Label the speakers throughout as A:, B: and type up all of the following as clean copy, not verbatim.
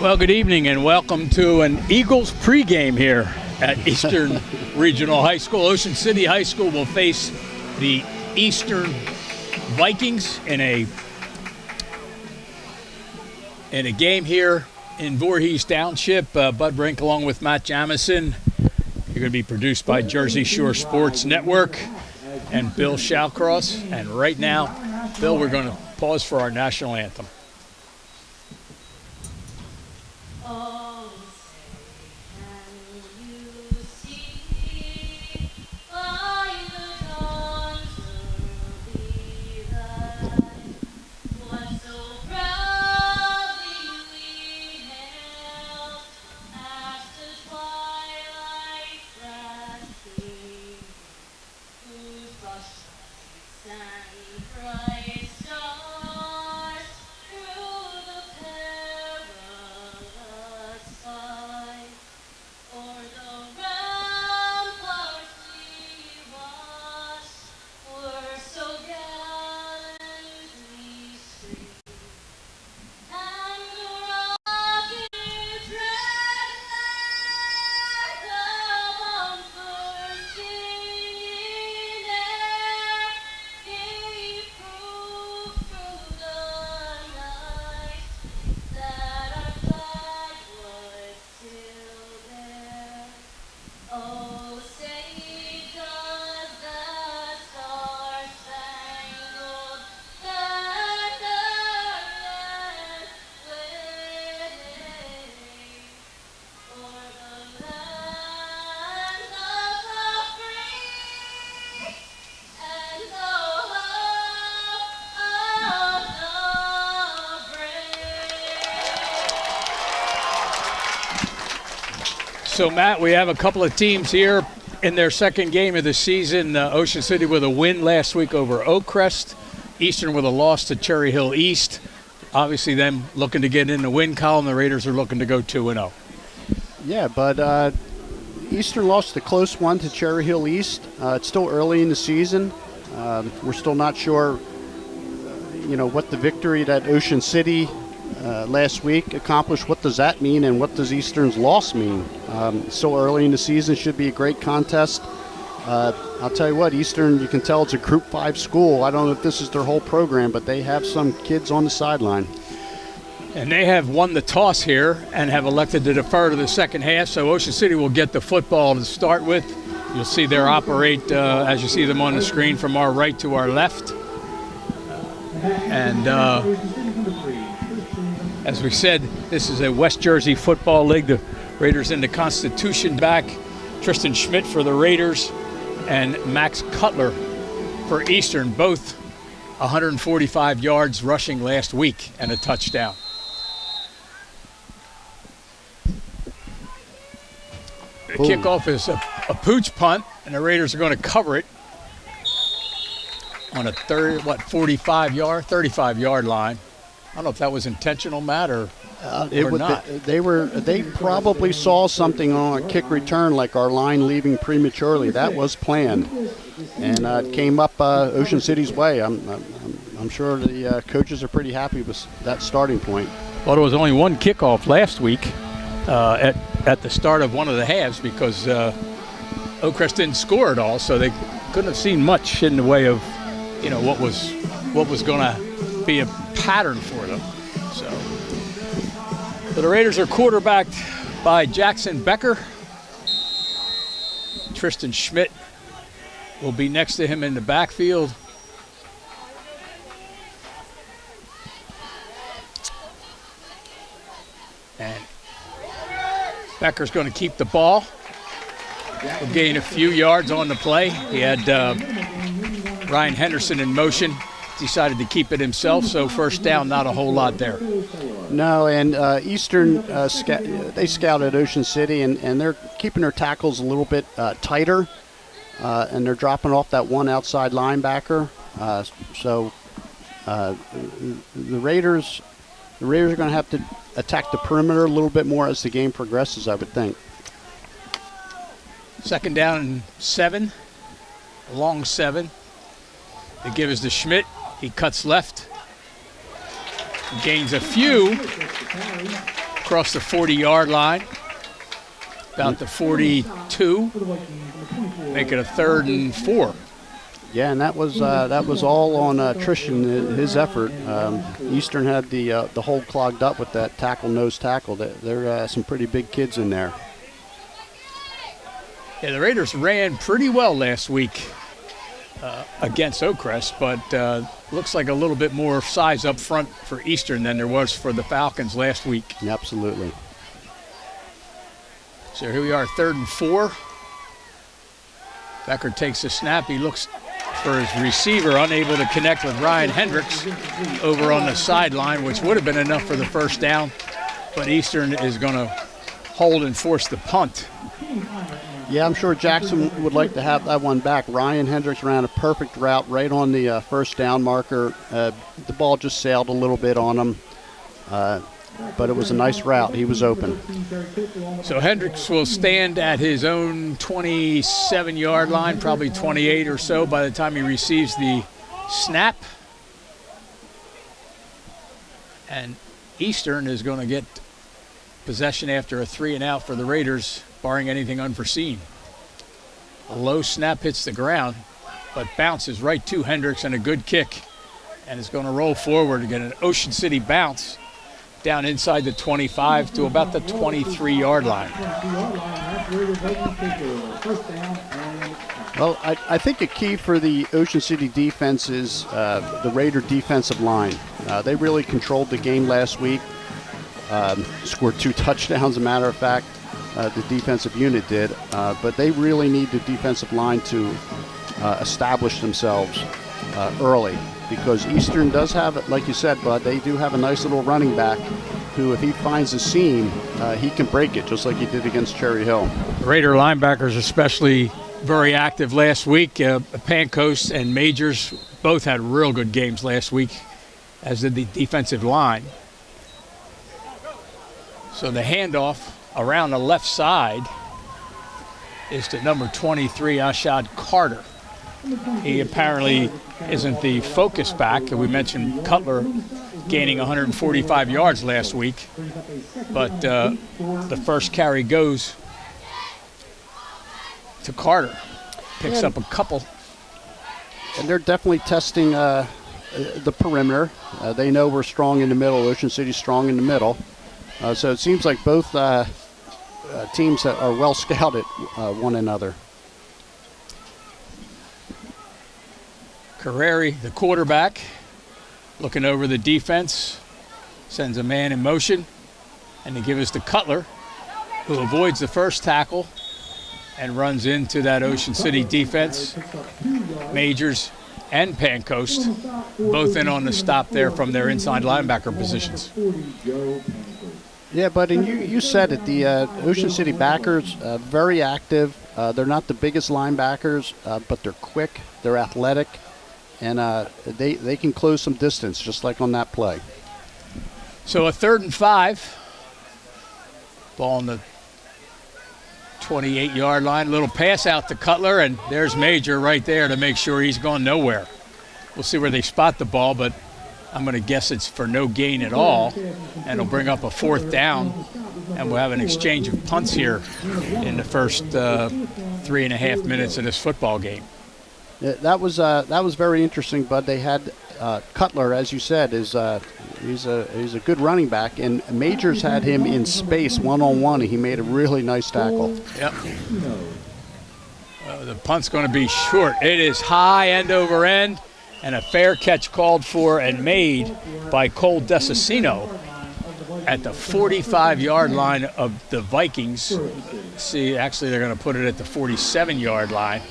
A: Well, good evening and welcome to an Eagles pregame here at Eastern Regional High School. Ocean City High School will face the Eastern Vikings in a game here in Voorhees Township. Bud Brink along with Matt Jamison. You're going to be produced by Jersey Shore Sports Network and Bill Shallcross. And right now, Bill, we're going to pause for our national anthem. So, Matt, we have a couple of teams here in their second game of the season. Ocean City with a win last week over Oakcrest. Eastern with a loss to Cherry Hill East. Obviously, them looking to get in the win column. The Raiders are looking to go 2-0.
B: Yeah, but Eastern lost a close one to Cherry Hill East. It's still early in the season. We're still not sure, what the victory that Ocean City last week accomplished. What does that mean, and what does Eastern's loss mean? So early in the season, should be a great contest. I'll tell you what, Eastern, you can tell it's a Group 5 school. I don't know if this is their whole program, but they have some kids on the sideline.
A: And they have won the toss here and have elected to defer to the second half, so Ocean City will get the football to start with. You'll see them operate as you see them on the screen from our right to our left. And as we said, this is a West Jersey Football League. The Raiders in the Constitution back. Tristan Schmidt for the Raiders and Max Cutler for Eastern, both 145 yards rushing last week and a touchdown. The kickoff is a pooch punt, and the Raiders are going to cover it on a 35-yard line. I don't know if that was intentional, Matt, or not.
B: They probably saw something on a kick return, like our line leaving prematurely. That was planned, and it came up Ocean City's way. I'm sure the coaches are pretty happy with that starting point.
A: Well, there was only one kickoff last week at the start of one of the halves because Oakcrest didn't score at all, so they couldn't have seen much in the way of what was going to be a pattern for them. So the Raiders are quarterbacked by Jackson Becker. Tristan Schmidt will be next to him in the backfield. And Becker's going to keep the ball. He'll gain a few yards on the play. He had Ryan Henderson in motion. Decided to keep it himself, so first down, not a whole lot there.
B: No, and Eastern, they scouted Ocean City, and they're keeping their tackles a little bit tighter, and they're dropping off that one outside linebacker. So the Raiders are going to have to attack the perimeter a little bit more as the game progresses, I would think.
A: Second down and 7, a long 7. The give is to Schmidt. He cuts left, gains a few, across the 40-yard line, about the 42, make it a 3rd and 4.
B: Yeah, and that was all on Trishan, his effort. Eastern had the hole clogged up with that nose tackle. There are some pretty big kids in there.
A: Yeah, the Raiders ran pretty well last week against Oakcrest, but looks like a little bit more size up front for Eastern than there was for the Falcons last week.
B: Absolutely.
A: So here we are, 3rd and 4. Becker takes the snap. He looks for his receiver, unable to connect with Ryan Hendricks over on the sideline, which would have been enough for the first down. But Eastern is going to hold and force the punt.
B: Yeah, I'm sure Jackson would like to have that one back. Ryan Hendricks ran a perfect route right on the first down marker. The ball just sailed a little bit on him, but it was a nice route. He was open.
A: So Hendricks will stand at his own 27-yard line, probably 28 or so by the time he receives the snap. And Eastern is going to get possession after a 3-and-out for the Raiders, barring anything unforeseen. A low snap hits the ground, but bounces right to Hendricks, and a good kick. And it's going to roll forward to get an Ocean City bounce down inside the 25 to about the 23-yard line.
B: Well, I think a key for the Ocean City defense is the Raider defensive line. They really controlled the game last week, scored 2 touchdowns, as a matter of fact. The defensive unit did, but they really need the defensive line to establish themselves early, because Eastern does have, like you said, Bud, they do have a nice little running back who, if he finds a seam, he can break it, just like he did against Cherry Hill.
A: Raider linebackers especially very active last week. Pancoast and Majors both had real good games last week, as did the defensive line. So the handoff around the left side is to number 23, Ashad Carter. He apparently isn't the focus back. We mentioned Cutler gaining 145 yards last week, but the first carry goes to Carter. Picks up a couple.
B: And they're definitely testing the perimeter. They know we're strong in the middle. Ocean City's strong in the middle. So it seems like both teams are well scouted one another.
A: Carreri, the quarterback, looking over the defense, sends a man in motion, and he gives to Cutler, who avoids the first tackle and runs into that Ocean City defense. Majors and Pancoast both in on the stop there from their inside linebacker positions.
B: Yeah, but you said it. The Ocean City backers, very active. They're not the biggest linebackers, but they're quick, they're athletic, and they can close some distance, just like on that play.
A: So a 3rd and 5. Ball on the 28-yard line. Little pass out to Cutler, and there's Major right there to make sure he's gone nowhere. We'll see where they spot the ball, but I'm going to guess it's for no gain at all, and it'll bring up a 4th down, and we'll have an exchange of punts here in the first 3.5 minutes of this football game.
B: Yeah, that was very interesting, Bud. They had Cutler, as you said, he's a good running back, and Majors had him in space one-on-one, and he made a really nice tackle.
A: Yep. The punt's going to be short. It is high end over end, and a fair catch called for and made by Cole Desicino at the 45-yard line of the Vikings. See, actually, they're going to put it at the 47-yard line.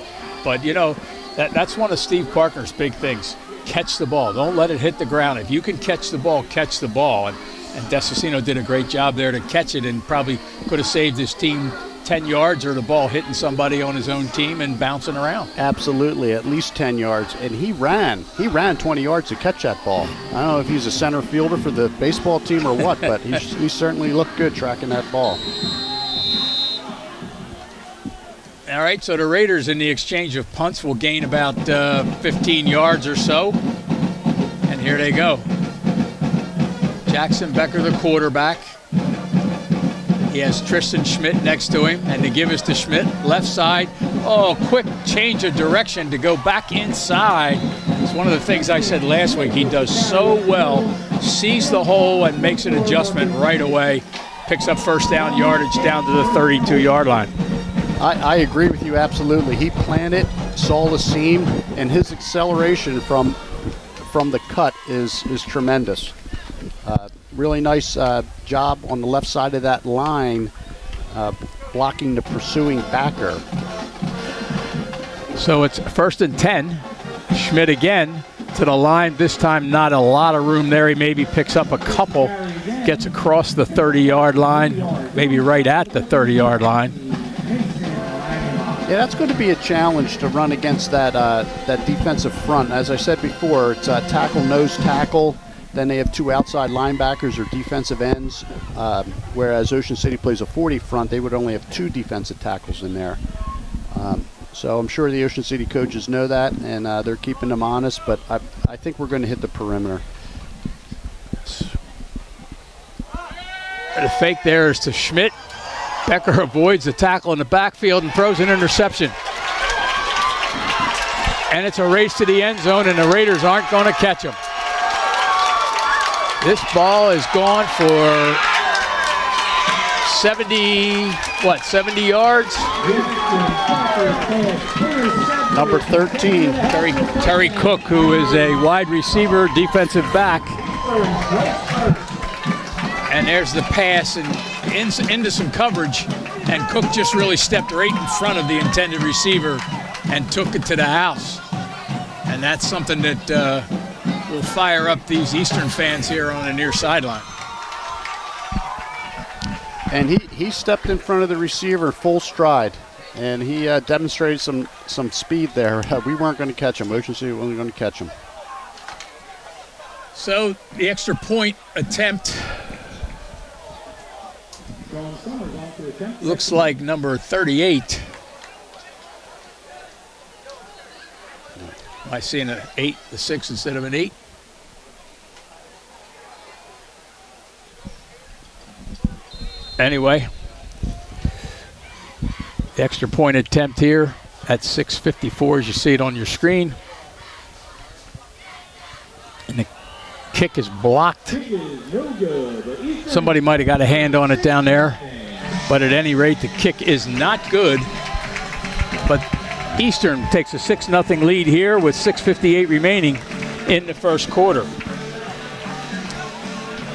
A: But, you know, that's one of Steve Parker's big things. Catch the ball. Don't let it hit the ground. If you can catch the ball, catch the ball. And Desicino did a great job there to catch it, and probably could have saved his team 10 yards or the ball hitting somebody on his own team and bouncing around.
B: Absolutely, at least 10 yards. And he ran 20 yards to catch that ball. I don't know if he's a center fielder for the baseball team or what, but he certainly looked good tracking that ball.
A: All right, so the Raiders in the exchange of punts will gain about 15 yards or so. And here they go. Jackson Becker, the quarterback. He has Tristan Schmidt next to him, and to give us to Schmidt, left side. Oh, quick change of direction to go back inside. It's one of the things I said last week. He does so well, sees the hole and makes an adjustment right away. Picks up first down yardage down to the 32-yard line.
B: I agree with you absolutely. He planted, saw the seam, and his acceleration from the cut is tremendous. Really nice job on the left side of that line, blocking the pursuing backer.
A: So it's 1st and 10. Schmidt again to the line. This time not a lot of room there. He maybe picks up a couple, gets across the 30-yard line, maybe right at the 30-yard line.
B: Yeah, that's going to be a challenge to run against that defensive front. As I said before, it's tackle, nose tackle. Then they have 2 outside linebackers or defensive ends, whereas Ocean City plays a 40 front. They would only have 2 defensive tackles in there. So I'm sure the Ocean City coaches know that, and they're keeping them honest, but I think we're going to hit the perimeter.
A: The fake there is to Schmidt. Becker avoids the tackle in the backfield and throws an interception. And it's a race to the end zone, and the Raiders aren't going to catch him. This ball is gone for 70 yards?
B: Number 13.
A: Terry Cook, who is a wide receiver, defensive back. And there's the pass and into some coverage, and Cook just really stepped right in front of the intended receiver and took it to the house. And that's something that will fire up these Eastern fans here on the near sideline.
B: And he stepped in front of the receiver full stride, and he demonstrated some speed there. We weren't going to catch him. Ocean City wasn't going to catch him.
A: So the extra point attempt looks like number 38. Am I seeing an 8, the 6 instead of an 8? Anyway, the extra point attempt here at 6:54 as you see it on your screen. And the kick is blocked. Somebody might have got a hand on it down there. But at any rate, the kick is not good. But Eastern takes a 6-0 lead here with 6:58 remaining in the first quarter.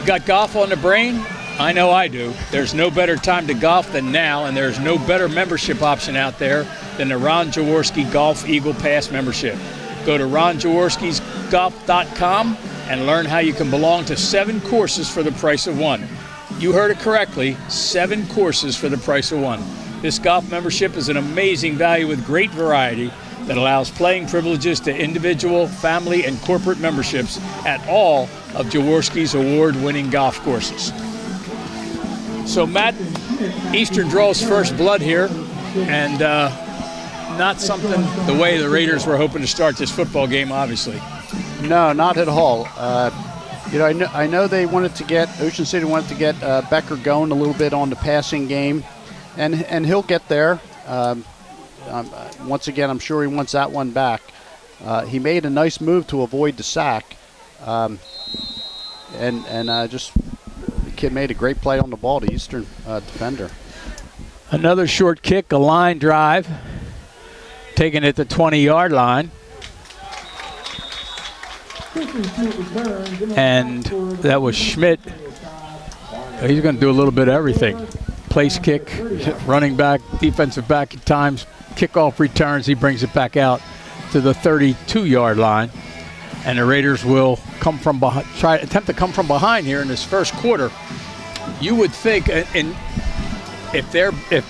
A: Got golf on the brain? I know I do. There's no better time to golf than now, and there's no better membership option out there than the Ron Jaworski Golf Eagle Pass membership. Go to ronjaworskisgolf.com and learn how you can belong to 7 courses for the price of 1. You heard it correctly, 7 courses for the price of 1. This golf membership is an amazing value with great variety that allows playing privileges to individual, family, and corporate memberships at all of Jaworski's award-winning golf courses. So, Matt, Eastern draws first blood here, and not something the way the Raiders were hoping to start this football game, obviously.
B: No, not at all. I know they wanted to get, Ocean City wanted to get Becker going a little bit on the passing game, and he'll get there. Once again, I'm sure he wants that one back. He made a nice move to avoid the sack, and just the kid made a great play on the ball, the Eastern defender.
A: Another short kick, a line drive, taken at the 20-yard line. And that was Schmidt. He's going to do a little bit of everything. Place kick, running back, defensive back at times, kickoff returns. He brings it back out to the 32-yard line. And the Raiders will come from behind, attempt to come from behind here in this first quarter. You would think, if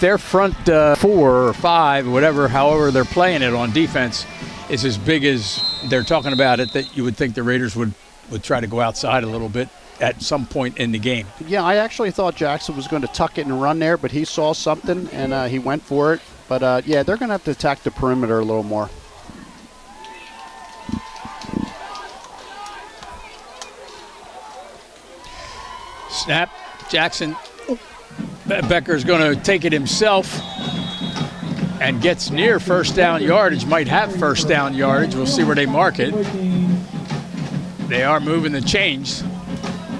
A: their front 4 or 5, whatever, however they're playing it on defense, is as big as they're talking about it, that you would think the Raiders would try to go outside a little bit at some point in the game.
B: Yeah, I actually thought Jackson was going to tuck it and run there, but he saw something and he went for it. But yeah, they're going to have to attack the perimeter a little more.
A: Snap, Jackson Becker's going to take it himself and gets near first down yardage, might have first down yardage. We'll see where they mark it. They are moving the chains.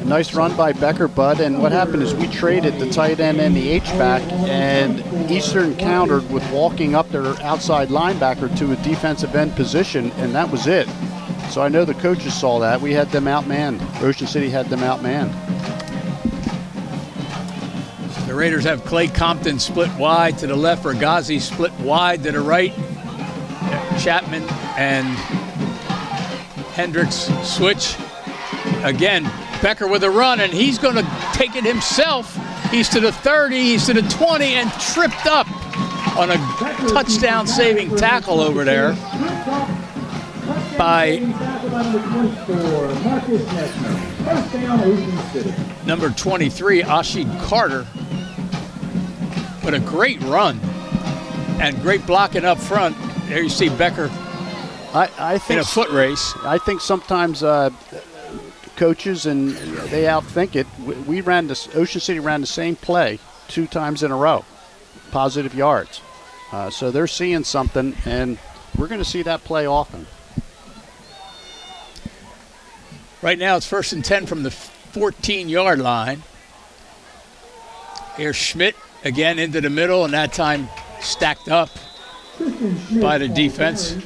B: A nice run by Becker, Bud, and what happened is we traded the tight end and the H-back, and Eastern countered with walking up their outside linebacker to a defensive end position, and that was it. So I know the coaches saw that. We had them outmanned. Ocean City had them outmanned.
A: The Raiders have Clay Compton split wide to the left, Ragazzi split wide to the right. Chapman and Hendricks switch. Again, Becker with a run, and he's going to take it himself. He's to the 30, he's to the 20, and tripped up on a touchdown-saving tackle over there by number 23, Ashid Carter. But a great run and great blocking up front. There you see Becker
B: I think
A: in a foot race.
B: I think sometimes coaches and they outthink it. We ran this. Ocean City ran the same play 2 times in a row, positive yards. So they're seeing something, and we're going to see that play often.
A: Right now it's 1st and 10 from the 14-yard line. Here's Schmidt again into the middle, and that time stacked up by the defense.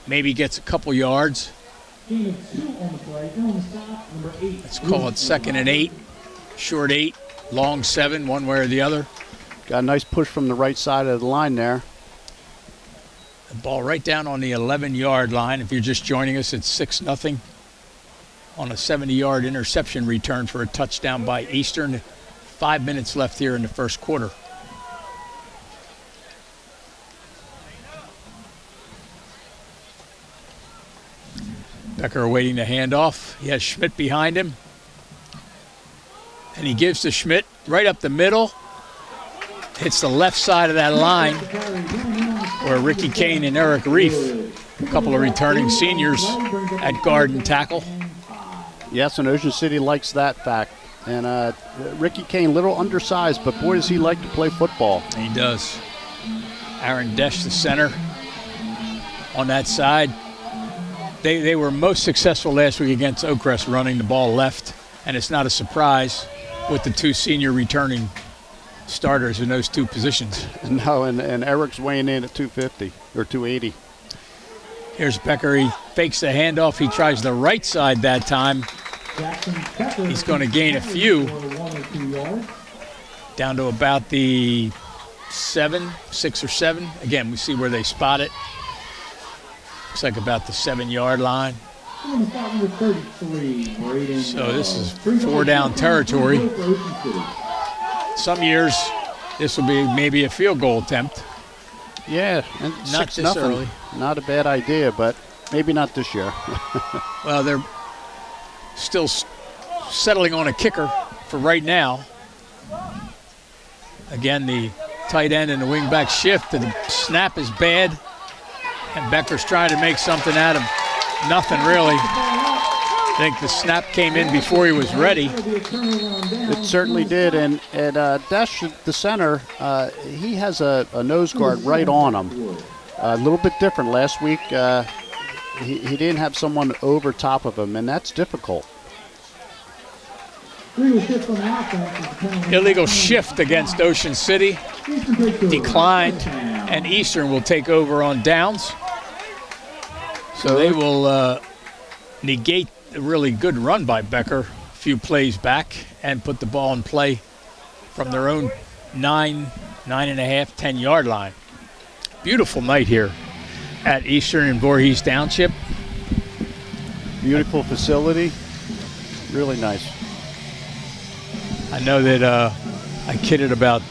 A: Maybe gets a couple yards. Let's call it 2nd and 8, short 8, long 7, one way or the other.
B: Got a nice push from the right side of the line there.
A: The ball right down on the 11-yard line. If you're just joining us, it's 6-0 on a 70-yard interception return for a touchdown by Eastern. 5 minutes left here in the first quarter. Becker awaiting the handoff. He has Schmidt behind him. And he gives to Schmidt right up the middle. Hits the left side of that line where Ricky Kane and Eric Reef, a couple of returning seniors at guard and tackle.
B: Yes, and Ocean City likes that fact. And Ricky Kane, little undersized, but boy, does he like to play football.
A: He does. Aaron Desch, the center, on that side. They were most successful last week against Oakcrest running the ball left, and it's not a surprise with the 2 senior returning starters in those 2 positions.
B: No, and Eric's weighing in at 250 or 280.
A: Here's Becker. He fakes the handoff. He tries the right side that time. He's going to gain a few. Down to about the 6 or 7. Again, we see where they spot it. Looks like about the 7-yard line. So this is 4-down territory. Some years, this will be maybe a field goal attempt.
B: Yeah, and
A: Not
B: 6-0.
A: this early.
B: Not a bad idea, but maybe not this year.
A: Well, they're still settling on a kicker for right now. Again, the tight end and the wingback shift. The snap is bad, and Becker's trying to make something out of nothing, really. I think the snap came in before he was ready.
B: It certainly did, and Desch, the center, he has a nose guard right on him. A little bit different. Last week, he didn't have someone over top of him, and that's difficult.
A: Illegal shift against Ocean City. Declined, and Eastern will take over on downs. So they will negate a really good run by Becker a few plays back and put the ball in play from their own 9.5, 10-yard line. Beautiful night here at Eastern in Voorhees Township.
B: Beautiful facility. Really nice.
A: I know that I kidded about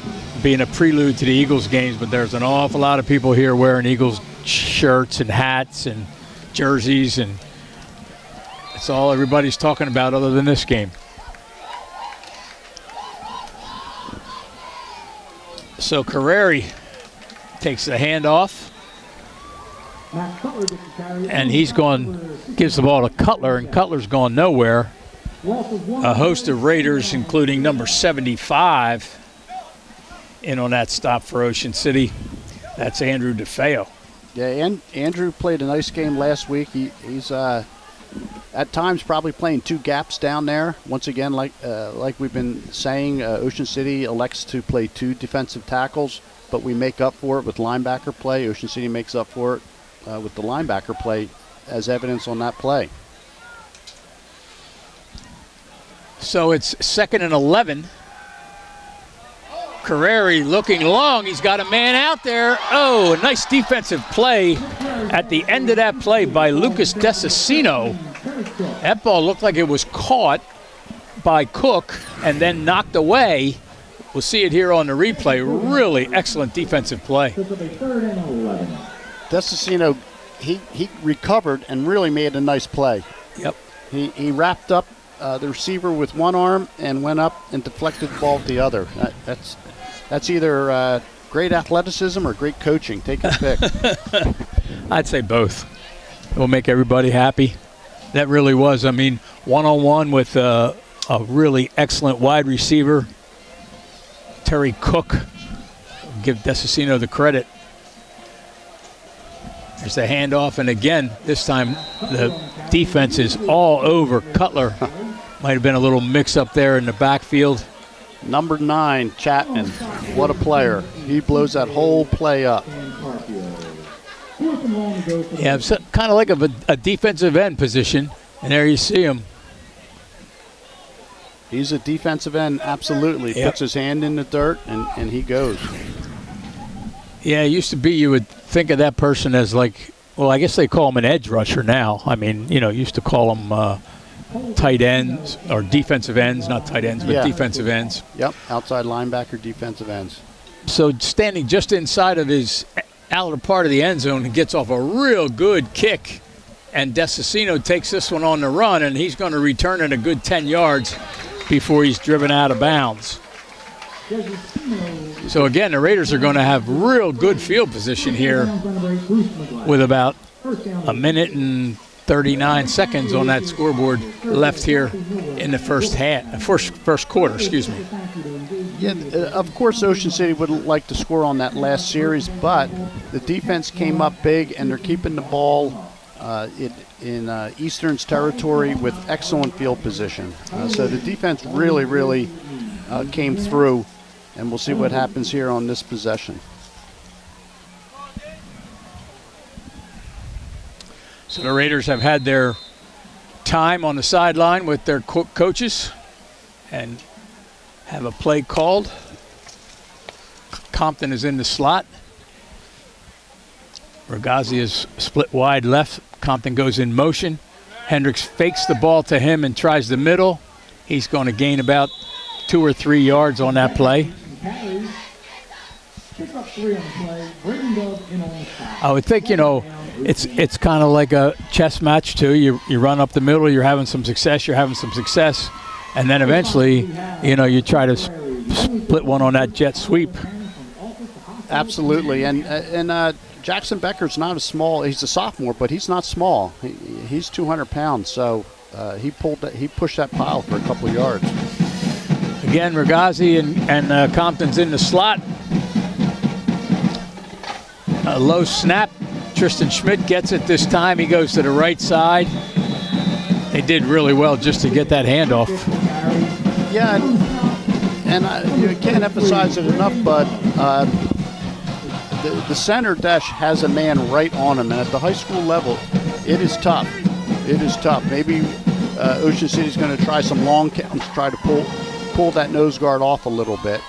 A: being a prelude to the Eagles games, but there's an awful lot of people here wearing Eagles shirts and hats and jerseys, and that's all everybody's talking about other than this game. So Carreri takes the handoff, and gives the ball to Cutler, and Cutler's gone nowhere. A host of Raiders, including number 75, in on that stop for Ocean City. That's Andrew DeFeo.
B: Yeah, and Andrew played a nice game last week. He's at times probably playing two gaps down there. Once again, like we've been saying, Ocean City elects to play two defensive tackles, but we make up for it with linebacker play. Ocean City makes up for it with the linebacker play, as evidence on that play.
A: So it's 2nd and 11. Carreri looking long. He's got a man out there. Oh, a nice defensive play at the end of that play by Lucas Desicino. That ball looked like it was caught by Cook and then knocked away. We'll see it here on the replay. Really excellent defensive play.
B: Desicino, he recovered and really made a nice play.
A: Yep.
B: He wrapped up the receiver with one arm and went up and deflected the ball with the other. That's either great athleticism or great coaching. Take your pick.
A: I'd say both. It will make everybody happy. That really was. I mean, one-on-one with a really excellent wide receiver, Terry Cook. Give Desicino the credit. There's the handoff, and again, this time the defense is all over Cutler. Might have been a little mix-up there in the backfield.
B: Number 9, Chapman. What a player. He blows that whole play up.
A: Yeah, it's kind of like a defensive end position, and there you see him.
B: He's a defensive end, absolutely.
A: Yep.
B: Puts his hand in the dirt, and he goes.
A: Yeah, it used to be you would think of that person as like, well, I guess they call him an edge rusher now. I mean, used to call them tight ends or defensive ends, not tight ends, but defensive ends.
B: Yep, outside linebacker, defensive ends.
A: So standing just inside of his outer part of the end zone, he gets off a real good kick, and Desicino takes this one on the run, and he's going to return it a good 10 yards before he's driven out of bounds. So again, the Raiders are going to have real good field position here with about a minute and 39 seconds on that scoreboard left here in the first quarter, excuse me.
B: Yeah, of course Ocean City would like to score on that last series, but the defense came up big, and they're keeping the ball in Eastern's territory with excellent field position. So the defense really came through, and we'll see what happens here on this possession.
A: So the Raiders have had their time on the sideline with their coaches and have a play called. Compton is in the slot. Regazzi is split wide left. Compton goes in motion. Hendricks fakes the ball to him and tries the middle. He's going to gain about 2 or 3 yards on that play. I would think, it's kind of like a chess match too. You run up the middle, you're having some success, and then eventually, you try to split one on that jet sweep.
B: Absolutely, and Jackson Becker's not he's a sophomore, but he's not small. He's 200 pounds, so he pushed that pile for a couple of yards.
A: Again, Regazzi and Compton's in the slot. A low snap. Tristan Schmidt gets it this time. He goes to the right side. They did really well just to get that handoff.
B: Yeah, and you can't emphasize it enough, but the center dash has a man right on him, and at the high school level, it is tough. It is tough. Maybe Ocean City's going to try some long counts, try to pull that nose guard off a little bit.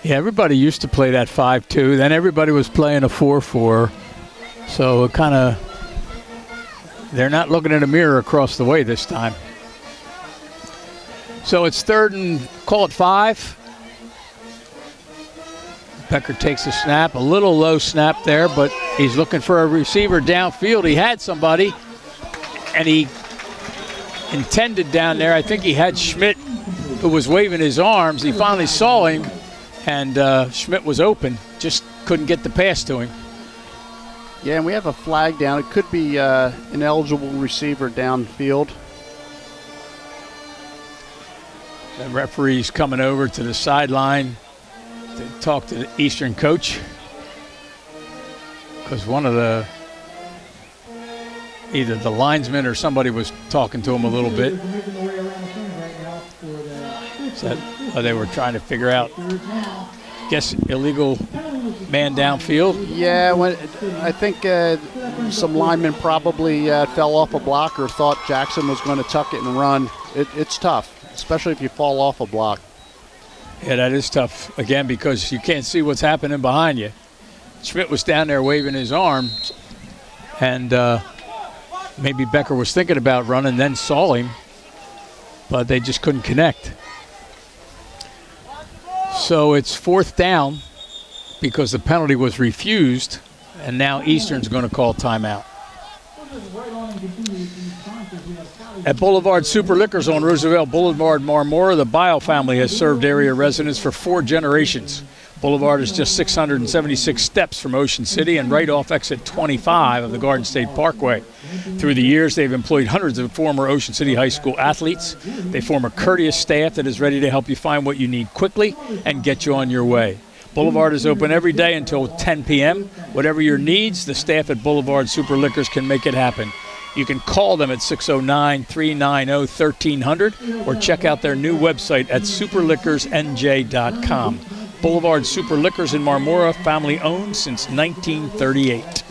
A: Yeah, everybody used to play that 5-2. Then everybody was playing a 4-4. So it kind of, they're not looking in a mirror across the way this time. So it's 3rd and call it 5. Becker takes a snap, a little low snap there, but he's looking for a receiver downfield. He had somebody, and he intended down there. I think he had Schmidt, who was waving his arms. He finally saw him. And Schmidt was open, just couldn't get the pass to him.
B: Yeah, and we have a flag down. It could be an eligible receiver downfield.
A: The referee's coming over to the sideline talk to the Eastern coach, because one of either the linesman or somebody was talking to him a little bit. So they were trying to figure out, guess, illegal man downfield.
B: Yeah, I think some linemen probably fell off a block or thought Jackson was going to tuck it and run. It's tough, especially if you fall off a block.
A: Yeah, that is tough, again, because you can't see what's happening behind you. Schmidt was down there waving his arms, and maybe Becker was thinking about running, then saw him, but they just couldn't connect. So it's 4th down because the penalty was refused, and now Eastern's going to call timeout. At Boulevard Super Liquors on Roosevelt Boulevard, Marmora, the Bio family has served area residents for 4 generations. Boulevard is just 676 steps from Ocean City and right off exit 25 of the Garden State Parkway. Through the years, they've employed hundreds of former Ocean City High School athletes. They form a courteous staff that is ready to help you find what you need quickly and get you on your way. Boulevard is open every day until 10 p.m. Whatever your needs, the staff at Boulevard Super Liquors can make it happen. You can call them at 609-390-1300 or check out their new website at superliquorsnj.com. Boulevard Super Liquors in Marmora, family owned since 1938.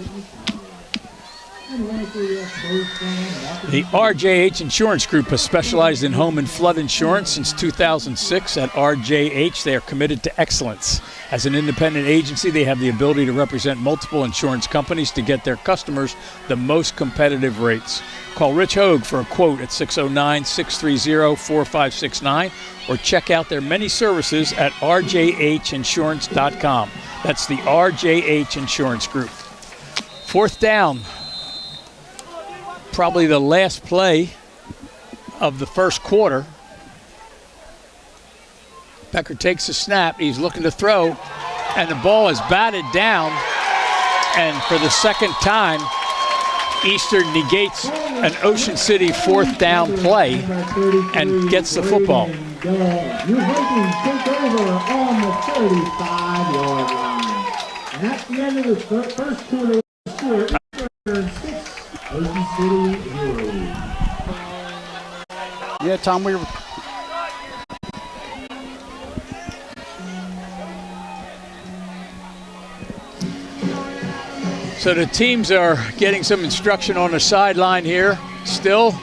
A: The RJH Insurance Group has specialized in home and flood insurance since 2006. At RJH, they are committed to excellence. As an independent agency, they have the ability to represent multiple insurance companies to get their customers the most competitive rates. Call Rich Hogue for a quote at 609-630-4569 or check out their many services at rjhinsurance.com. That's the RJH Insurance Group. 4th down. Probably the last play of the first quarter. Becker takes a snap. He's looking to throw, and the ball is batted down. And for the second time, Eastern negates an Ocean City 4th down play and gets the football.
C: New Vikings take over on the 35-yard line. And that's the end of the first quarter. Ocean City 0.
B: Yeah, Tom, we were...
A: So the teams are getting some instruction on the sideline here still.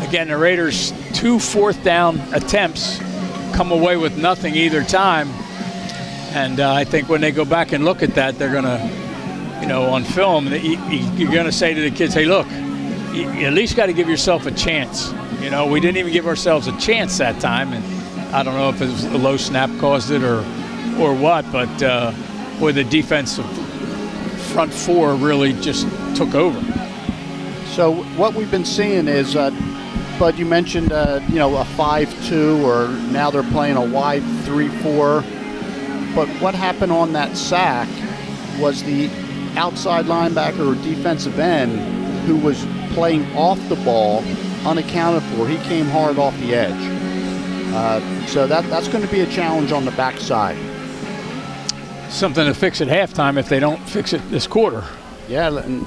A: Again, the Raiders' 2 4th down attempts come away with nothing either time. And I think when they go back and look at that, they're going to, on film, you're going to say to the kids, hey, look, you at least got to give yourself a chance. We didn't even give ourselves a chance that time. And I don't know if it was a low snap caused it or what, but boy, the defensive front 4 really just took over.
B: So what we've been seeing is, Bud, you mentioned, a 5-2, or now they're playing a wide 3-4. But what happened on that sack was the outside linebacker or defensive end who was playing off the ball unaccounted for. He came hard off the edge. So that's going to be a challenge on the backside.
A: Something to fix at halftime if they don't fix it this quarter.
B: Yeah, and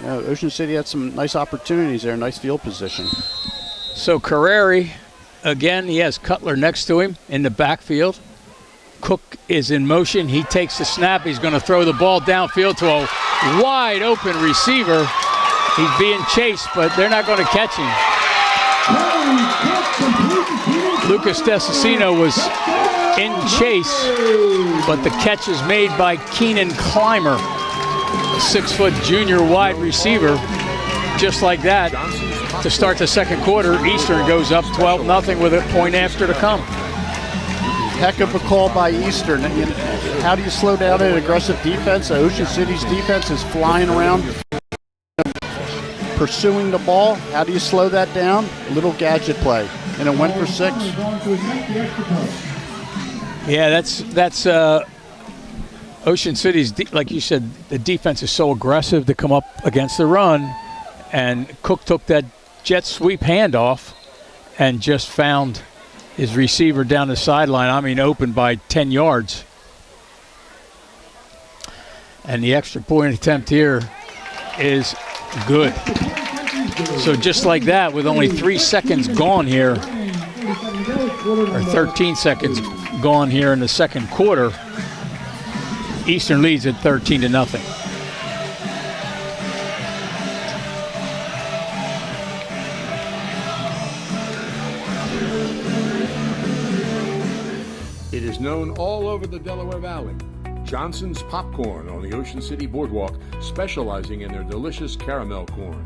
B: Ocean City had some nice opportunities there, nice field position.
A: So Carreri, again, he has Cutler next to him in the backfield. Cook is in motion. He takes the snap. He's going to throw the ball downfield to a wide open receiver. He's being chased, but they're not going to catch him. Lucas Desicino was in chase, but the catch is made by Keenan Clymer, a 6-foot junior wide receiver. Just like that, to start the second quarter, Eastern goes up 12-0 with a point after to come.
B: Heck of a call by Eastern. How do you slow down an aggressive defense? Ocean City's defense is flying around, pursuing the ball. How do you slow that down? A little gadget play, and it went for 6.
A: Yeah, that's Ocean City's, like you said, the defense is so aggressive to come up against the run, and Cook took that jet sweep handoff and just found his receiver down the sideline. I mean, open by 10 yards. And the extra point attempt here is good. So just like that, with only 3 seconds gone here, or 13 seconds gone here in the second quarter, Eastern leads at 13-0.
D: It is known all over the Delaware Valley. Johnson's Popcorn on the Ocean City Boardwalk, specializing in their delicious caramel corn.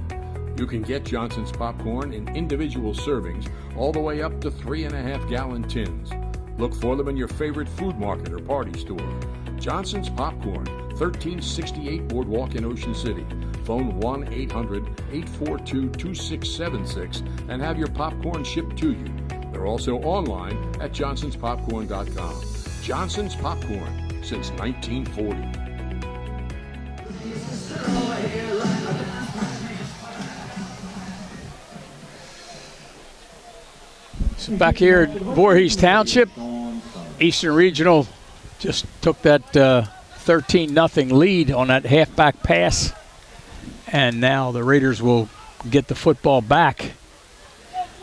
D: You can get Johnson's Popcorn in individual servings all the way up to 3.5-gallon tins. Look for them in your favorite food market or party store. Johnson's Popcorn, 1368 Boardwalk in Ocean City. Phone 1-800-842-2676 and have your popcorn shipped to you. They're also online at johnsonspopcorn.com. Johnson's Popcorn, since 1940.
A: So back here at Voorhees Township, Eastern Regional just took that 13-0 lead on that halfback pass, and now the Raiders will get the football back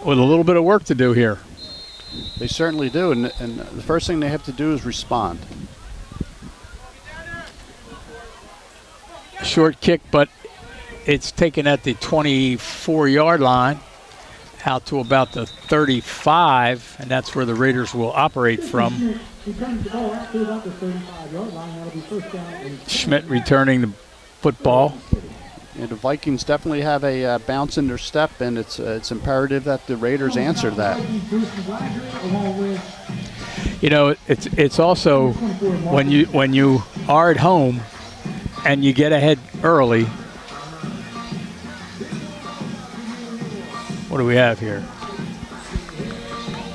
A: with a little bit of work to do here.
B: They certainly do, and the first thing they have to do is respond.
A: Short kick, but it's taken at the 24-yard line out to about the 35, and that's where the Raiders will operate from. Schmidt returning the football.
B: Yeah, the Vikings definitely have a bounce in their step, and it's imperative that the Raiders answer that.
A: You know, it's also when you are at home and you get ahead early. What do we have here?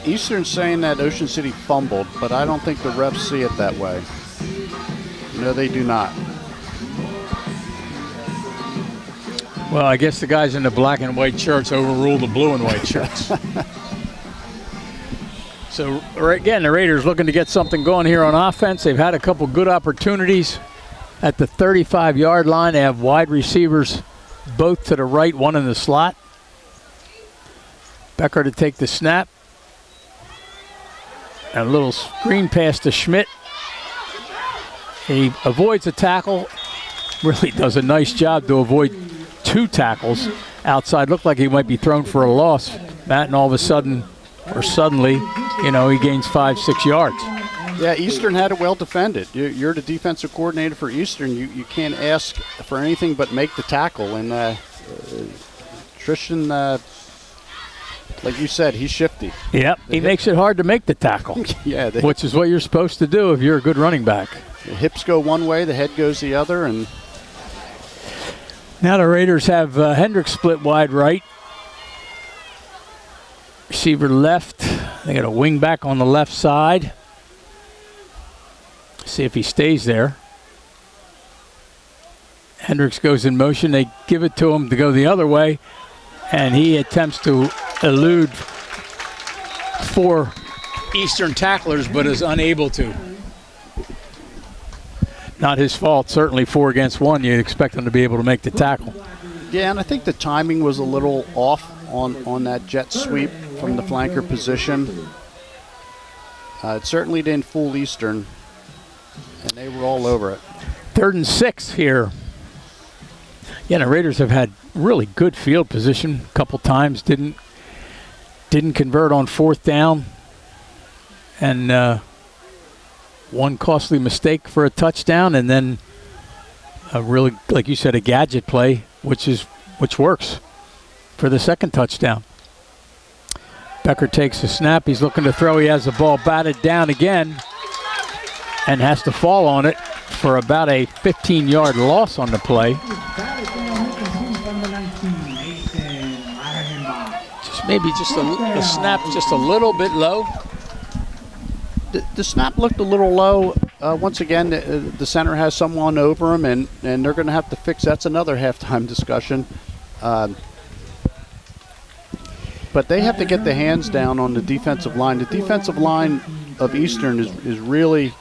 B: Eastern's saying that Ocean City fumbled, but I don't think the refs see it that way. No, they do not.
A: Well, I guess the guys in the black and white shirts overruled the blue and white shirts. So, again, the Raiders looking to get something going here on offense. They've had a couple good opportunities at the 35-yard line. They have wide receivers both to the right, one in the slot. Becker to take the snap. And a little screen pass to Schmidt. He avoids a tackle. Really does a nice job to avoid 2 tackles outside. Looked like he might be thrown for a loss, Matt, and all of a sudden, or suddenly, you know, he gains 5-6 yards.
B: Yeah, Eastern had it well defended. You're the defensive coordinator for Eastern. You can't ask for anything but make the tackle. And Tristan, like you said, he's shifty.
A: Yep, he makes it hard to make the tackle.
B: Yeah,
A: which is what you're supposed to do if you're a good running back.
B: The hips go one way, the head goes the other, and
A: now the Raiders have Hendricks split wide right. Receiver left. They got a wing back on the left side. See if he stays there. Hendricks goes in motion. They give it to him to go the other way, and he attempts to elude 4 Eastern tacklers, but is unable to. Not his fault. Certainly 4 against 1. You'd expect him to be able to make the tackle.
B: yeah, and I think the timing was a little off on that jet sweep from the flanker position. It certainly didn't fool Eastern, and they were all over it.
A: 3rd and 6 here. Yeah, the Raiders have had really good field position a couple times. Didn't convert on 4th down. And one costly mistake for a touchdown, and then a really, like you said, a gadget play, which works for the 2nd touchdown. Becker takes the snap. He's looking to throw. He has the ball batted down again and has to fall on it for about a 15-yard loss on the play. Maybe just the snap just a little bit low.
B: The snap looked a little low. Once again, the center has someone over him, and they're going to have to fix. That's another halftime discussion. but they have to get the hands down on the defensive line. The defensive line of Eastern is really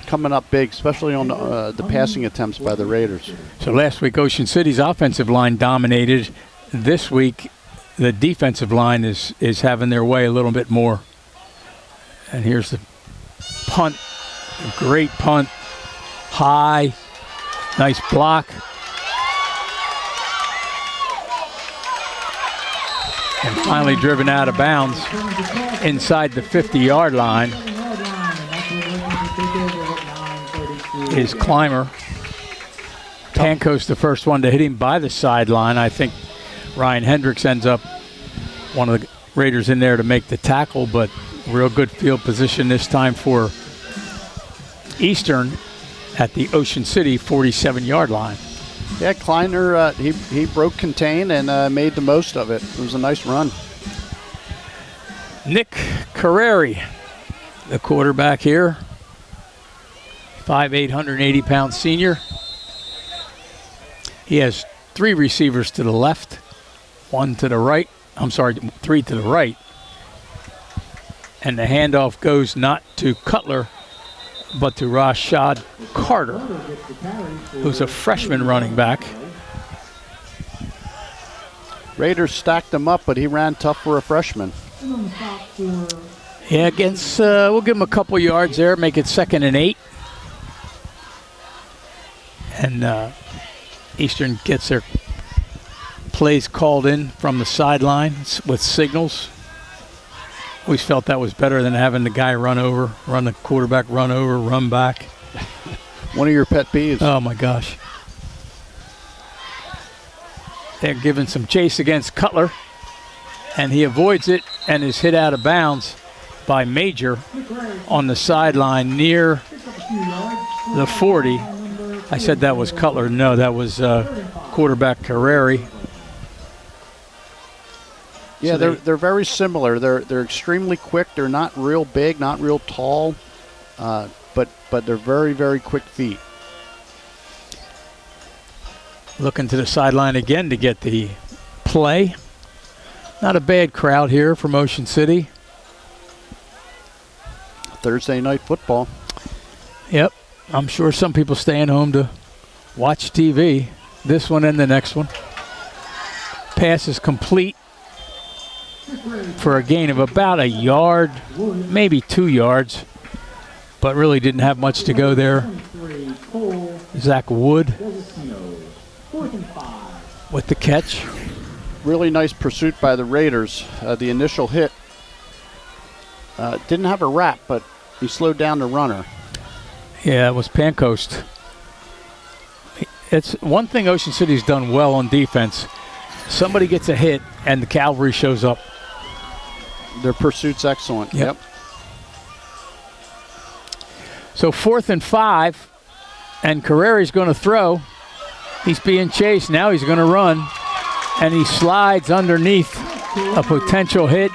B: coming up big, especially on the passing attempts by the Raiders.
A: So last week, Ocean City's offensive line dominated. This week, the defensive line is having their way a little bit more. And here's the punt. A great punt. High. Nice block. And finally driven out of bounds inside the 50-yard line is Clymer. Pancoast the first one to hit him by the sideline. I think Ryan Hendricks ends up one of the Raiders in there to make the tackle, but real good field position this time for Eastern at the Ocean City 47-yard line.
B: Yeah, Kleiner, he broke contain and made the most of it. It was a nice run.
A: Nick Carreri, the quarterback here. 5'8", 180-pound senior. He has 3 receivers to the left, 1 to the right. I'm sorry, 3 to the right. And the handoff goes not to Cutler, but to Rashad Carter, who's a freshman running back.
B: Raiders stacked him up, but he ran tough for a freshman.
A: Yeah, against, we'll give him a couple yards there, make it 2nd and 8. And Eastern gets their plays called in from the sideline with signals. Always felt that was better than having the guy run the quarterback run over, run back.
B: One of your pet peeves.
A: Oh, my gosh. They're giving some chase against Cutler, and he avoids it and is hit out of bounds by Major on the sideline near the 40. I said that was Cutler. No, that was quarterback Carreri.
B: Yeah,
A: So
B: they're very similar. They're extremely quick. They're not real big, not real tall, but they're very, very quick feet.
A: Looking to the sideline again to get the play. Not a bad crowd here from Ocean City.
B: Thursday night football.
A: Yep, I'm sure some people staying home to watch TV. This one and the next one. Pass is complete for a gain of about a yard, maybe 2 yards, but really didn't have much to go there. Zach Wood with the catch.
B: Really nice pursuit by the Raiders. The initial hit didn't have a wrap, but he slowed down the runner.
A: Yeah, it was Pancoast. It's one thing Ocean City's done well on defense. Somebody gets a hit and the cavalry shows up.
B: Their pursuit's excellent.
A: Yep. So 4th and 5, and Carreri's going to throw. He's being chased. Now he's going to run, and he slides underneath a potential hit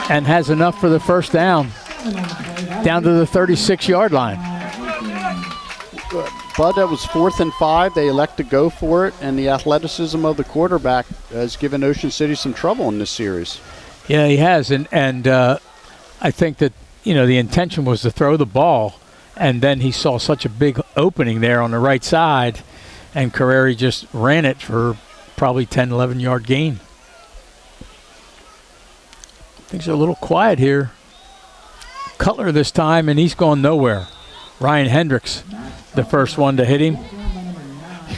A: and has enough for the first down to the 36-yard line.
B: But that was 4th and 5. They elect to go for it, and the athleticism of the quarterback has given Ocean City some trouble in this series.
A: Yeah, he has, and I think that the intention was to throw the ball, and then he saw such a big opening there on the right side, and Carreri just ran it for probably 10, 11-yard gain. Things are a little quiet here. Cutler this time, and he's going nowhere. Ryan Hendricks, the first one to hit him.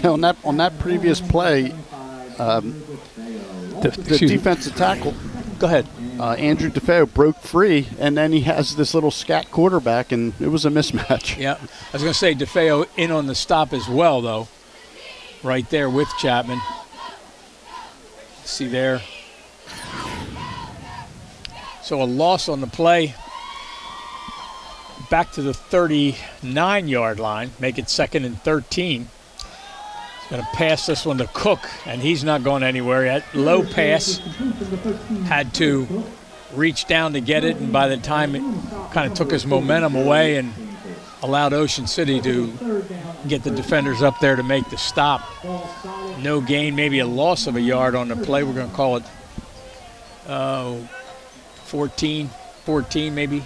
B: On that previous play, the defensive tackle,
A: Go ahead.
B: Andrew DeFeo, broke free, and then he has this little scat quarterback, and it was a mismatch.
A: Yeah, I was going to say DeFeo in on the stop as well, though. Right there with Chapman. See there. So a loss on the play. Back to the 39-yard line. Make it 2nd and 13. He's going to pass this one to Cook, and he's not going anywhere. That low pass had to reach down to get it, and by the time it kind of took his momentum away and allowed Ocean City to get the defenders up there to make the stop. No gain, maybe a loss of a yard on the play. We're going to call it 14 maybe.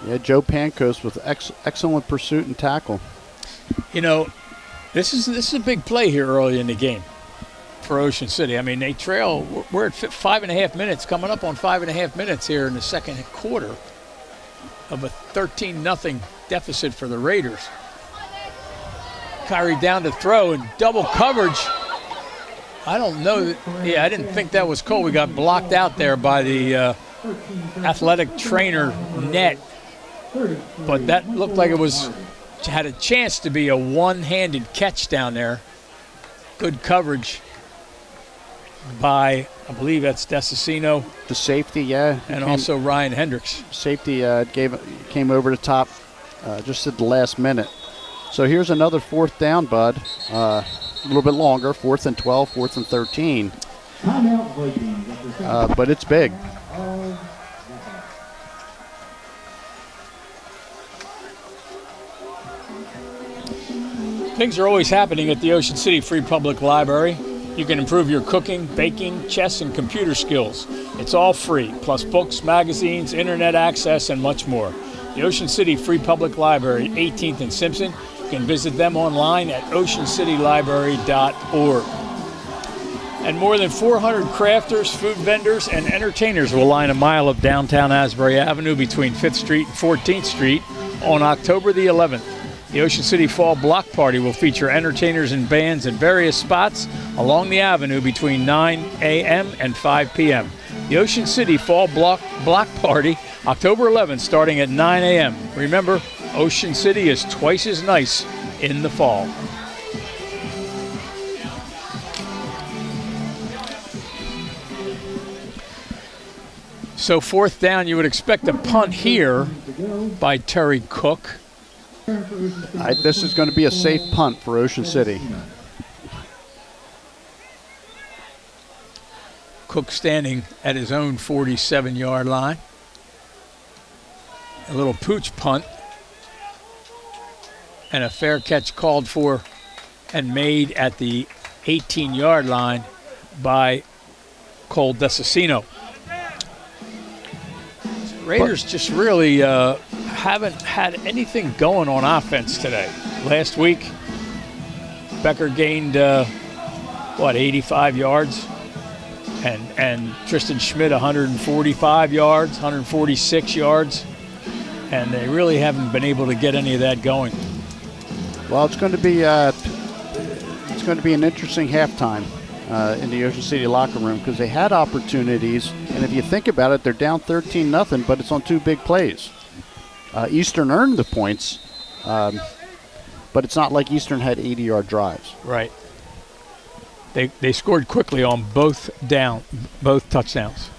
B: Yeah, Joe Pankos with excellent pursuit and tackle.
A: You know, this is a big play here early in the game for Ocean City. I mean, they trail. We're at 5.5 minutes, coming up on 5.5 minutes here in the second quarter of a 13-0 deficit for the Raiders. Kyrie down to throw and double coverage. I don't know. I didn't think that was called. We got blocked out there by the athletic trainer net, but that looked like it had a chance to be a one-handed catch down there. Good coverage by, I believe that's Desicino.
B: The safety, yeah.
A: And also Ryan Hendricks.
B: Safety came over the top just at the last minute. So here's another fourth down, Bud. A little bit longer, 4th and 12, 4th and 13. But it's big.
A: Things are always happening at the Ocean City Free Public Library. You can improve your cooking, baking, chess, and computer skills. It's all free, plus books, magazines, internet access, and much more. The Ocean City Free Public Library, 18th and Simpson. You can visit them online at oceancitylibrary.org. And more than 400 crafters, food vendors, and entertainers will line a mile of downtown Asbury Avenue between 5th Street and 14th Street on October the 11th. The Ocean City Fall Block Party will feature entertainers and bands in various spots along the avenue between 9 a.m. and 5 p.m. The Ocean City Fall Block Party, October 11th, starting at 9 a.m. Remember, Ocean City is twice as nice in the fall. So 4th down, you would expect a punt here by Terry Cook.
B: This is going to be a safe punt for Ocean City.
A: Cook standing at his own 47-yard line. A little pooch punt. And a fair catch called for and made at the 18-yard line by Cole Desicino. Raiders just really haven't had anything going on offense today. Last week, Becker gained, 85 yards? And Tristan Schmidt 145 yards, 146 yards. And they really haven't been able to get any of that going.
B: Well, it's going to be an interesting halftime in the Ocean City locker room because they had opportunities, and if you think about it, they're down 13-0, but it's on 2 big plays. Eastern earned the points, but it's not like Eastern had 80-yard drives.
A: Right. They scored quickly on both touchdowns.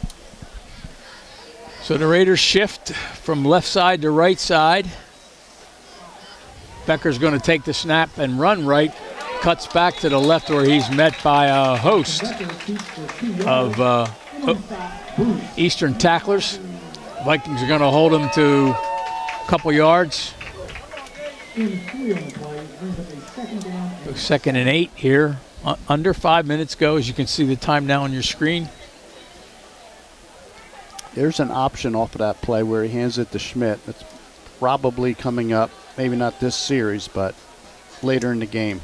A: So the Raiders shift from left side to right side. Becker's going to take the snap and run right. Cuts back to the left where he's met by a host of Eastern tacklers. Vikings are going to hold him to a couple yards. 2nd and 8 here. Under 5 minutes go, as you can see the time now on your screen.
B: There's an option off of that play where he hands it to Schmidt. That's probably coming up, maybe not this series, but later in the game.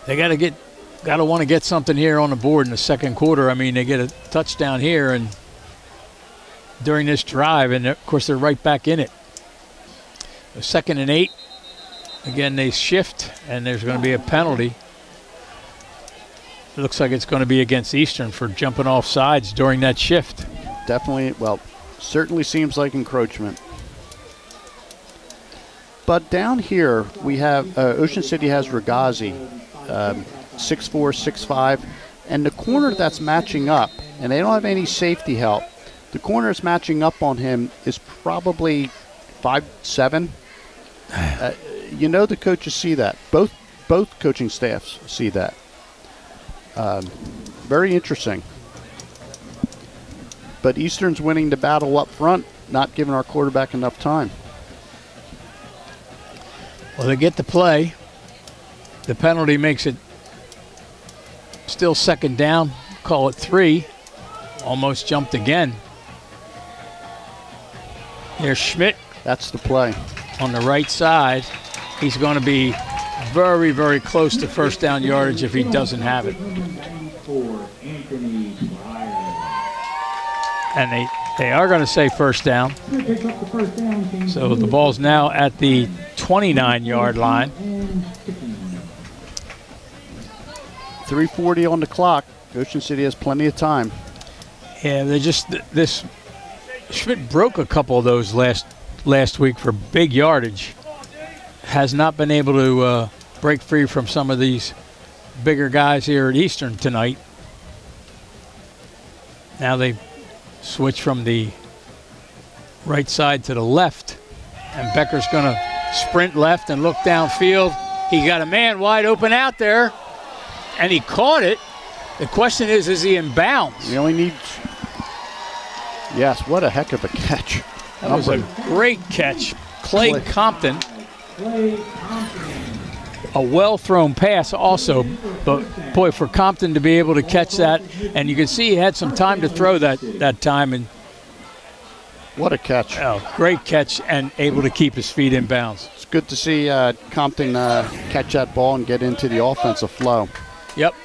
A: They got to want to get something here on the board in the second quarter. I mean, they get a touchdown here and during this drive, and of course they're right back in it. 2nd and 8. Again, they shift, and there's going to be a penalty. It looks like it's going to be against Eastern for jumping off sides during that shift.
B: Definitely, certainly seems like encroachment. But down here, we have Ocean City has Regazi, 6'4", 6'5", and the corner that's matching up, and they don't have any safety help. The corner that's matching up on him is probably 5'7". The coaches see that. Both coaching staffs see that. Very interesting. But Eastern's winning the battle up front, not giving our quarterback enough time.
A: Well, they get the play. The penalty makes it still 2nd down. Call it 3. Almost jumped again. Here's Schmidt
B: That's the play.
A: on the right side. He's going to be very, very close to first down yardage if he doesn't have it. And they are going to say first down. So the ball's now at the 29-yard line.
B: 3:40 on the clock. Ocean City has plenty of time.
A: Yeah, they just this Schmidt broke a couple of those last week for big yardage. Has not been able to break free from some of these bigger guys here at Eastern tonight. Now they switch from the right side to the left, and Becker's going to sprint left and look downfield. He got a man wide open out there, and he caught it. The question is he in bounds?
B: He only needs. Yes, what a heck of a catch.
A: That was a great catch. Clay Compton. A well-thrown pass also, but boy, for Compton to be able to catch that, and you can see he had some time to throw that time, and
B: What a catch.
A: great catch and able to keep his feet in bounds.
B: It's good to see Compton catch that ball and get into the offensive flow.
A: Yep.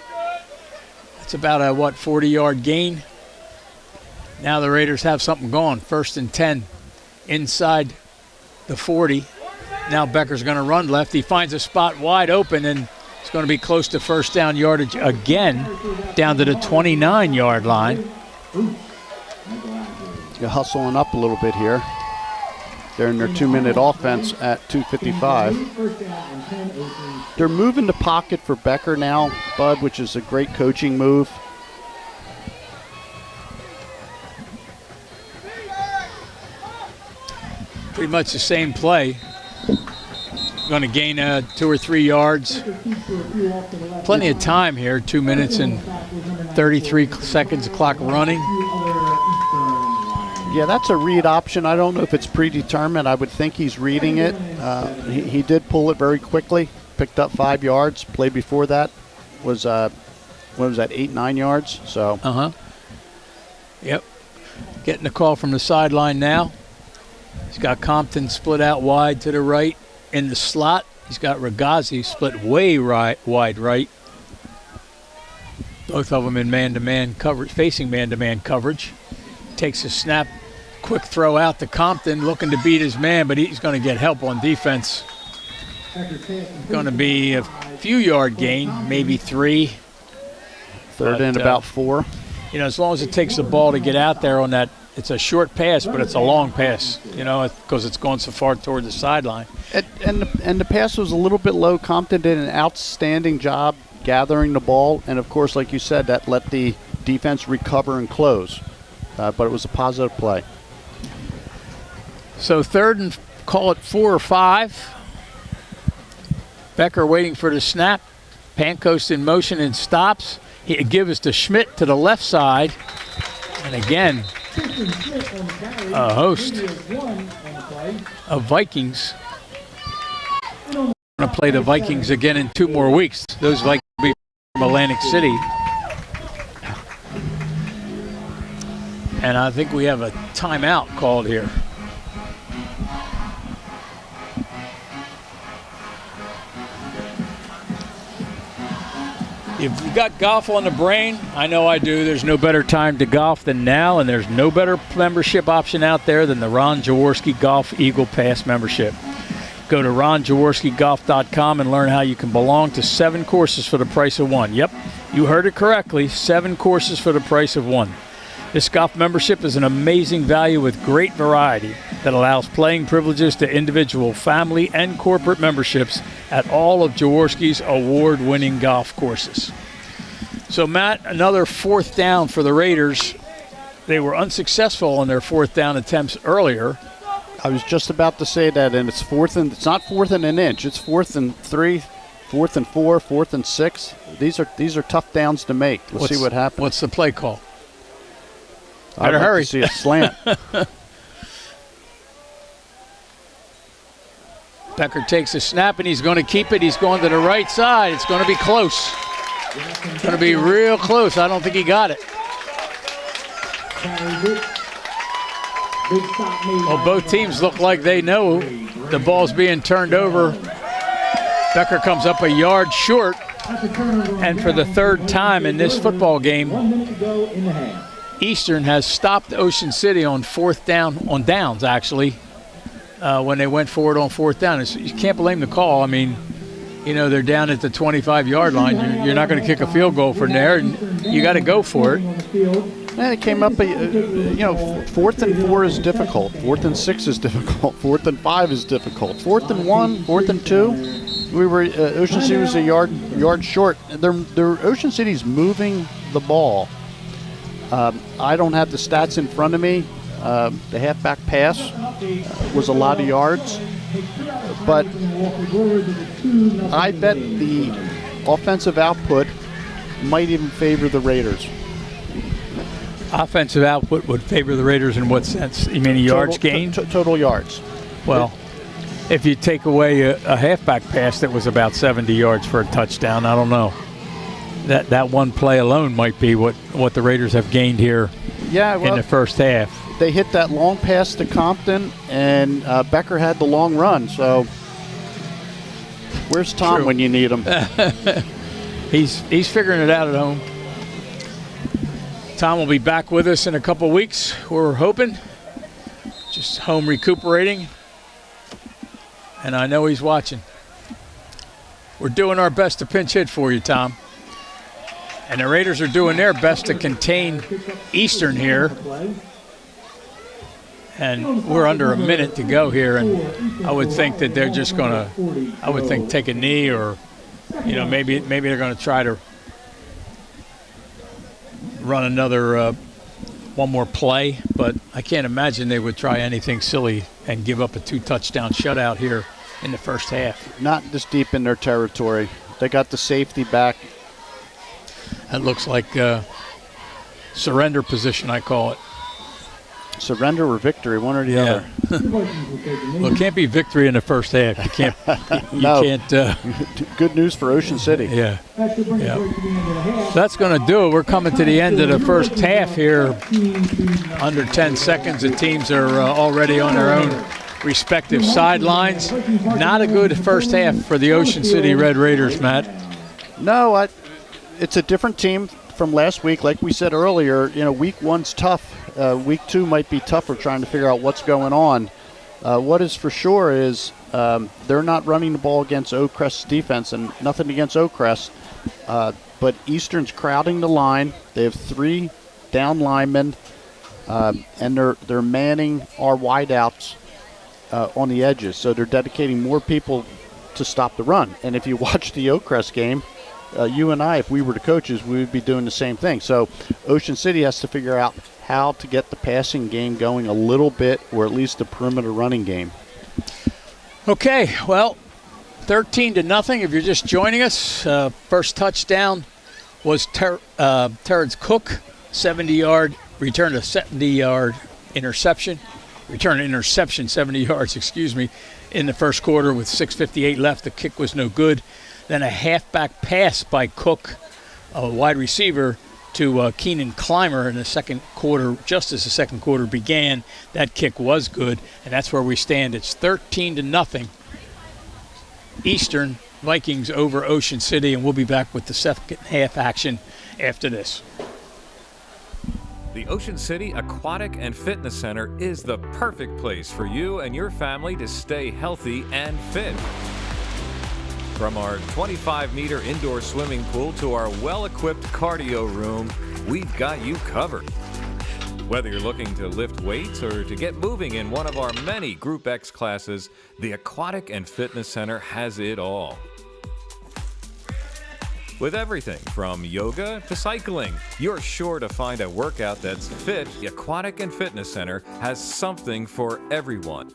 A: It's about a, 40-yard gain. Now the Raiders have something going. 1st and 10 inside the 40. Now Becker's going to run left. He finds a spot wide open, and it's going to be close to first down yardage again, down to the 29-yard line.
B: You're hustling up a little bit here. They're in their 2-minute offense at 2:55. They're moving the pocket for Becker now, Bud, which is a great coaching move.
A: Pretty much the same play. Going to gain 2 or 3 yards. Plenty of time here, 2 minutes and 33 seconds, clock running.
B: Yeah, that's a read option. I don't know if it's predetermined. I would think he's reading it. He did pull it very quickly, picked up 5 yards. Play before that was, what was that, 8-9 yards? So.
A: Yep. Getting a call from the sideline now. He's got Compton split out wide to the right in the slot. He's got Ragazzi split way wide right. Both of them in man-to-man coverage, facing man-to-man coverage. Takes a snap, quick throw out to Compton, looking to beat his man, but he's going to get help on defense. Going to be a few yard gain, maybe 3.
B: Third and about 4.
A: You know, as long as it takes the ball to get out there on that, it's a short pass, but it's a long pass, you know, because it's going so far toward the sideline.
B: And the pass was a little bit low. Compton did an outstanding job gathering the ball, and of course, like you said, that let the defense recover and close. But it was a positive play.
A: So 3rd and call it 4 or 5. Becker waiting for the snap. Pancoast in motion and stops. He gives to Schmidt to the left side. And again, a host of Vikings. We're going to play the Vikings again in 2 more weeks. Those Vikings will be from Atlantic City. And I think we have a timeout called here. If you got golf on the brain, I know I do. There's no better time to golf than now, and there's no better membership option out there than the Ron Jaworski Golf Eagle Pass membership. Go to ronjaworskigolf.com and learn how you can belong to 7 courses for the price of 1. Yep, you heard it correctly, 7 courses for the price of 1. This golf membership is an amazing value with great variety that allows playing privileges to individual, family, and corporate memberships at all of Jaworski's award-winning golf courses. So, Matt, another 4th down for the Raiders. They were unsuccessful on their 4th down attempts earlier.
B: I was just about to say that, and it's not 4th and an inch. It's 4th and 3, 4th and 4, 4th and 6. These are tough downs to make. Let's see what happens.
A: What's the play call?
B: Better
A: hurry.
B: To see a slant.
A: Becker takes a snap, and he's going to keep it. He's going to the right side. It's going to be close. It's going to be real close. I don't think he got it.
C: carries it. Big stop made
A: Well,
C: by
A: both teams look like they know the ball's being turned over. Becker comes up a yard short,
C: That's a turnover on
A: and for the
C: downs.
A: third time in this football game,
C: 1 minute to go in the half.
A: Eastern has stopped Ocean City on downs, actually, when they went forward on fourth down. You can't blame the call. I mean, they're down at the 25-yard line. You're not going to kick a field goal from there, and you got to go for it.
C: On the field.
B: And it came up, 4th and 4 is difficult. 4th and 6 is difficult. 4th and 5 is difficult. 4th and 1, 4th and 2, we were Ocean City was a yard short. Ocean City's moving the ball. I don't have the stats in front of me. The halfback pass was a lot of yards, but I bet the offensive output might even favor the Raiders.
A: Offensive output would favor the Raiders in what sense? You mean yards gained?
B: Total yards.
A: Well, if you take away a halfback pass that was about 70 yards for a touchdown, I don't know. That one play alone might be what the Raiders have gained here in the first half.
B: They hit that long pass to Compton, and Becker had the long run. So where's Tom when you need him?
A: He's figuring it out at home. Tom will be back with us in a couple weeks, we're hoping. Just home recuperating. And I know he's watching. We're doing our best to pinch hit for you, Tom. And the Raiders are doing their best to contain Eastern here. And we're under a minute to go here, and I would think that they're just going to, take a knee, or, maybe they're going to try to run another one more play, but I can't imagine they would try anything silly and give up a 2-touchdown shutout here in the first half.
B: Not this deep in their territory. They got the safety back.
A: That looks like surrender position, I call it.
B: Surrender or victory, one or the other.
A: Well, it can't be victory in the first half. You can't.
B: No.
A: Can't.
B: Good news for Ocean City.
A: Yeah. So that's going to do it. We're coming to the end of the first half here. Under 10 seconds, the teams are already on their own respective sidelines. Not a good first half for the Ocean City Red Raiders, Matt.
B: No, it's a different team from last week. Like we said earlier, week one's tough. Week two might be tougher trying to figure out what's going on. What is for sure is they're not running the ball against Oak Crest's defense, and nothing against Oak Crest. But Eastern's crowding the line. They have 3 down linemen, and they're manning our wideouts on the edges. So they're dedicating more people to stop the run. And if you watch the Oak Crest game, you and I, if we were the coaches, we would be doing the same thing. So Ocean City has to figure out how to get the passing game going a little bit, or at least the perimeter running game.
A: Okay, well, 13-0 if you're just joining us. First touchdown was Terrence Cook, 70-yard return, a 70-yard interception. Return interception, 70 yards, in the first quarter with 6:58 left. The kick was no good. Then a halfback pass by Cook, a wide receiver, to Keenan Clymer in the second quarter, just as the second quarter began. That kick was good, and that's where we stand. It's 13-0. Eastern Vikings over Ocean City, and we'll be back with the second half action after this.
E: The Ocean City Aquatic and Fitness Center is the perfect place for you and your family to stay healthy and fit. From our 25-meter indoor swimming pool to our well-equipped cardio room, we've got you covered. Whether you're looking to lift weights or to get moving in one of our many Group X classes, the Aquatic and Fitness Center has it all. With everything from yoga to cycling, you're sure to find a workout that's fit. The Aquatic and Fitness Center has something for everyone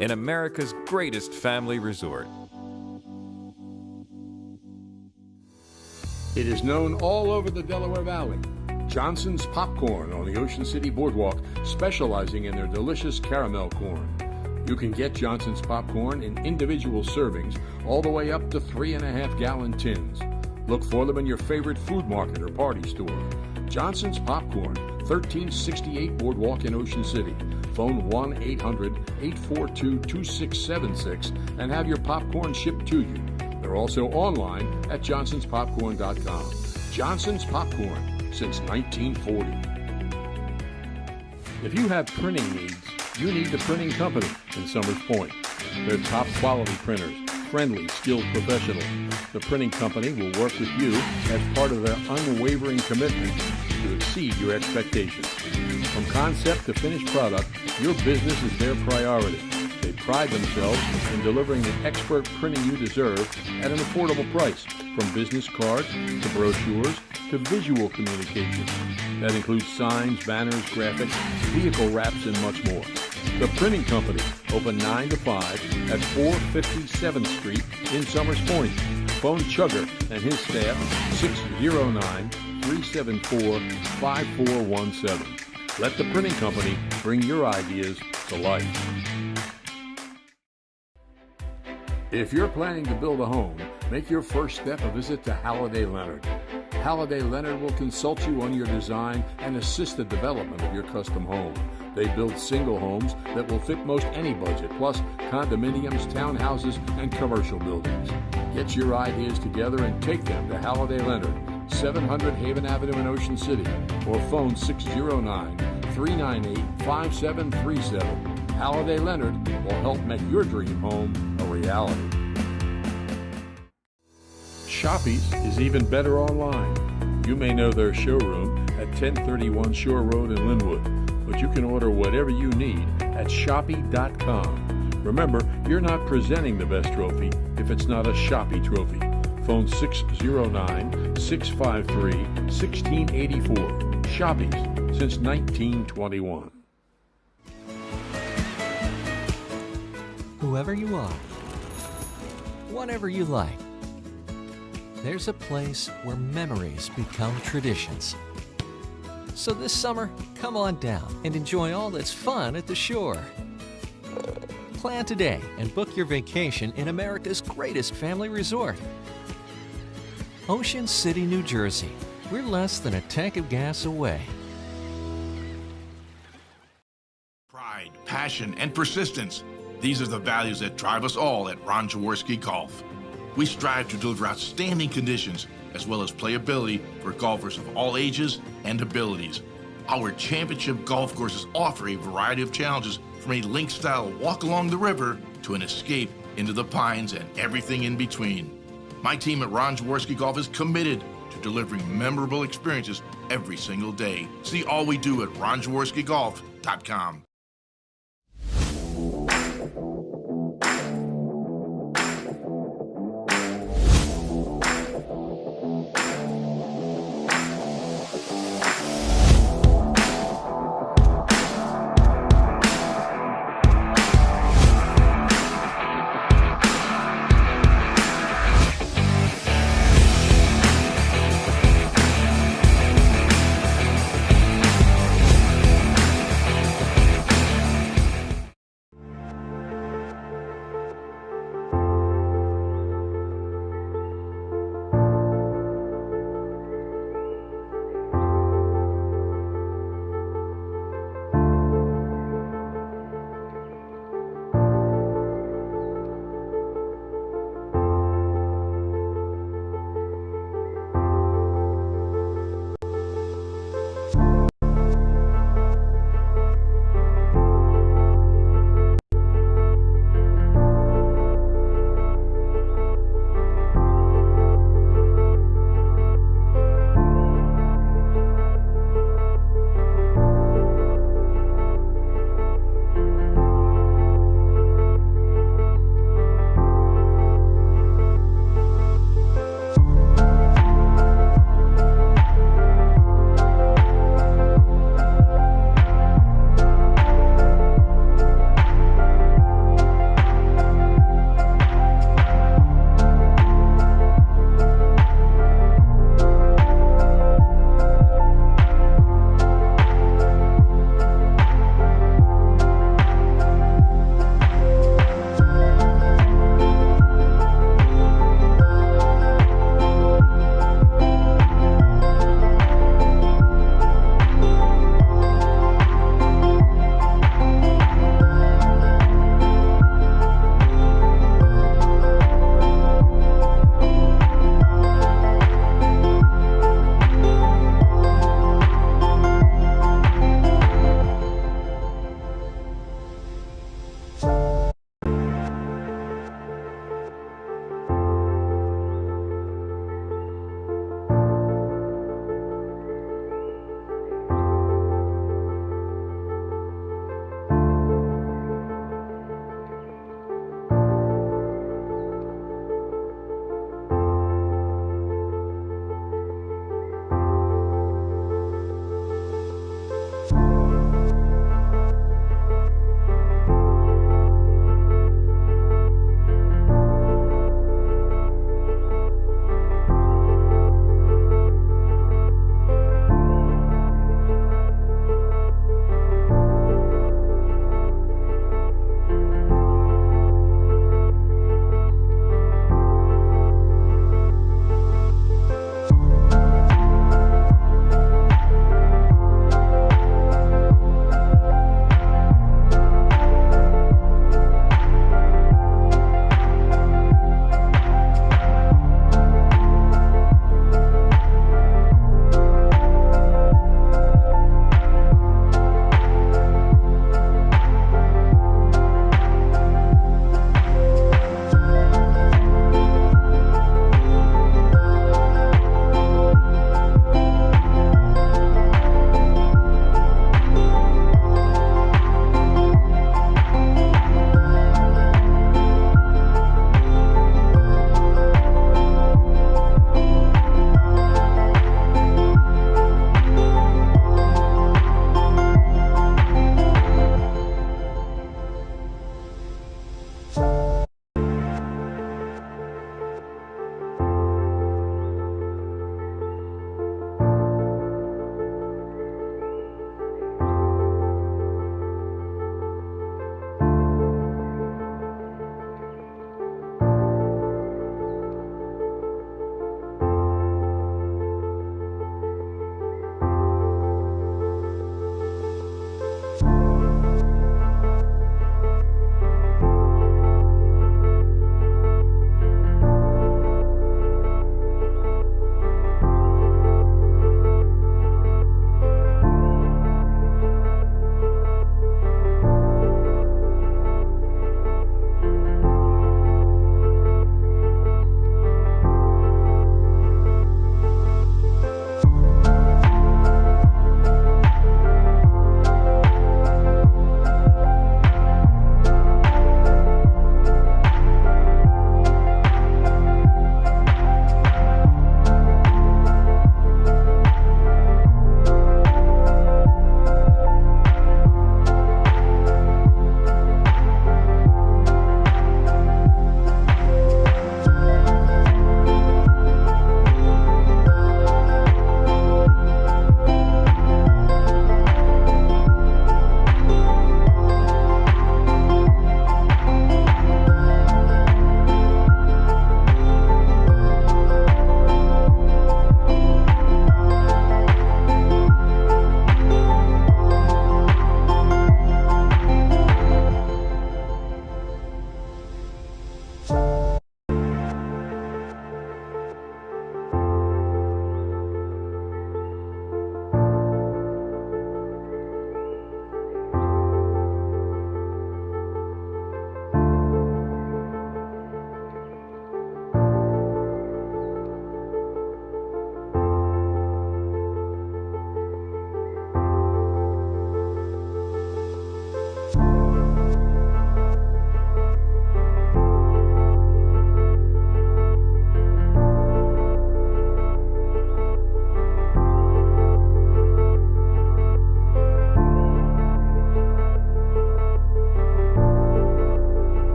E: in America's greatest family resort.
D: It is known all over the Delaware Valley. Johnson's Popcorn on the Ocean City Boardwalk, specializing in their delicious caramel corn. You can get Johnson's Popcorn in individual servings all the way up to 3.5-gallon tins. Look for them in your favorite food market or party store. Johnson's Popcorn, 1368 Boardwalk in Ocean City. Phone 1-800-842-2676 and have your popcorn shipped to you. They're also online at johnsonspopcorn.com. Johnson's Popcorn, since 1940. If you have printing needs, you need the Printing Company in Summers Point. They're top quality printers, friendly, skilled professionals. The Printing Company will work with you as part of their unwavering commitment to exceed your expectations. From concept to finished product, your business is their priority. They pride themselves in delivering the expert printing you deserve at an affordable price, from business cards to brochures to visual communications. That includes signs, banners, graphics, vehicle wraps, and much more. The Printing Company, open 9 to 5 at 457th Street in Summers Point. Phone Chugger and his staff, 609-374-5417. Let the Printing Company bring your ideas to life. If you're planning to build a home, make your first step a visit to Halliday Leonard. Halliday Leonard will consult you on your design and assist the development of your custom home. They build single homes that will fit most any budget, plus condominiums, townhouses, and commercial buildings. Get your ideas together and take them to Halliday Leonard, 700 Haven Avenue in Ocean City, or phone 609-398-5737. Halliday Leonard will help make your dream home a reality. Shoppies is even better online. You may know their showroom at 1031 Shore Road in Linwood, but you can order whatever you need at Shoppy.com. Remember, you're not presenting the best trophy if it's not a Shoppy trophy. Phone 609-653-1684. Shoppies since 1921.
F: Whoever you are, whatever you like, there's a place where memories become traditions. So this summer, come on down and enjoy all that's fun at the shore. Plan today and book your vacation in America's greatest family resort. Ocean City, New Jersey. We're less than a tank of gas away.
G: Pride, passion, and persistence. These are the values that drive us all at Ron Jaworski Golf. We strive to deliver outstanding conditions as well as playability for golfers of all ages and abilities. Our championship golf courses offer a variety of challenges, from a link-style walk along the river to an escape into the pines and everything in between. My team at Ron Jaworski Golf is committed to delivering memorable experiences every single day. See all we do at ronjaworskigolf.com.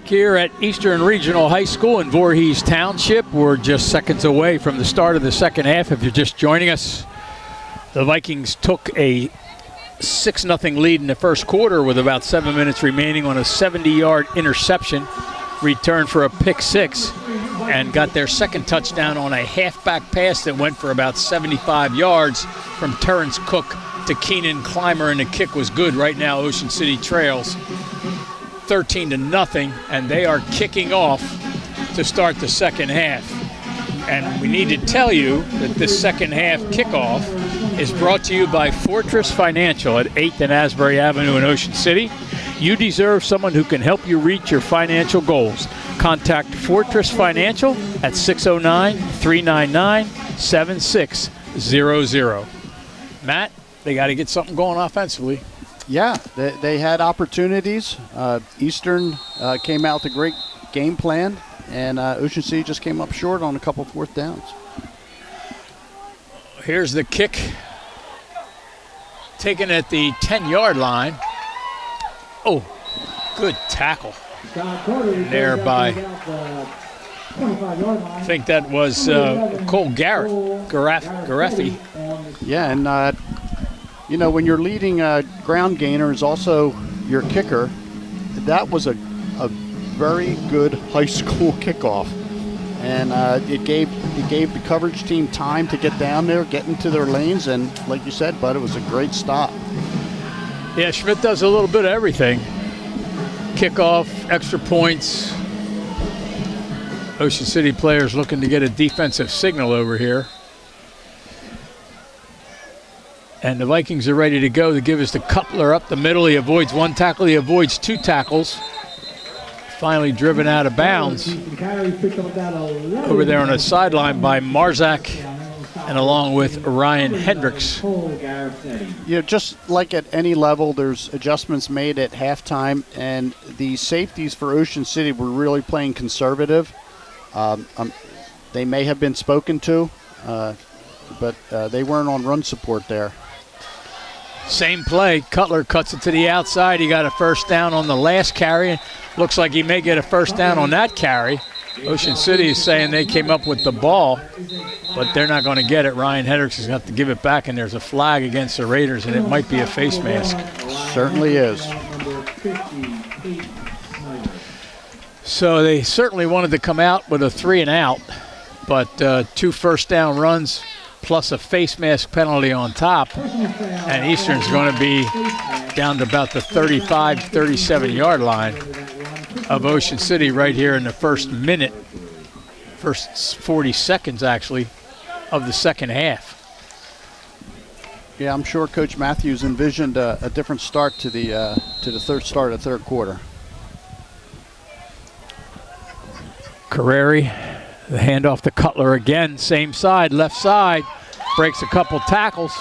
A: back here at Eastern Regional High School in Voorhees Township. We're just seconds away from the start of the second half. If you're just joining us, the Vikings took a 6-0 lead in the first quarter with about 7 minutes remaining on a 70-yard interception, returned for a pick six, and got their second touchdown on a halfback pass that went for about 75 yards from Terrence Cook to Keenan Clymer, and the kick was good. Right now, Ocean City trails 13-0, and they are kicking off to start the second half. And we need to tell you that this second half kickoff is brought to you by Fortress Financial at 8th and Asbury Avenue in Ocean City. You deserve someone who can help you reach your financial goals. Contact Fortress Financial at 609-399-7600. Matt, they got to get something going offensively.
B: Yeah, they had opportunities. Eastern came out with a great game plan, and Ocean City just came up short on a couple fourth downs.
A: Here's the kick, taken at the 10-yard line. Oh, good tackle there by, I think that was Cole Gareffi.
B: Yeah, and when your leading ground gainer is also your kicker, that was a very good high school kickoff, and it gave the coverage team time to get down there, get into their lanes, and like you said, Bud, it was a great stop.
A: Yeah, Schmidt does a little bit of everything. Kickoff, extra points. Ocean City players looking to get a defensive signal over here. And the Vikings are ready to go. They give us the Cutler up the middle. He avoids one tackle. He avoids two tackles. Finally driven out of bounds over there on the sideline by Marzak, and along with Ryan Hendricks.
B: Just like at any level, there's adjustments made at halftime, and the safeties for Ocean City were really playing conservative. They may have been spoken to, but they weren't on run support there.
A: Same play. Cutler cuts it to the outside. He got a first down on the last carry. Looks like he may get a first down on that carry. Ocean City is saying they came up with the ball, but they're not going to get it. Ryan Hendricks is going to have to give it back, and there's a flag against the Raiders, and it might be a face mask.
B: Certainly is.
A: So they certainly wanted to come out with a 3-and-out, but 2 first down runs plus a face mask penalty on top, and Eastern's going to be down to about the 35, 37-yard line of Ocean City right here in the first 40 seconds actually of the second half.
B: Yeah, I'm sure Coach Matthews envisioned a different start to the third quarter.
A: Carreri, the handoff to Cutler again, same side, left side, breaks a couple tackles,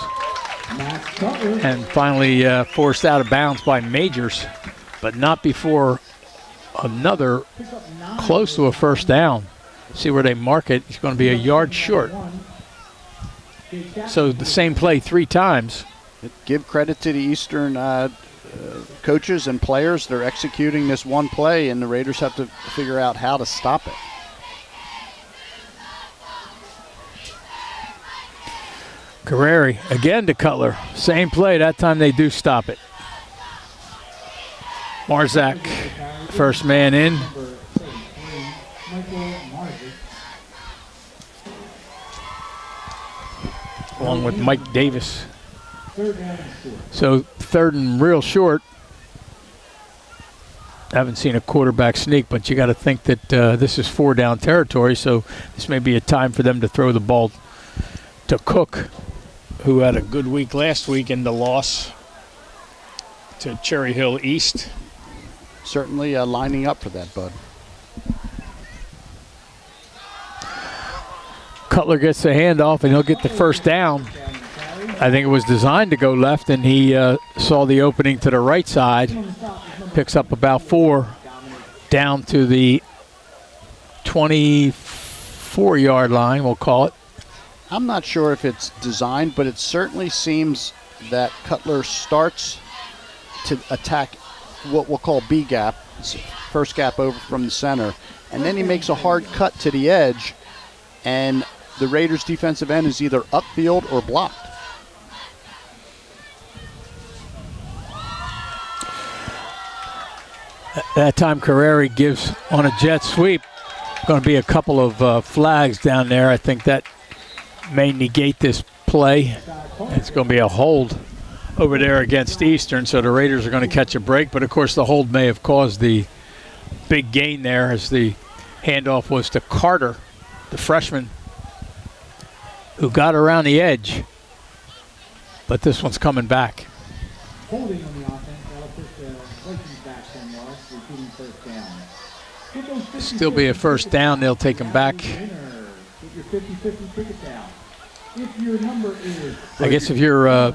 A: and finally forced out of bounds by Majors, but not before another close to a first down. See where they mark it. He's going to be a yard short. So the same play 3 times.
B: Give credit to the Eastern coaches and players. They're executing this one play, and the Raiders have to figure out how to stop it.
A: Carreri again to Cutler. Same play. That time they do stop it. Marzak, first man in. Along with Mike Davis. So third and real short. Haven't seen a quarterback sneak, but you got to think that this is 4-down territory, so this may be a time for them to throw the ball to Cook, who had a good week last week in the loss to Cherry Hill East.
B: Certainly lining up for that, Bud.
A: Cutler gets the handoff, and he'll get the first down. I think it was designed to go left, and he saw the opening to the right side. Picks up about 4 down to the 24-yard line, we'll call it.
B: I'm not sure if it's designed, but it certainly seems that Cutler starts to attack what we'll call B gap, first gap over from the center. And then he makes a hard cut to the edge, and the Raiders' defensive end is either upfield or blocked.
A: That time Carreri gives on a jet sweep. Going to be a couple of flags down there. I think that may negate this play. It's going to be a hold over there against Eastern, so the Raiders are going to catch a break. But, of course, the hold may have caused the big gain there as the handoff was to Carter, the freshman, who got around the edge. But this one's coming back.
C: Holding on the offense, that'll push the Vikings back 10 yards, repeating first down.
A: Still be a first down. They'll take him back.
C: Get your 50-50 ticket down. If your number is
A: I guess if you're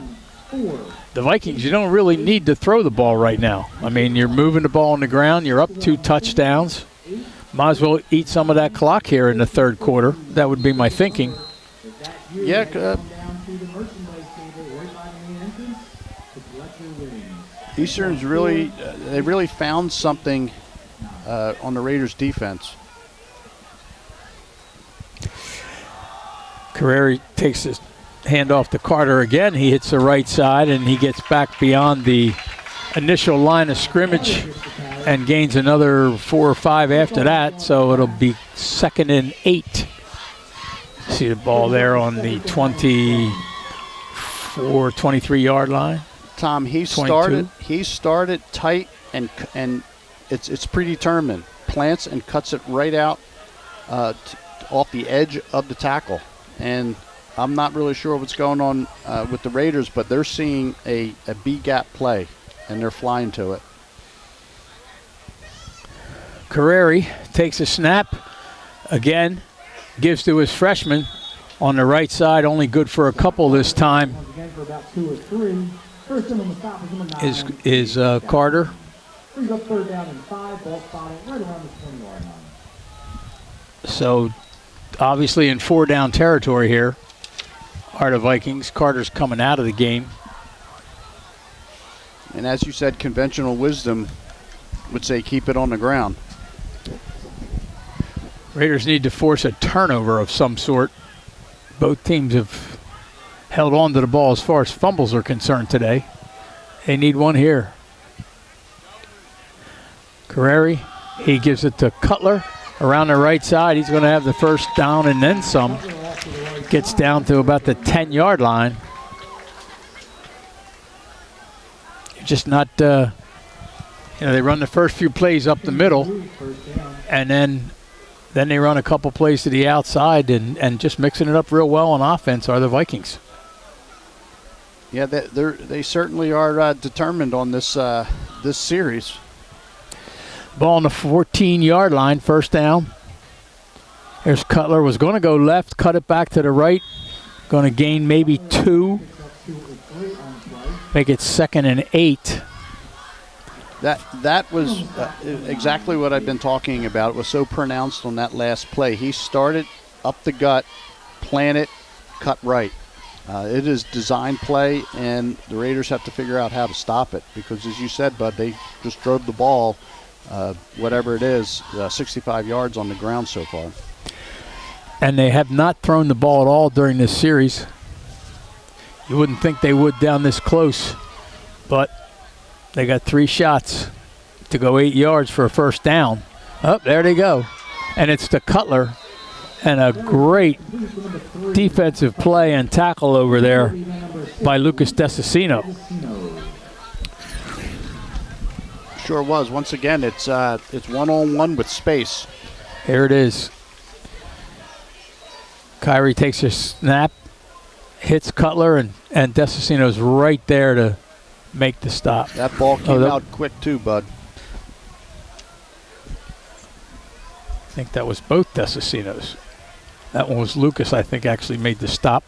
C: 4,
A: the Vikings, you don't really need to throw the ball right now. I mean, you're moving the ball on the ground. You're up 2 touchdowns. Might as well eat some of that clock here in the third quarter. That would be my thinking.
B: Yeah,
C: down to the merchandise table right by the main entrance to collect your winnings.
B: Eastern's really, they really found something on the Raiders' defense.
A: Carreri takes his hand off to Carter again. He hits the right side, and he gets back beyond the initial line of scrimmage and gains another 4 or 5 after that, so it'll be 2nd and 8. See the ball there on the 24, 23-yard line.
B: Tom, he
A: 22.
B: started tight, and it's predetermined. Plants and cuts it right out off the edge of the tackle. And I'm not really sure what's going on with the Raiders, but they're seeing a B-gap play, and they're flying to it.
A: Carreri takes a snap again, gives to his freshman on the right side, only good for a couple this time.
C: Once again for about 2 or 3. First in on the stop is number 9.
A: Is Carter.
C: Brings up 3rd down and 5. Ball spotted right around the 20-yard line.
A: So obviously in 4-down territory here are the Vikings. Carter's coming out of the game.
B: And as you said, conventional wisdom would say keep it on the ground.
A: Raiders need to force a turnover of some sort. Both teams have held on to the ball as far as fumbles are concerned today. They need one here. Carreri, he gives it to Cutler around the right side. He's going to have the first down and then some. Gets down to about the 10-yard line. Just not, they run the first few plays up the middle, and then they run a couple plays to the outside, and just mixing it up real well on offense are the Vikings.
B: Yeah, they certainly are determined on this series.
A: Ball on the 14-yard line, first down. Here's Cutler, was going to go left, cut it back to the right. Going to gain maybe 2. Make it 2nd and 8.
B: That was exactly what I've been talking about. It was so pronounced on that last play. He started up the gut, planted, cut right. It is design play, and the Raiders have to figure out how to stop it because, as you said, Bud, they just drove the ball, whatever it is, 65 yards on the ground so far.
A: And they have not thrown the ball at all during this series. You wouldn't think they would down this close, but they got 3 shots to go 8 yards for a first down. Oh, there they go. And it's to Cutler. And a great defensive play and tackle over there by Lucas Desicino.
B: Sure was. Once again, it's one-on-one with space.
A: Here it is. Kyrie takes a snap, hits Cutler, and Desicino's right there to make the stop.
B: That ball came out quick too, Bud.
A: I think that was both Desicino's. That one was Lucas, I think, actually made the stop.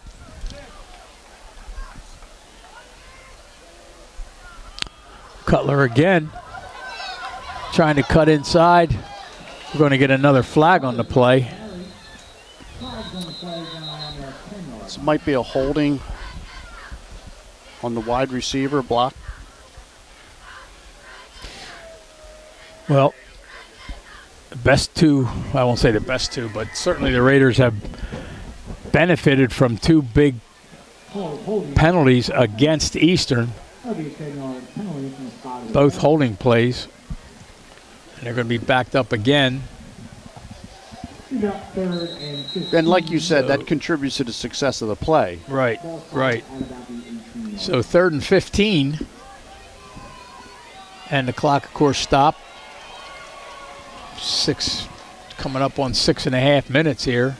A: Cutler again, trying to cut inside. We're going to get another flag on the play.
B: This might be a holding on the wide receiver block.
A: Well, best two, I won't say the best two, but certainly the Raiders have benefited from two big penalties against Eastern, both holding plays. And they're going to be backed up again.
B: And like you said, that contributes to the success of the play.
A: Right, right. So 3rd and 15. And the clock, of course, stopped. Coming up on 6.5 minutes here.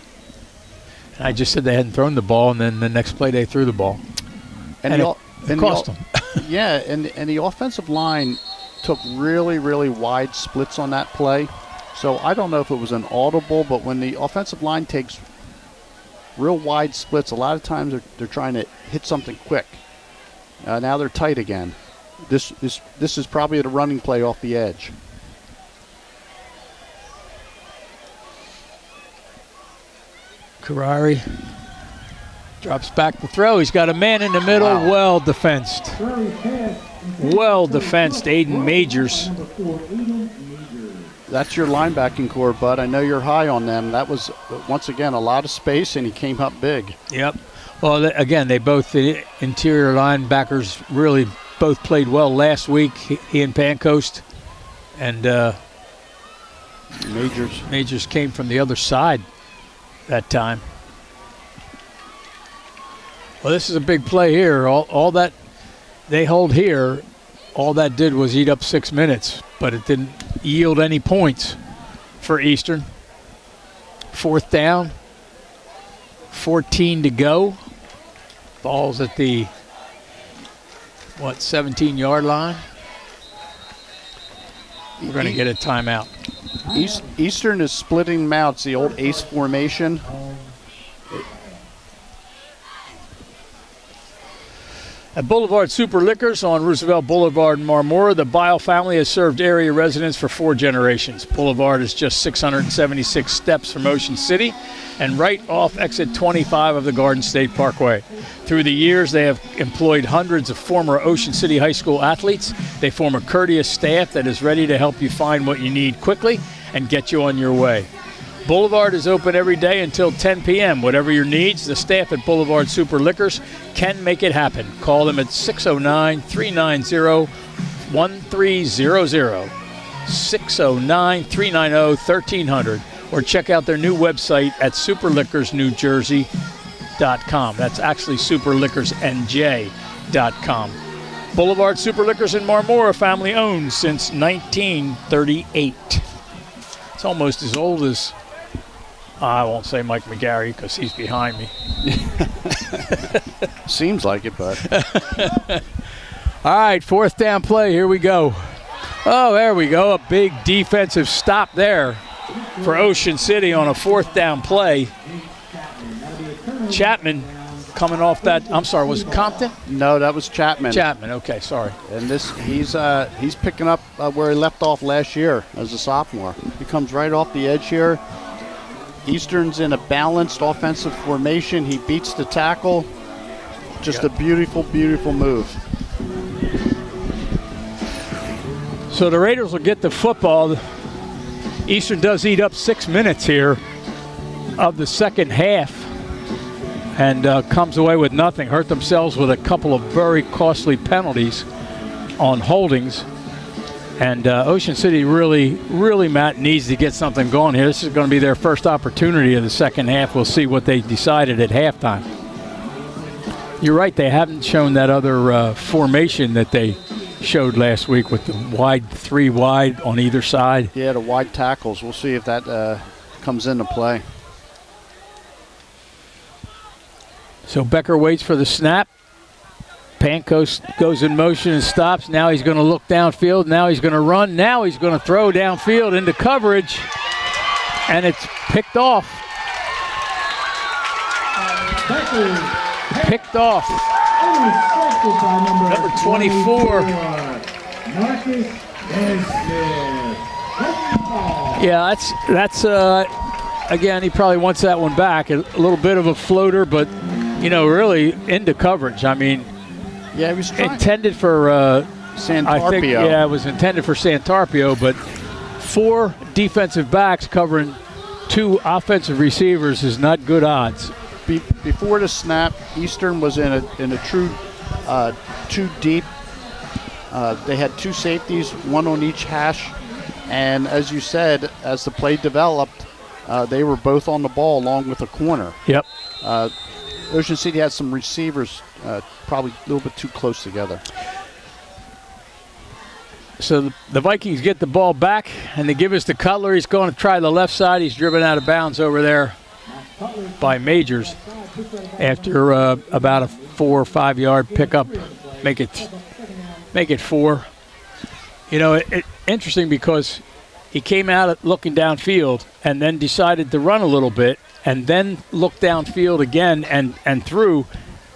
A: And I just said they hadn't thrown the ball, and then the next play they threw the ball. And it cost them.
B: Yeah, and the offensive line took really, really wide splits on that play. So I don't know if it was an audible, but when the offensive line takes real wide splits, a lot of times they're trying to hit something quick. Now they're tight again. This is probably the running play off the edge.
A: Karari drops back to throw. He's got a man in the middle.
B: Wow.
A: Well defensed. Well defensed, Aiden Majors.
B: That's your linebacking core, Bud. I know you're high on them. That was, once again, a lot of space, and he came up big.
A: Yep. Well, again, the interior linebackers really both played well last week, he and Pancoast. And Majors came from the other side that time. Well, this is a big play here. All that they hold here, all that did was eat up 6 minutes, but it didn't yield any points for Eastern. 4th down, 14 to go. Ball's at the, 17-yard line. We're going to get a timeout.
B: Eastern is splitting them out. It's the old ace formation.
A: At Boulevard Super Liquors on Roosevelt Boulevard in Marmora, the Bile family has served area residents for 4 generations. Boulevard is just 676 steps from Ocean City and right off exit 25 of the Garden State Parkway. Through the years, they have employed hundreds of former Ocean City High School athletes. They form a courteous staff that is ready to help you find what you need quickly and get you on your way. Boulevard is open every day until 10 p.m. Whatever your needs, the staff at Boulevard Super Liquors can make it happen. Call them at 609-390-1300, 609-390-1300, or check out their new website at superliquorsnewjersey.com. That's actually superliquorsnj.com. Boulevard Super Liquors in Marmora, family owned since 1938. It's almost as old as, I won't say Mike McGarry because he's behind me.
B: Seems like it, but.
A: All right, 4th down play. Here we go. Oh, there we go. A big defensive stop there for Ocean City on a 4th down play. Chapman coming off that. I'm sorry, was it Compton?
B: No, that was Chapman.
A: Chapman, okay, sorry.
B: And he's picking up where he left off last year as a sophomore. He comes right off the edge here. Eastern's in a balanced offensive formation. He beats the tackle. Just a beautiful, beautiful move.
A: So the Raiders will get the football. Eastern does eat up 6 minutes here of the second half and comes away with nothing. Hurt themselves with a couple of very costly penalties on holdings. And Ocean City really, Matt, needs to get something going here. This is going to be their first opportunity of the second half. We'll see what they decided at halftime. You're right, they haven't shown that other formation that they showed last week with the three wide on either side.
B: Yeah, the wide tackles. We'll see if that comes into play.
A: So Becker waits for the snap. Pancoast goes in motion and stops. Now he's going to look downfield. Now he's going to run. Now he's going to throw downfield into coverage. And it's picked off. Picked off. Number 24. Yeah, that's again, he probably wants that one back. A little bit of a floater, but, really into coverage. I mean,
B: yeah, it was
A: intended for
B: Santarpio.
A: I think, it was intended for Santarpio, but 4 defensive backs covering 2 offensive receivers is not good odds.
B: Before the snap, Eastern was in a true 2 deep. They had 2 safeties, 1 on each hash, and as you said, as the play developed, they were both on the ball along with a corner.
A: Yep.
B: Ocean City had some receivers probably a little bit too close together.
A: So the Vikings get the ball back, and they give us to Cutler. He's going to try the left side. He's driven out of bounds over there by Majors after about a 4 or 5 yard pickup. Make it 4. You know, it interesting because he came out looking downfield and then decided to run a little bit and then looked downfield again and threw.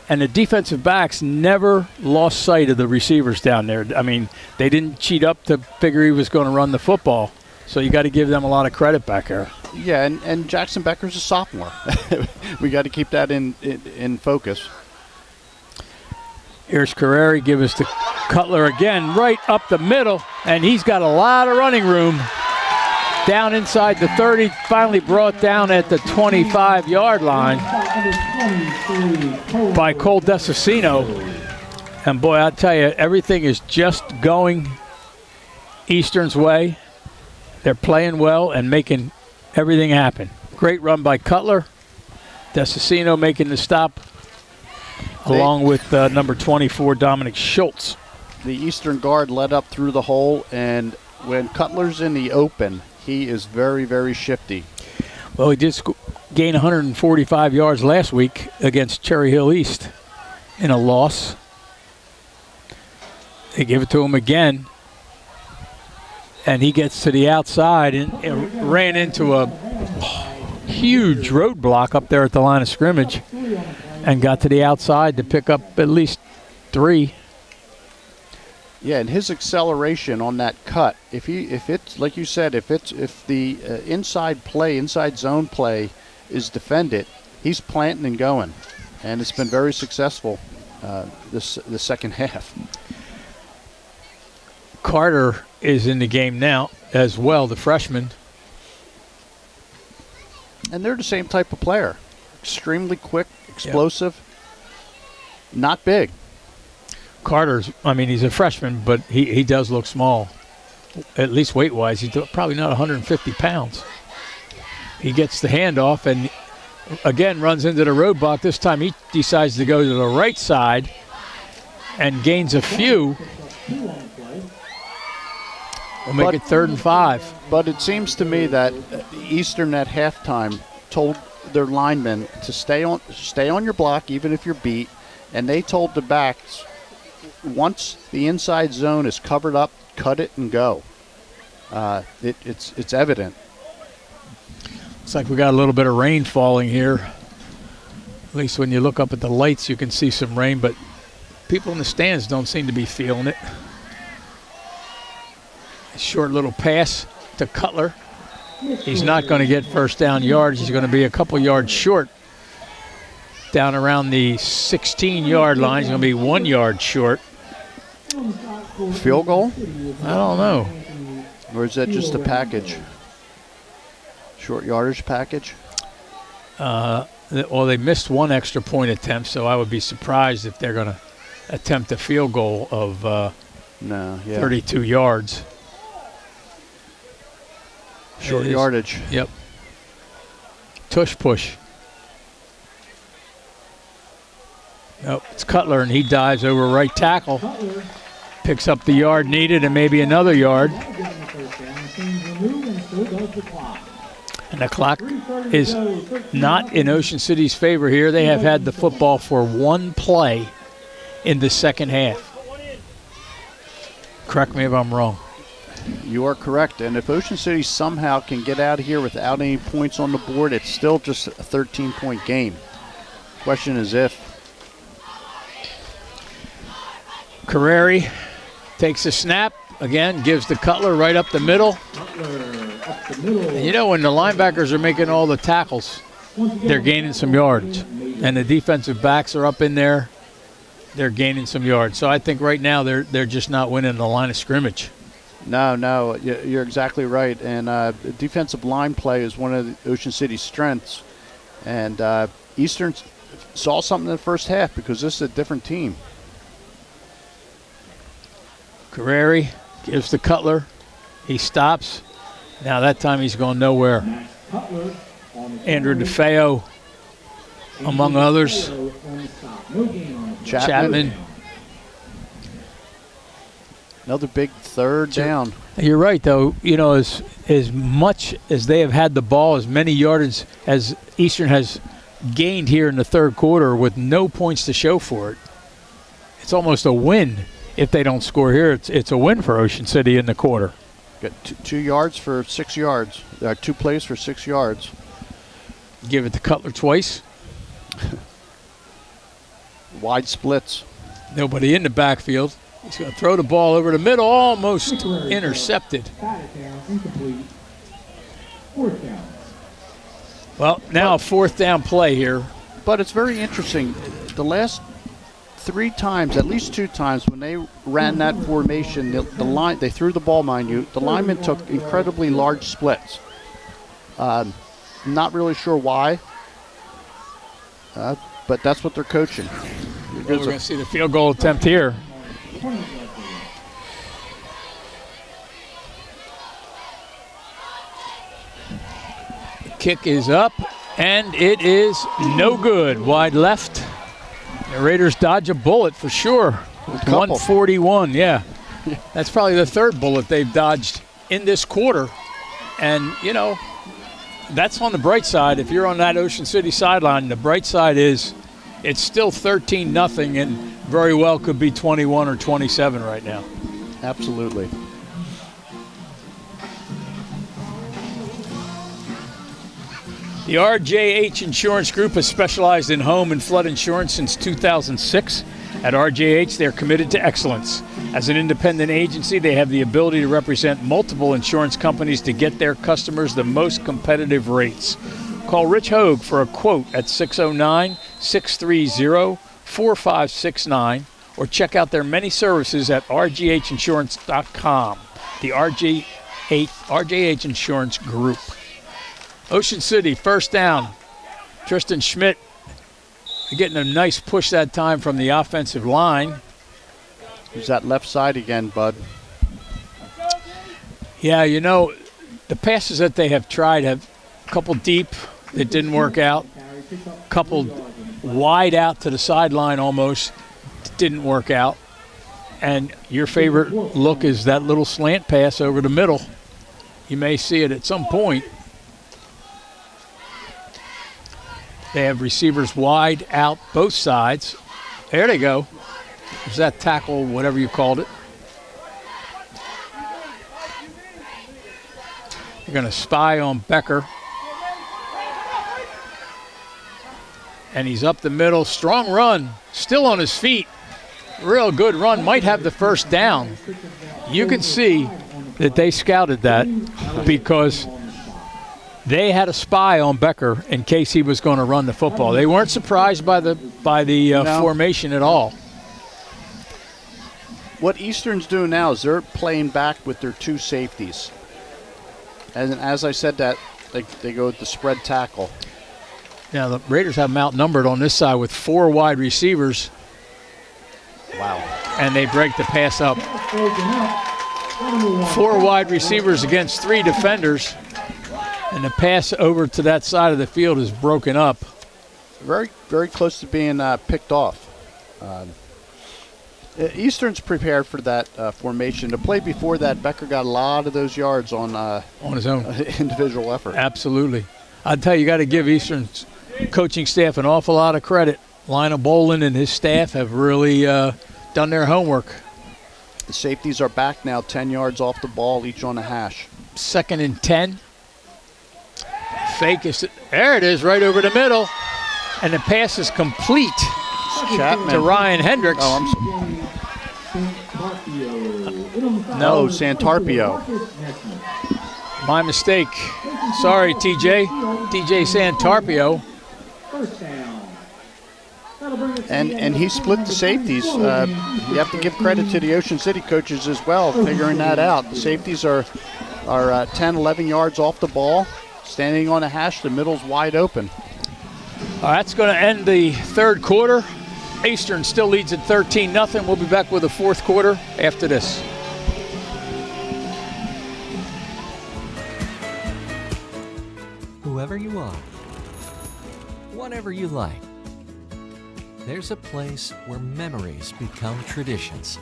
A: And the defensive backs never lost sight of the receivers down there. I mean, they didn't cheat up to figure he was going to run the football. So you got to give them a lot of credit back there.
B: Yeah, and Jackson Becker's a sophomore. We got to keep that in focus.
A: Here's Carreri, give us to Cutler again, right up the middle, and he's got a lot of running room. Down inside the 30, finally brought down at the 25-yard line by Cole Desicino. And boy, I'll tell you, everything is just going Eastern's way. They're playing well and making everything happen. Great run by Cutler. Desicino making the stop, along with number 24, Dominic Schultz.
B: The Eastern guard led up through the hole, and when Cutler's in the open, he is very, very shifty.
A: Well, he did gain 145 yards last week against Cherry Hill East in a loss. They give it to him again, and he gets to the outside and ran into a huge roadblock up there at the line of scrimmage and got to the outside to pick up at least 3.
B: Yeah, and his acceleration on that cut, if it's like you said, if the inside zone play is defended, he's planting and going, and it's been very successful the second half.
A: Carter is in the game now as well, the freshman.
B: And they're the same type of player, extremely quick, explosive, not big.
A: Carter's, I mean, he's a freshman, but he does look small, at least weight-wise. He's probably not 150 pounds. He gets the handoff and, again, runs into the roadblock. This time he decides to go to the right side and gains a few. We'll make it 3rd and 5.
B: But it seems to me that Eastern at halftime told their linemen to stay on your block even if you're beat, and they told the backs, once the inside zone is covered up, cut it and go. It's evident.
A: Looks like we got a little bit of rain falling here. At least when you look up at the lights, you can see some rain, but people in the stands don't seem to be feeling it. A short little pass to Cutler. He's not going to get first down yards. He's going to be a couple yards short. Down around the 16-yard line. He's going to be 1 yard short.
B: Field goal?
A: I don't know.
B: Or is that just a package? Short yardage package?
A: Well, they missed 1 extra point attempt, so I would be surprised if they're going to attempt a field goal of 32 yards.
B: Short yardage.
A: Yep. Tush push. Nope, it's Cutler, and he dives over right tackle. Picks up the yard needed and maybe another yard. And the clock is not in Ocean City's favor here. They have had the football for 1 play in the second half. Correct me if I'm wrong.
B: You are correct. And if Ocean City somehow can get out of here without any points on the board, it's still just a 13-point game. Question is if.
A: Carreri takes a snap. Again, gives to Cutler right up the middle. And you know, when the linebackers are making all the tackles, they're gaining some yards. And the defensive backs are up in there. They're gaining some yards. So I think right now they're just not winning the line of scrimmage.
B: No, you're exactly right. And defensive line play is one of the Ocean City's strengths. And Eastern saw something in the first half because this is a different team.
A: Guerreri gives to Cutler. He stops. Now that time he's going nowhere.
C: Max Cutler on the
A: Andrew
C: carry.
A: DeFeo, among others.
C: On the stop. No gain on the play.
A: Chapman.
B: Another big third down.
A: You're right, though. You know, as much as they have had the ball, as many yards as Eastern has gained here in the third quarter with no points to show for it, it's almost a win. If they don't score here, it's a win for Ocean City in the quarter.
B: Got 2 yards for 6 yards. 2 plays for 6 yards.
A: Give it to Cutler twice.
B: Wide splits.
A: Nobody in the backfield. He's going to throw the ball over the middle, almost intercepted.
C: Batted down, incomplete. Fourth down.
A: Well, now a fourth down play here.
B: But it's very interesting. The last 3 times, at least 2 times, when they ran that formation, the line, they threw the ball, mind you, the linemen took incredibly large splits. Not really sure why, but that's what they're coaching.
A: We're going to see the field goal attempt here. The kick is up, and it is no good. Wide left. The Raiders dodge a bullet for sure. 141, yeah. That's probably the third bullet they've dodged in this quarter. And, you know, that's on the bright side. If you're on that Ocean City sideline, the bright side is it's still 13-0 and very well could be 21 or 27 right now.
B: Absolutely.
A: The RJH Insurance Group has specialized in home and flood insurance since 2006. At RJH, they're committed to excellence. As an independent agency, they have the ability to represent multiple insurance companies to get their customers the most competitive rates. Call Rich Hogue for a quote at 609-630-4569 or check out their many services at rghinsurance.com. The RJH Insurance Group. Ocean City, first down. Tristan Schmidt getting a nice push that time from the offensive line.
B: He's that left side again, bud.
A: Yeah, you know, the passes that they have tried have a couple deep that didn't work out, a couple wide out to the sideline almost didn't work out. And your favorite look is that little slant pass over the middle. You may see it at some point. They have receivers wide out both sides. There they go. There's that tackle, whatever you called it. They're going to spy on Becker. And he's up the middle. Strong run. Still on his feet. Real good run. Might have the first down. You can see that they scouted that because they had a spy on Becker in case he was going to run the football. They weren't surprised by the formation at all.
B: What Eastern's doing now is they're playing back with their 2 safeties. And as I said that, they go with the spread tackle.
A: Now, the Raiders have them outnumbered on this side with 4 wide receivers.
B: Wow.
A: And they break the pass up. 4 wide receivers against 3 defenders. And the pass over to that side of the field is broken up.
B: Very, very close to being picked off. Eastern's prepared for that formation. The play before that, Becker got a lot of those yards on
A: his own
B: individual effort.
A: Absolutely. I'd tell you got to give Eastern's coaching staff an awful lot of credit. Lionel Bolin and his staff have really done their homework.
B: The safeties are back now, 10 yards off the ball, each on a hash.
A: 2nd and 10. Fake is there. It is right over the middle, and the pass is complete
B: Chapman
A: to Ryan Hendricks.
B: Oh, No, Santarpio.
A: My mistake. Sorry, TJ. TJ Santarpio.
C: First down.
B: and he split the safeties. You have to give credit to the Ocean City coaches as well, figuring that out. The safeties are 10, 11 yards off the ball, standing on a hash. The middle's wide open.
A: That's going to end the third quarter. Eastern still leads at 13-0. We'll be back with the fourth quarter after this.
F: Whoever you are, whatever you like, there's a place where memories become traditions.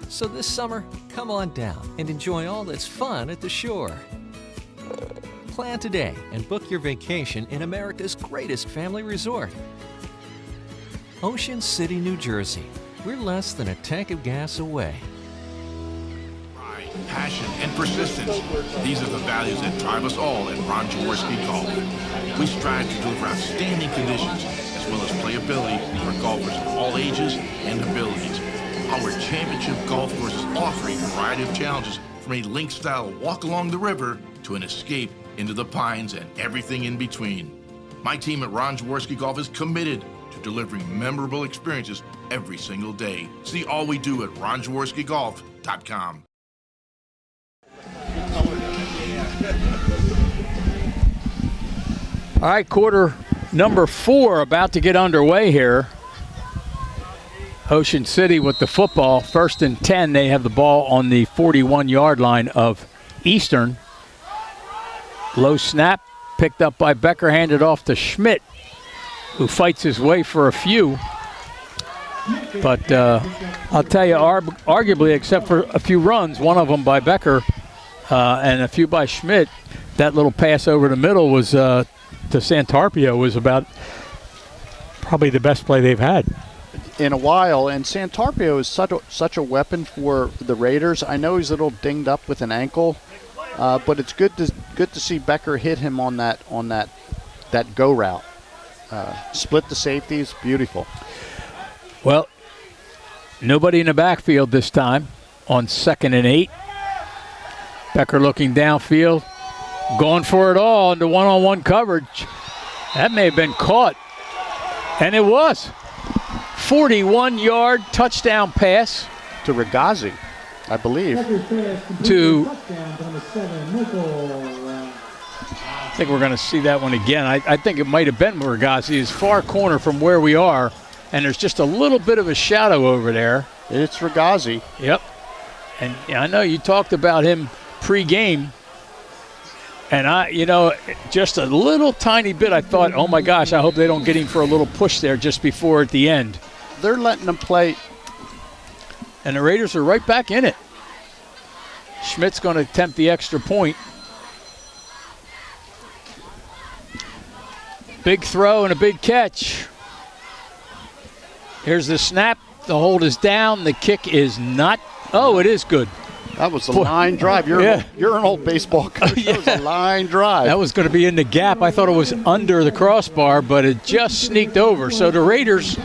F: So this summer, come on down and enjoy all that's fun at the shore. Plan today and book your vacation in America's greatest family resort. Ocean City, New Jersey. We're less than a tank of gas away.
G: Pride, passion, and persistence. These are the values that drive us all at Ron Jaworski Golf. We strive to deliver outstanding conditions as well as playability for golfers of all ages and abilities. Our championship golf courses offer a variety of challenges, from a link-style walk along the river to an escape into the pines and everything in between. My team at Ron Jaworski Golf is committed to delivering memorable experiences every single day. See all we do at ronjaworskigolf.com.
A: All right, quarter number 4 about to get underway here. Ocean City with the football. 1st and 10. They have the ball on the 41-yard line of Eastern. Low snap, picked up by Becker, handed off to Schmidt, who fights his way for a few. But I'll tell you, arguably, except for a few runs, one of them by Becker and a few by Schmidt, that little pass over the middle was to Santarpio was about probably the best play they've had
B: in a while. And Santarpio is such a weapon for the Raiders. I know he's a little dinged up with an ankle, but it's good to see Becker hit him on that go route. Split the safeties, beautiful.
A: Well, nobody in the backfield this time on 2nd and 8. Becker looking downfield, going for it all into one-on-one coverage. That may have been caught, and it was. 41-yard touchdown pass
B: to Regazi, I believe.
A: I think we're going to see that one again. I think it might have been Regazi. It's far corner from where we are, and there's just a little bit of a shadow over there.
B: It's Regazi.
A: Yep. And I know you talked about him pre-game, and just a little tiny bit, I thought, oh my gosh, I hope they don't get him for a little push there just before at the end.
B: They're letting him play.
A: And the Raiders are right back in it. Schmidt's going to attempt the extra point. Big throw and a big catch. Here's the snap. The hold is down. The kick is not. Oh, it is good.
B: That was a line drive. You're an old baseball coach. That was a line drive.
A: That was going to be in the gap. I thought it was under the crossbar, but it just sneaked over. So the Raiders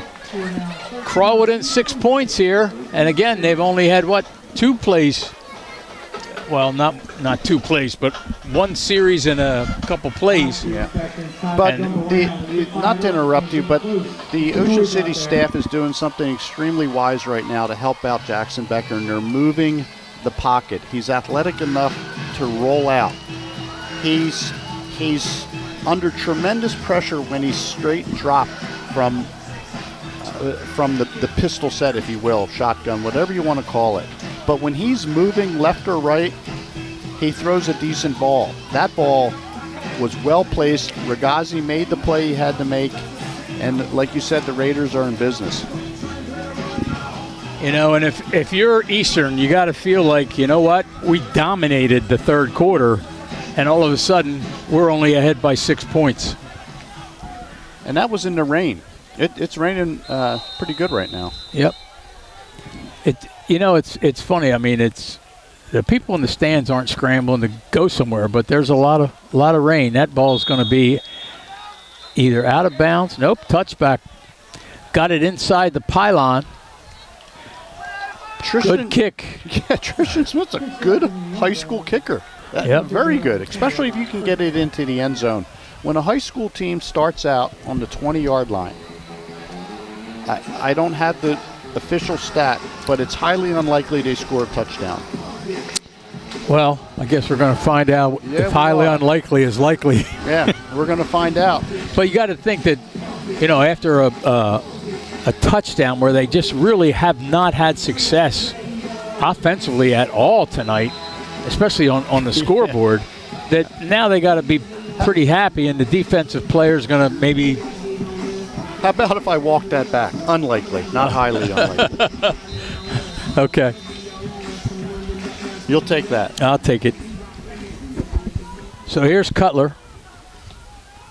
A: crawl within 6 points here. And again, they've only had, 2 plays? Well, not 2 plays, but 1 series and a couple plays.
B: Yeah. But not to interrupt you, but the Ocean City staff is doing something extremely wise right now to help out Jackson Becker, and they're moving the pocket. He's athletic enough to roll out. He's under tremendous pressure when he's straight dropped from the pistol set, if you will, shotgun, whatever you want to call it. But when he's moving left or right, he throws a decent ball. That ball was well placed. Regazi made the play he had to make, and like you said, the Raiders are in business.
A: And if you're Eastern, you got to feel like, you know what, we dominated the third quarter, and all of a sudden we're only ahead by 6 points.
B: And that was in the rain. It's raining pretty good right now.
A: Yep. It's funny. I mean, it's the people in the stands aren't scrambling to go somewhere, but there's a lot of rain. That ball is going to be either out of bounds. Nope, touchback. Got it inside the pylon. Good kick.
B: Yeah, Tristan Smith's a good high school kicker.
A: Yep.
B: Very good, especially if you can get it into the end zone. When a high school team starts out on the 20-yard line I don't have the official stat, but it's highly unlikely they score a touchdown.
A: Well, I guess we're going to find out
B: Yeah,
A: if highly
B: we are.
A: unlikely is likely.
B: Yeah, we're going to find out.
A: But you got to think that, after a touchdown where they just really have not had success offensively at all tonight, especially on the scoreboard, that now they got to be pretty happy, and the defensive player is going to maybe.
B: How about if I walk that back? Unlikely, not highly unlikely.
A: Okay,
B: You'll take that.
A: I'll take it. So here's Cutler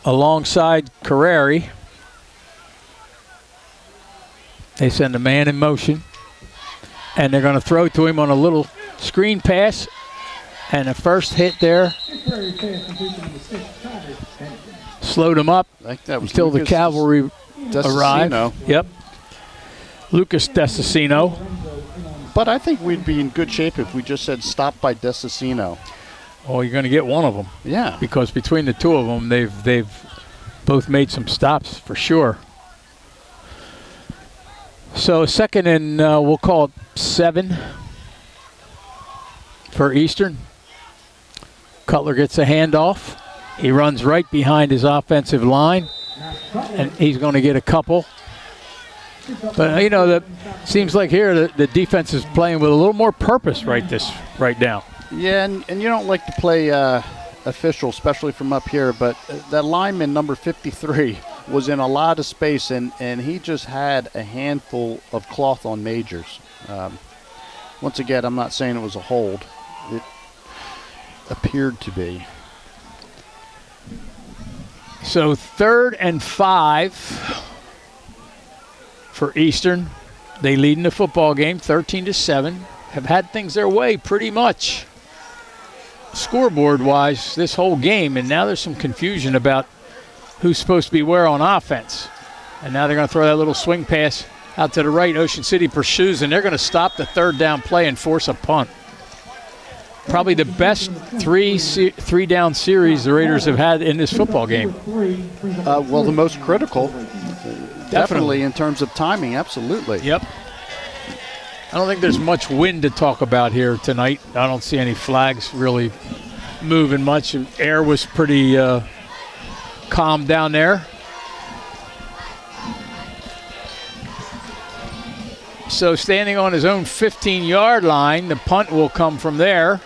A: alongside Carreri. They send a man in motion, and they're going to throw to him on a little screen pass, and the first hit there slowed him up
B: I think that was
A: until the
B: Lucas
A: cavalry arrived.
B: Desicino.
A: Yep. Lucas Desicino.
B: But I think we'd be in good shape if we just said stop by Desicino.
A: Oh, you're going to get one of them,
B: Yeah.
A: because between the two of them, they've both made some stops for sure. So second and we'll call it 7 for Eastern. Cutler gets a handoff. He runs right behind his offensive line, and he's going to get a couple. But that seems like here the defense is playing with a little more purpose right now.
B: Yeah, and you don't like to play official, especially from up here, but that lineman, number 53, was in a lot of space, and he just had a handful of cloth on Majors. Once again, I'm not saying it was a hold. It appeared to be.
A: So 3rd and 5 for Eastern. They lead in the football game 13-7. Have had things their way pretty much scoreboard-wise this whole game, and now there's some confusion about who's supposed to be where on offense. And now they're going to throw that little swing pass out to the right. Ocean City pursues, and they're going to stop the 3rd down play and force a punt. Probably the best three down series the Raiders have had in this football game.
B: Well, the most critical, definitely in terms of timing, absolutely.
A: Yep. I don't think there's much wind to talk about here tonight. I don't see any flags really moving much. Air was pretty calm down there. So standing on his own 15-yard line, the punt will come from there.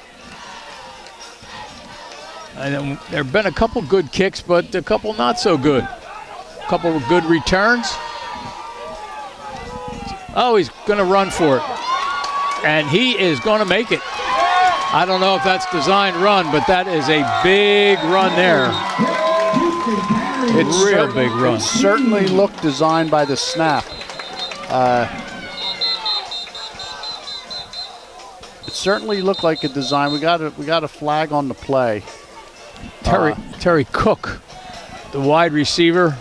A: And then there have been a couple good kicks, but a couple not so good. A couple of good returns. Oh, he's going to run for it. And he is going to make it. I don't know if that's designed run, but that is a big run there.
B: It's
A: Real big run.
B: It certainly looked designed by the snap. It certainly looked like a design. We got a flag on the play.
A: Terry Cook, the wide receiver.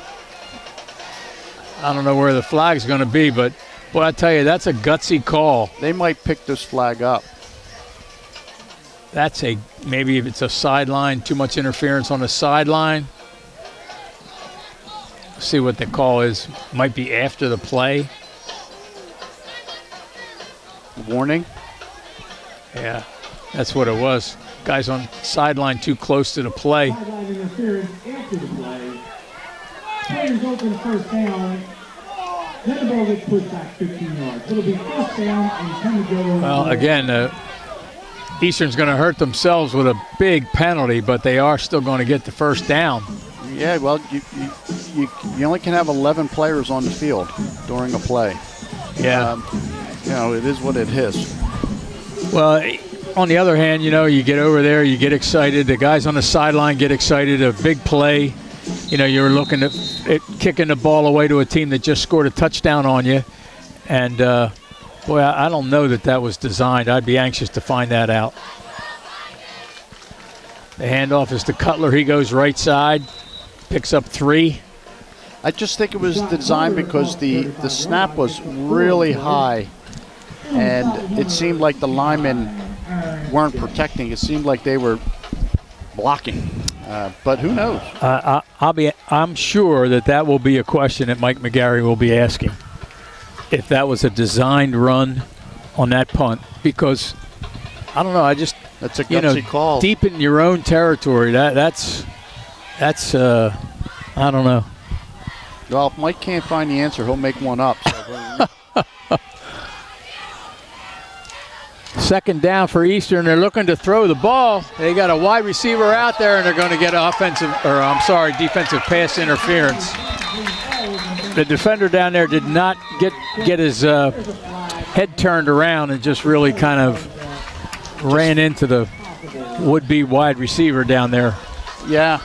A: I don't know where the flag's going to be, but boy, I tell you, that's a gutsy call.
B: They might pick this flag up.
A: That's maybe if it's a sideline, too much interference on the sideline. See what the call is. Might be after the play.
B: Warning.
A: Yeah, that's what it was. Guys on sideline too close to the play.
C: Sideline interference after the play. Players go for the 1st down. Then the ball gets pushed back 15 yards. It'll be 1st down and 10 to go.
A: Well, again, Eastern's going to hurt themselves with a big penalty, but they are still going to get the 1st down.
B: Yeah, well, you only can have 11 players on the field during a play.
A: Yeah.
B: It is what it is.
A: Well, on the other hand, you get over there, you get excited. The guys on the sideline get excited. A big play. You're looking at kicking the ball away to a team that just scored a touchdown on you. And, boy, I don't know that was designed. I'd be anxious to find that out. The handoff is to Cutler. He goes right side, picks up 3.
B: I just think it was designed because the snap was really high, and it seemed like the linemen weren't protecting. It seemed like they were blocking. But who knows?
A: I'm sure that will be a question that Mike McGarry will be asking. if that was a designed run on that punt, because I don't know.
B: That's a gutsy call.
A: Deep in your own territory. That's I don't know.
B: Well, if Mike can't find the answer, he'll make one up. So
A: Second down for Eastern. They're looking to throw the ball. They got a wide receiver out there, and they're going to get defensive pass interference. The defender down there did not get his head turned around and just really kind of ran into the would-be wide receiver down there.
B: Yeah.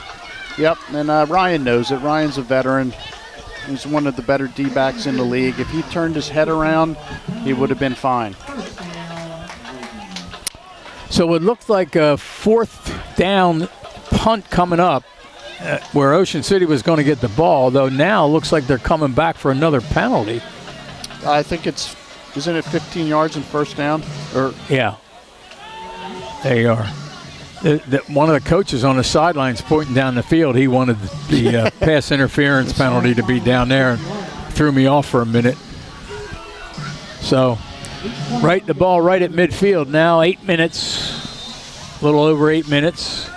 B: Yep. And Ryan knows it. Ryan's a veteran. He's one of the better D-backs in the league. If he turned his head around, he would have been fine.
A: So it looked like a fourth down punt coming up where Ocean City was going to get the ball, though now it looks like they're coming back for another penalty.
B: I think isn't it 15 yards and first down?
A: Yeah. There you are. One of the coaches on the sidelines pointing down the field, he wanted the pass interference penalty to be down there and threw me off for a minute. So, the ball right at midfield now, 8 minutes, a little over 8 minutes.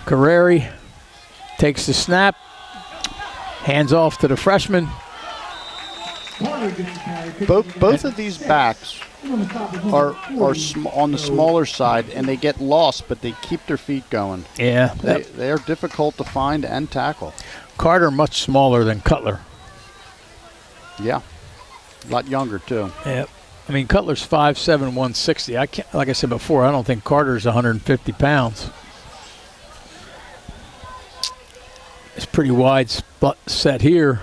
A: Carreri takes the snap, hands off to the freshman.
B: Both of these backs are on the smaller side, and they get lost, but they keep their feet going.
A: Yeah.
B: They are difficult to find and tackle.
A: Carter much smaller than Cutler.
B: Yeah. A lot younger, too.
A: Yeah. I mean, Cutler's 5'7", 160. Like I said before, I don't think Carter's 150 pounds. It's pretty wide set here.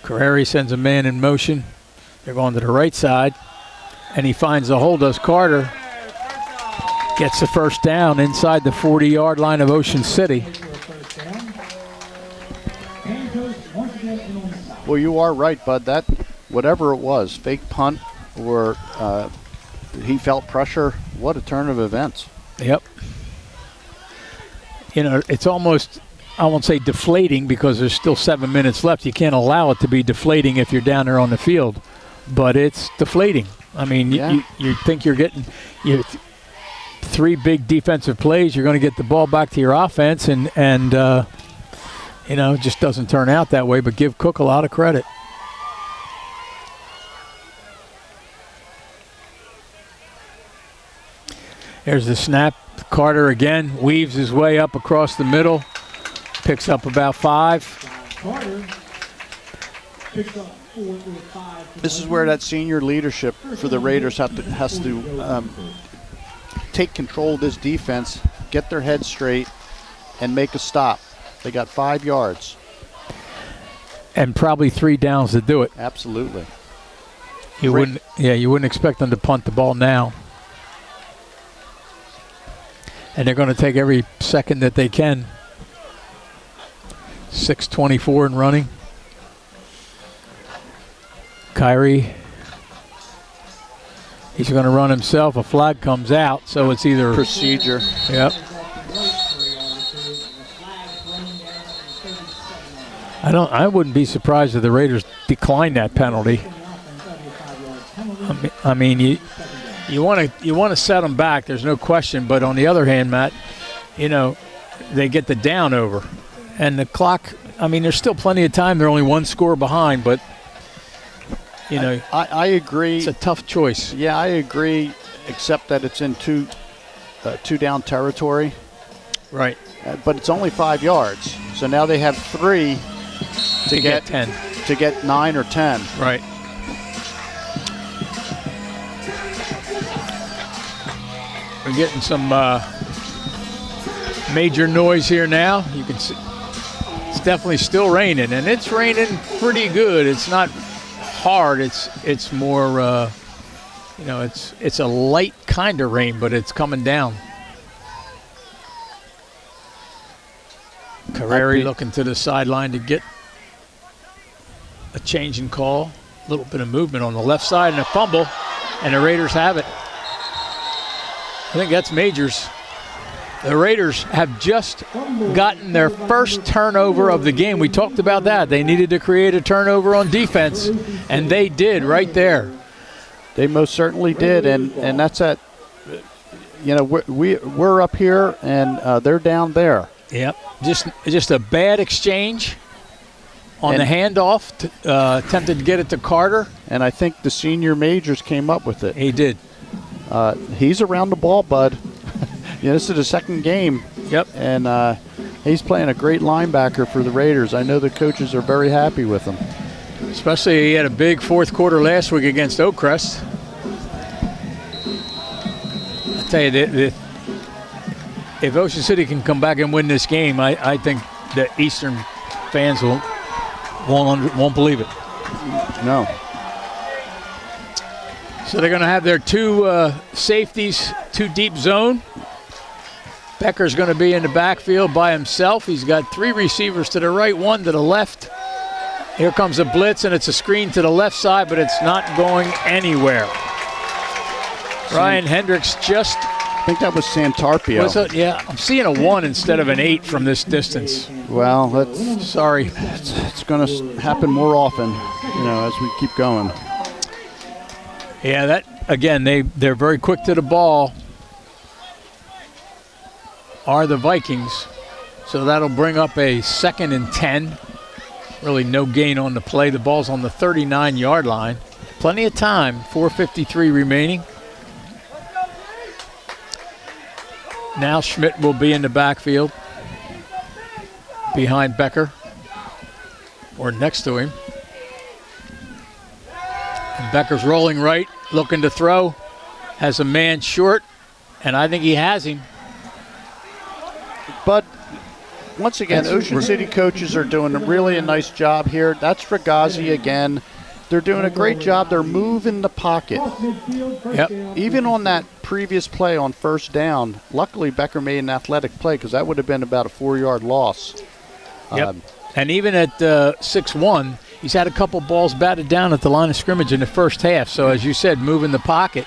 A: Carreri sends a man in motion. They're going to the right side, and he finds the hole. Does Carter. Gets the first down inside the 40-yard line of Ocean City.
B: Well, you are right, Bud. That, whatever it was, fake punt or he felt pressure, what a turn of events.
A: Yep. It's almost, I won't say deflating because there's still 7 minutes left. You can't allow it to be deflating if you're down there on the field, but it's deflating. I mean, you think you're getting three big defensive plays, you're going to get the ball back to your offense, and it just doesn't turn out that way, but give Cook a lot of credit. There's the snap. Carter again weaves his way up across the middle, picks up about 5.
C: Carter picks up 4 with 5.
B: This is where that senior leadership for the Raiders has to take control of this defense, get their head straight, and make a stop. They got 5 yards.
A: And probably 3 downs to do it.
B: Absolutely.
A: You wouldn't expect them to punt the ball now. And they're going to take every second that they can. 6:24 and running. Kyrie. He's going to run himself. A flag comes out, so it's either
B: procedure.
A: Yep. I wouldn't be surprised if the Raiders decline that penalty. I mean, you want to set them back. There's no question. But on the other hand, Matt, they get the down over, and the clock. I mean, there's still plenty of time. They're only 1 score behind, but
B: I agree.
A: It's a tough choice.
B: Yeah, I agree, except that it's in two down territory.
A: Right.
B: But it's only 5 yards, so now they have 3 to get
A: 10,
B: to get 9 or 10.
A: Right. We're getting some major noise here now. You can see it's definitely still raining, and it's raining pretty good. It's not hard. It's more it's a light kind of rain, but it's coming down. Carreri looking to the sideline to get a change in call. A little bit of movement on the left side and a fumble, and the Raiders have it. I think that's Majors. The Raiders have just gotten their first turnover of the game. We talked about that. They needed to create a turnover on defense, and they did right there.
B: They most certainly did, and that's at, we're up here and they're down there.
A: Yep, just a bad exchange on the handoff. Attempted to get it to Carter,
B: and I think the senior Majors came up with it.
A: He did.
B: He's around the ball, bud. This is the second game.
A: Yep.
B: And he's playing a great linebacker for the Raiders. I know the coaches are very happy with him.
A: Especially he had a big fourth quarter last week against Oakcrest. I tell you, if Ocean City can come back and win this game, I think the Eastern fans won't believe it.
B: No.
A: So they're going to have their two safeties, two deep zone. Becker's going to be in the backfield by himself. He's got three receivers to the right, one to the left. Here comes a blitz, and it's a screen to the left side, but it's not going anywhere. Ryan Hendricks just...
B: I think that was Santarpio.
A: Yeah, I'm seeing a 1 instead of an 8 from this distance.
B: Well, that's...
A: Sorry.
B: It's going to happen more often, as we keep going.
A: Yeah, that, again, they're very quick to the ball, are the Vikings. So that'll bring up a 2nd and 10. Really no gain on the play. The ball's on the 39-yard line. Plenty of time, 4:53 remaining. Now Schmidt will be in the backfield behind Becker, or next to him. And Becker's rolling right, looking to throw. Has a man short, and I think he has him.
B: But once again, Ocean City coaches are doing a nice job here. That's Regazzi again. They're doing a great job. They're moving the pocket.
A: Yep.
B: Even on that previous play on first down, luckily Becker made an athletic play because that would have been about a 4-yard loss.
A: Yep. And even at 6-1, he's had a couple balls batted down at the line of scrimmage in the first half. So as you said, moving the pocket.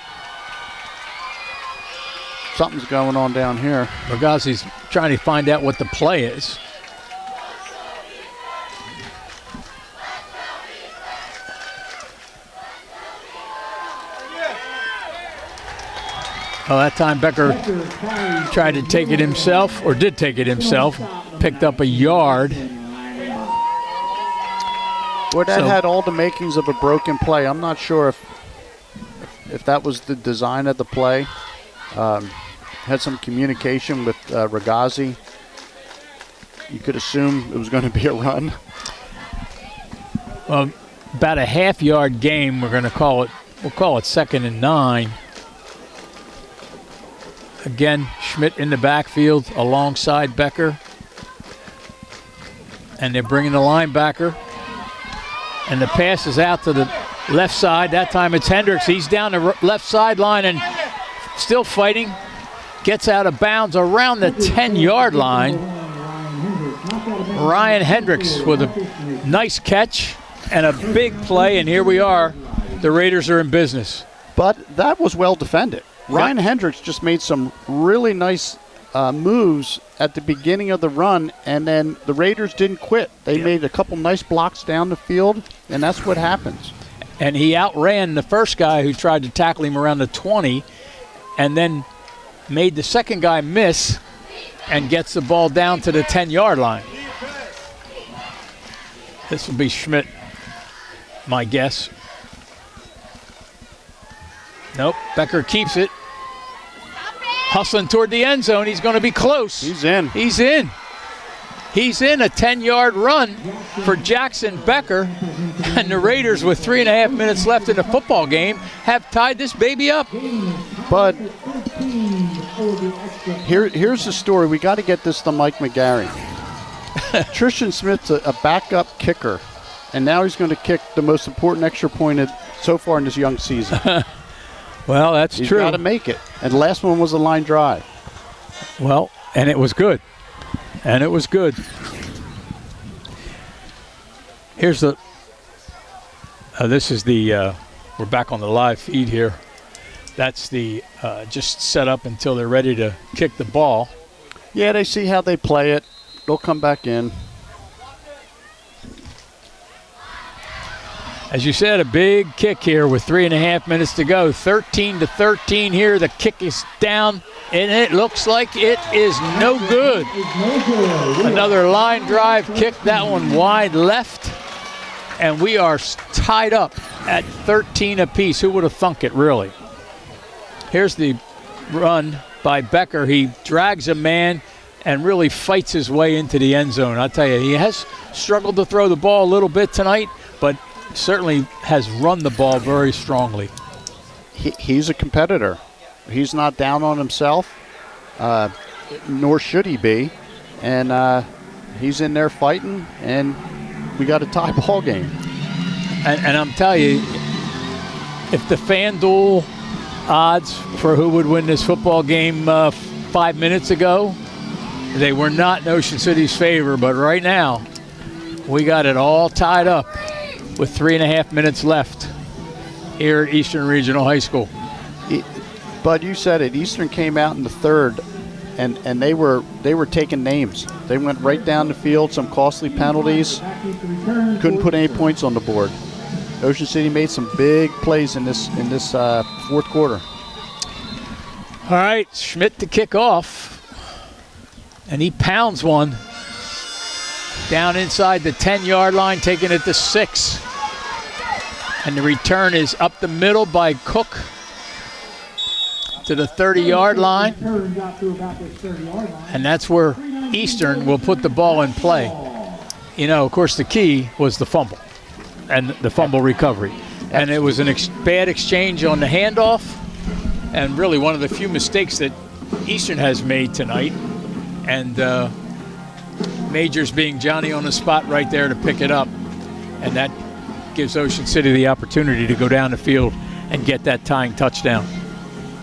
B: Something's going on down here.
A: Regazzi's trying to find out what the play is. Well, that time Becker tried to take it himself, or did take it himself, picked up a yard.
B: Well, that had all the makings of a broken play. I'm not sure if that was the design of the play. Had some communication with Regazzi. You could assume it was going to be a run.
A: About a half-yard game, we're going to call it. We'll call it 2nd and 9. Again, Schmidt in the backfield alongside Becker. And they're bringing the linebacker. And the pass is out to the left side. That time it's Hendricks. He's down the left sideline and still fighting. Gets out of bounds around the 10-yard line. Ryan Hendricks with a nice catch and a big play, and here we are. The Raiders are in business.
B: But that was well defended. Ryan Hendricks just made some really nice moves at the beginning of the run, and then the Raiders didn't quit. They made a couple nice blocks down the field, and that's what happens.
A: And he outran the first guy who tried to tackle him around the 20, and then made the second guy miss and gets the ball down to the 10-yard line. This will be Schmidt, my guess. Nope, Becker keeps it. Hustling toward the end zone. He's going to be close.
B: He's in.
A: He's in. He's in a 10-yard run for Jackson Becker. And the Raiders, with 3.5 minutes left in the football game, have tied this baby up.
B: But here's the story. We got to get this to Mike McGarry. Tristan Smith's a backup kicker, and now he's going to kick the most important extra point so far in this young season.
A: Well, that's
B: He's
A: true.
B: He's got to make it. And the last one was a line drive.
A: Well, and it was good. And it was good. Here's the this is the we're back on the live feed here. That's the just set up until they're ready to kick the ball.
B: Yeah, they see how they play it. They'll come back in.
A: As you said, a big kick here with 3.5 minutes to go. 13-13 here. The kick is down, and it looks like it is no good. Another line drive kick, that one wide left. And we are tied up at 13 apiece. Who would have thunk it, really? Here's the run by Becker. He drags a man and really fights his way into the end zone. I'll tell you, he has struggled to throw the ball a little bit tonight, but certainly has run the ball very strongly.
B: He's a competitor. He's not down on himself, nor should he be. And he's in there fighting, and we got a tie ball game.
A: And I'm telling you, if the FanDuel odds for who would win this football game 5 minutes ago, they were not in Ocean City's favor, but right now we got it all tied up with 3.5 minutes left here at Eastern Regional High School.
B: Bud, you said it. Eastern came out in the third, and they were taking names. They went right down the field, some costly penalties. Couldn't put any points on the board. Ocean City made some big plays in this fourth quarter.
A: All right, Schmidt to kick off, and he pounds one down inside the 10-yard line, taking it to 6. And the return is up the middle by Cook to the 30-yard line. And that's where Eastern will put the ball in play. You know, of course, the key was the fumble and the fumble recovery. And it was bad exchange on the handoff, and really one of the few mistakes that Eastern has made tonight. And Majors being Johnny on the spot right there to pick it up. And that gives Ocean City the opportunity to go down the field and get that tying touchdown.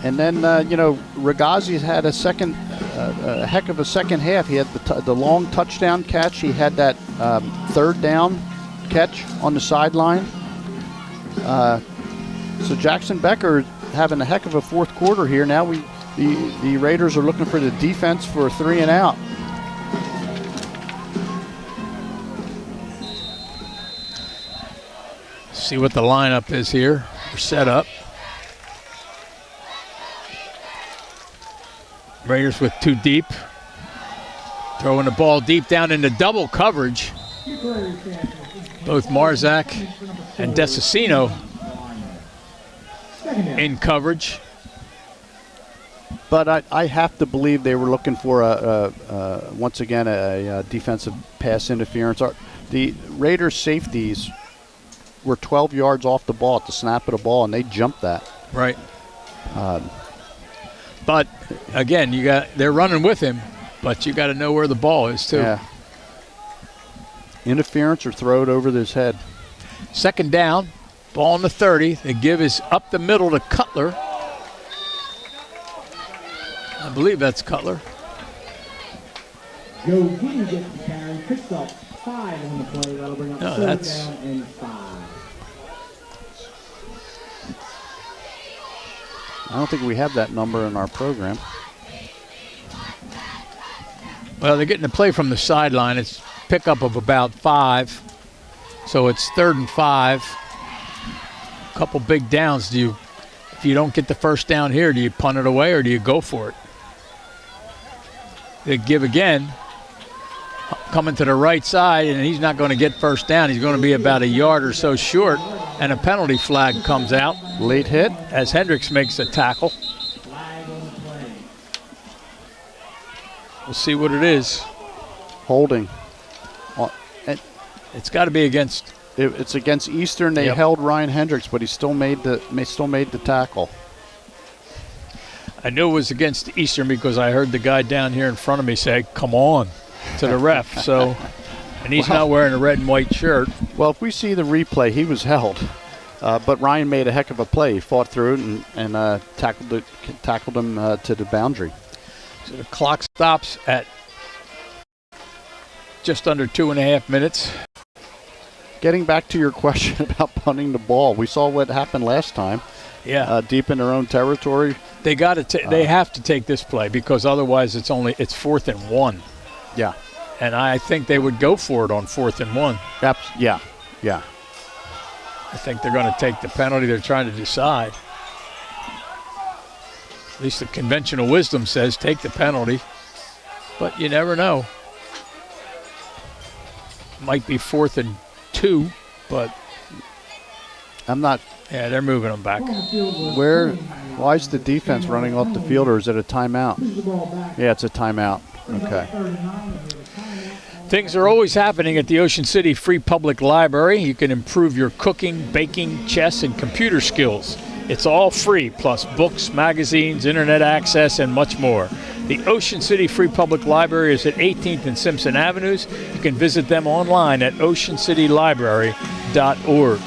B: And then, Ragazzi's had a heck of a second half. He had the long touchdown catch. He had that third down catch on the sideline. So Jackson Becker having a heck of a fourth quarter here. Now the Raiders are looking for the defense for a 3 and out.
A: See what the lineup is here. We're set up. Raiders with 2 deep. Throwing the ball deep down into double coverage. Both Marzak and Desicino in coverage.
B: But I have to believe they were looking for once again a defensive pass interference. The Raiders safeties were 12 yards off the ball at the snap of the ball, and they jumped that.
A: Right. But again, they're running with him, but you got to know where the ball is too.
B: Yeah. Interference or throw it over his head.
A: Second down, ball on the 30. The give is up the middle to Cutler. I believe that's Cutler.
C: Joe King gets the carry, picks up 5 on the play. That'll bring up third down and 5.
B: I don't think we have that number in our program.
A: Well, they're getting a play from the sideline. It's pickup of about 5. So it's 3rd and 5. A couple big downs. If you don't get the first down here, do you punt it away or do you go for it? They give again, coming to the right side, and he's not going to get first down. He's going to be about a yard or so short, and a penalty flag comes out.
B: Late hit
A: as Hendricks makes a tackle. We'll see what it is.
B: Holding.
A: It's got to be against.
B: It's against Eastern. They held Ryan Hendricks, but he still made the tackle.
A: I knew it was against Eastern because I heard the guy down here in front of me say, "Come on," to the ref. So, and he's not wearing a red and white shirt.
B: Well, if we see the replay, he was held, but Ryan made a heck of a play. He fought through it and tackled him to the boundary.
A: So the clock stops at just under 2.5 minutes.
B: Getting back to your question about punting the ball, we saw what happened last time.
A: Yeah.
B: Deep in their own territory.
A: They they have to take this play because otherwise it's 4th and 1.
B: Yeah.
A: And I think they would go for it on 4th and 1.
B: Yeah.
A: I think they're going to take the penalty they're trying to decide. At least the conventional wisdom says take the penalty. But you never know. Might be 4th and 2, but
B: I'm not.
A: Yeah, they're moving them back.
B: Why is the defense running off the field, or is it a timeout? Yeah, it's a timeout. Okay.
A: Things are always happening at the Ocean City Free Public Library. You can improve your cooking, baking, chess, and computer skills. It's all free, plus books, magazines, internet access, and much more. The Ocean City Free Public Library is at 18th and Simpson Avenues. You can visit them online at oceancitylibrary.org.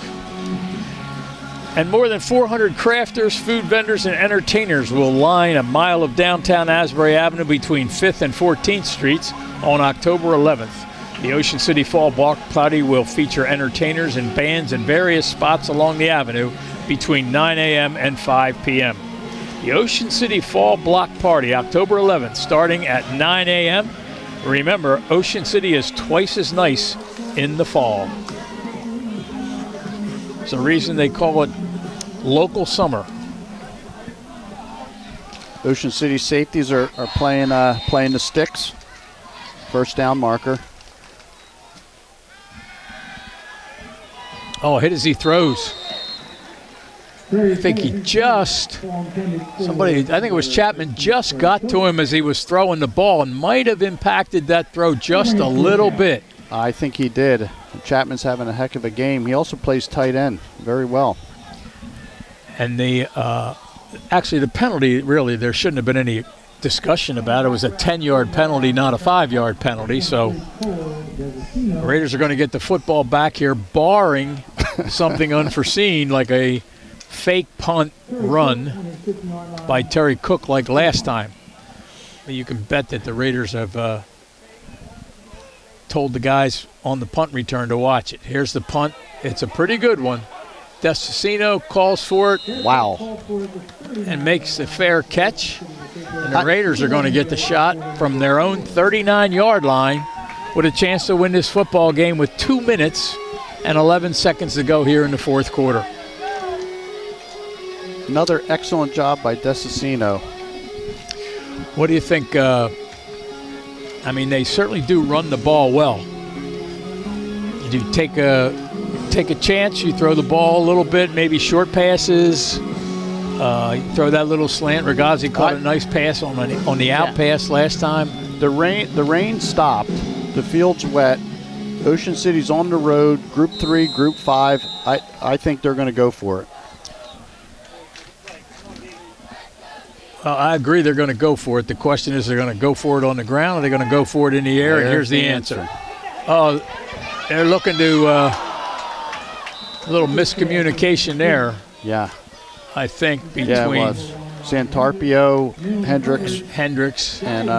A: And more than 400 crafters, food vendors, and entertainers will line a mile of downtown Asbury Avenue between 5th and 14th Streets on October 11th. The Ocean City Fall Block Party will feature entertainers and bands in various spots along the avenue between 9 a.m. and 5 p.m. The Ocean City Fall Block Party, October 11th, starting at 9 a.m. Remember, Ocean City is twice as nice in the fall. It's the reason they call it local summer.
B: Ocean City safeties are playing the sticks. First down marker.
A: Oh, hit as he throws. I think I think it was Chapman, just got to him as he was throwing the ball and might have impacted that throw just a little bit.
B: I think he did. Chapman's having a heck of a game. He also plays tight end very well.
A: And actually the penalty, really, there shouldn't have been any discussion about it. It was a 10-yard penalty, not a 5-yard penalty. So the Raiders are going to get the football back here, barring something unforeseen like a fake punt run by Terry Cook like last time. You can bet that the Raiders have told the guys on the punt return to watch it. Here's the punt. It's a pretty good one. Desicino calls for it.
B: Wow.
A: And makes a fair catch. And the Raiders are going to get the shot from their own 39-yard line with a chance to win this football game with 2 minutes and 11 seconds to go here in the fourth quarter.
B: Another excellent job by Desicino.
A: What do you think? I mean, they certainly do run the ball well. You do take a chance, you throw the ball a little bit, maybe short passes. You throw that little slant. Regazzi caught a nice pass on the out pass last time.
B: The rain stopped. The field's wet. Ocean City's on the road. Group 3, Group 5. I think they're going to go for it.
A: I agree they're going to go for it. The question is, they're going to go for it on the ground, or are they going to go for it in the air? And here's the answer. Oh, they're looking to a little miscommunication there.
B: Yeah.
A: I think between
B: it was Santarpio, Hendricks, and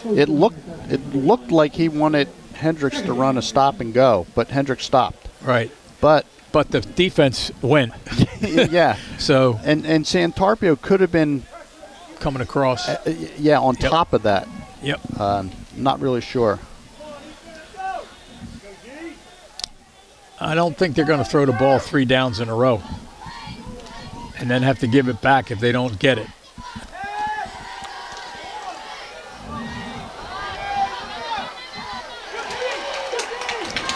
B: it looked like he wanted Hendricks to run a stop and go, but Hendricks stopped.
A: Right.
B: But
A: the defense went.
B: Yeah.
A: So
B: and Santarpio could have been
A: coming across.
B: On top of that.
A: Yep.
B: Not really sure.
A: I don't think they're going to throw the ball 3 downs in a row and then have to give it back if they don't get it.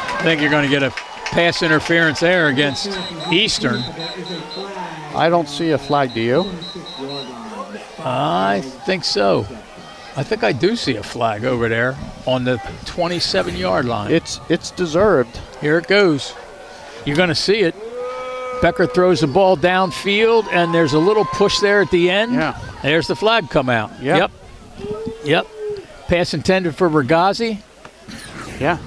A: I think you're going to get a pass interference there against Eastern.
B: I don't see a flag, do you?
A: I think so. I think I do see a flag over there on the 27-yard line.
B: It's deserved.
A: Here it goes. You're going to see it. Becker throws the ball downfield, and there's a little push there at the end.
B: Yeah.
A: There's the flag come out.
B: Yep.
A: Pass intended for Regazzi.
B: Yeah.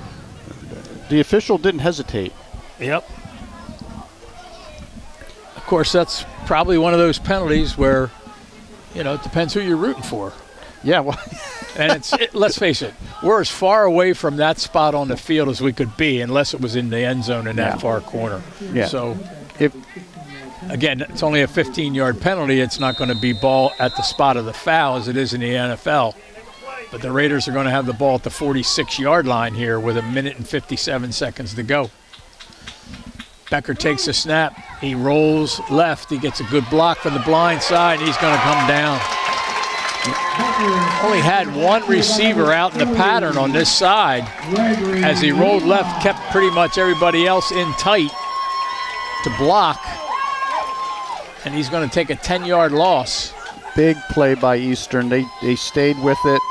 B: The official didn't hesitate.
A: Yep. Of course, that's probably one of those penalties where, it depends who you're rooting for.
B: Yeah, well.
A: And let's face it, we're as far away from that spot on the field as we could be, unless it was in the end zone in that far corner.
B: Yeah.
A: So
B: if
A: again, it's only a 15-yard penalty. It's not going to be ball at the spot of the foul as it is in the NFL. But the Raiders are going to have the ball at the 46-yard line here with 1 minute and 57 seconds to go. Becker takes a snap. He rolls left. He gets a good block from the blind side, and he's going to come down. Only had one receiver out in the pattern on this side. As he rolled left, kept pretty much everybody else in tight to block. And he's going to take a 10-yard loss.
B: Big play by Eastern. They stayed with it.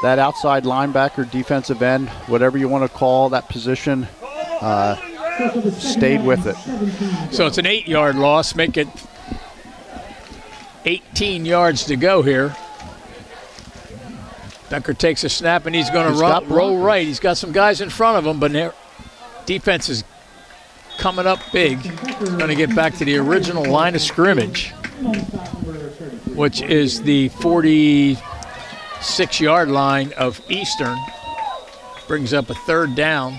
B: That outside linebacker, defensive end, whatever you want to call that position, stayed with it.
A: So it's an 8-yard loss. Make it 18 yards to go here. Becker takes a snap, and he's going to roll right. He's got some guys in front of him, but their defense is coming up big. Going to get back to the original line of scrimmage, which is the 46-yard line of Eastern. Brings up a 3rd down.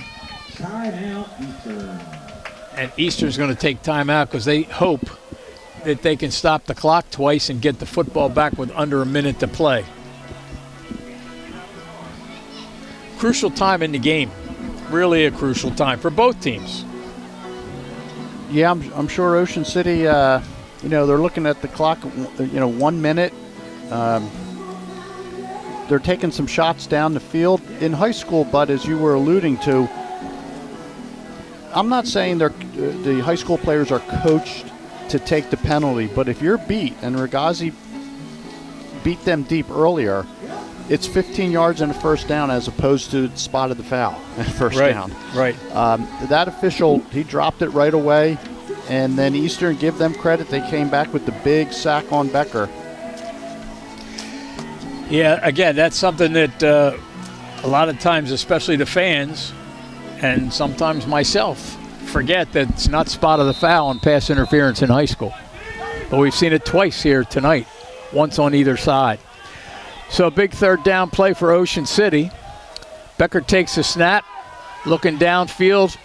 A: And Eastern's going to take timeout because they hope that they can stop the clock twice and get the football back with under a minute to play. Crucial time in the game. Really a crucial time for both teams.
B: Yeah, I'm sure Ocean City, they're looking at the clock, 1 minute. They're taking some shots down the field. In high school, Bud, as you were alluding to, I'm not saying the high school players are coached to take the penalty, but if you're beat, and Regazi beat them deep earlier, it's 15 yards and a 1st down as opposed to spot of the foul and 1st down.
A: Right.
B: That official, he dropped it right away, and then Eastern, give them credit, they came back with the big sack on Becker.
A: Yeah, again, that's something that a lot of times, especially the fans, and sometimes myself, forget that it's not spot of the foul on pass interference in high school. But we've seen it twice here tonight, once on either side. So a big 3rd down play for Ocean City. Becker takes a snap, looking downfield.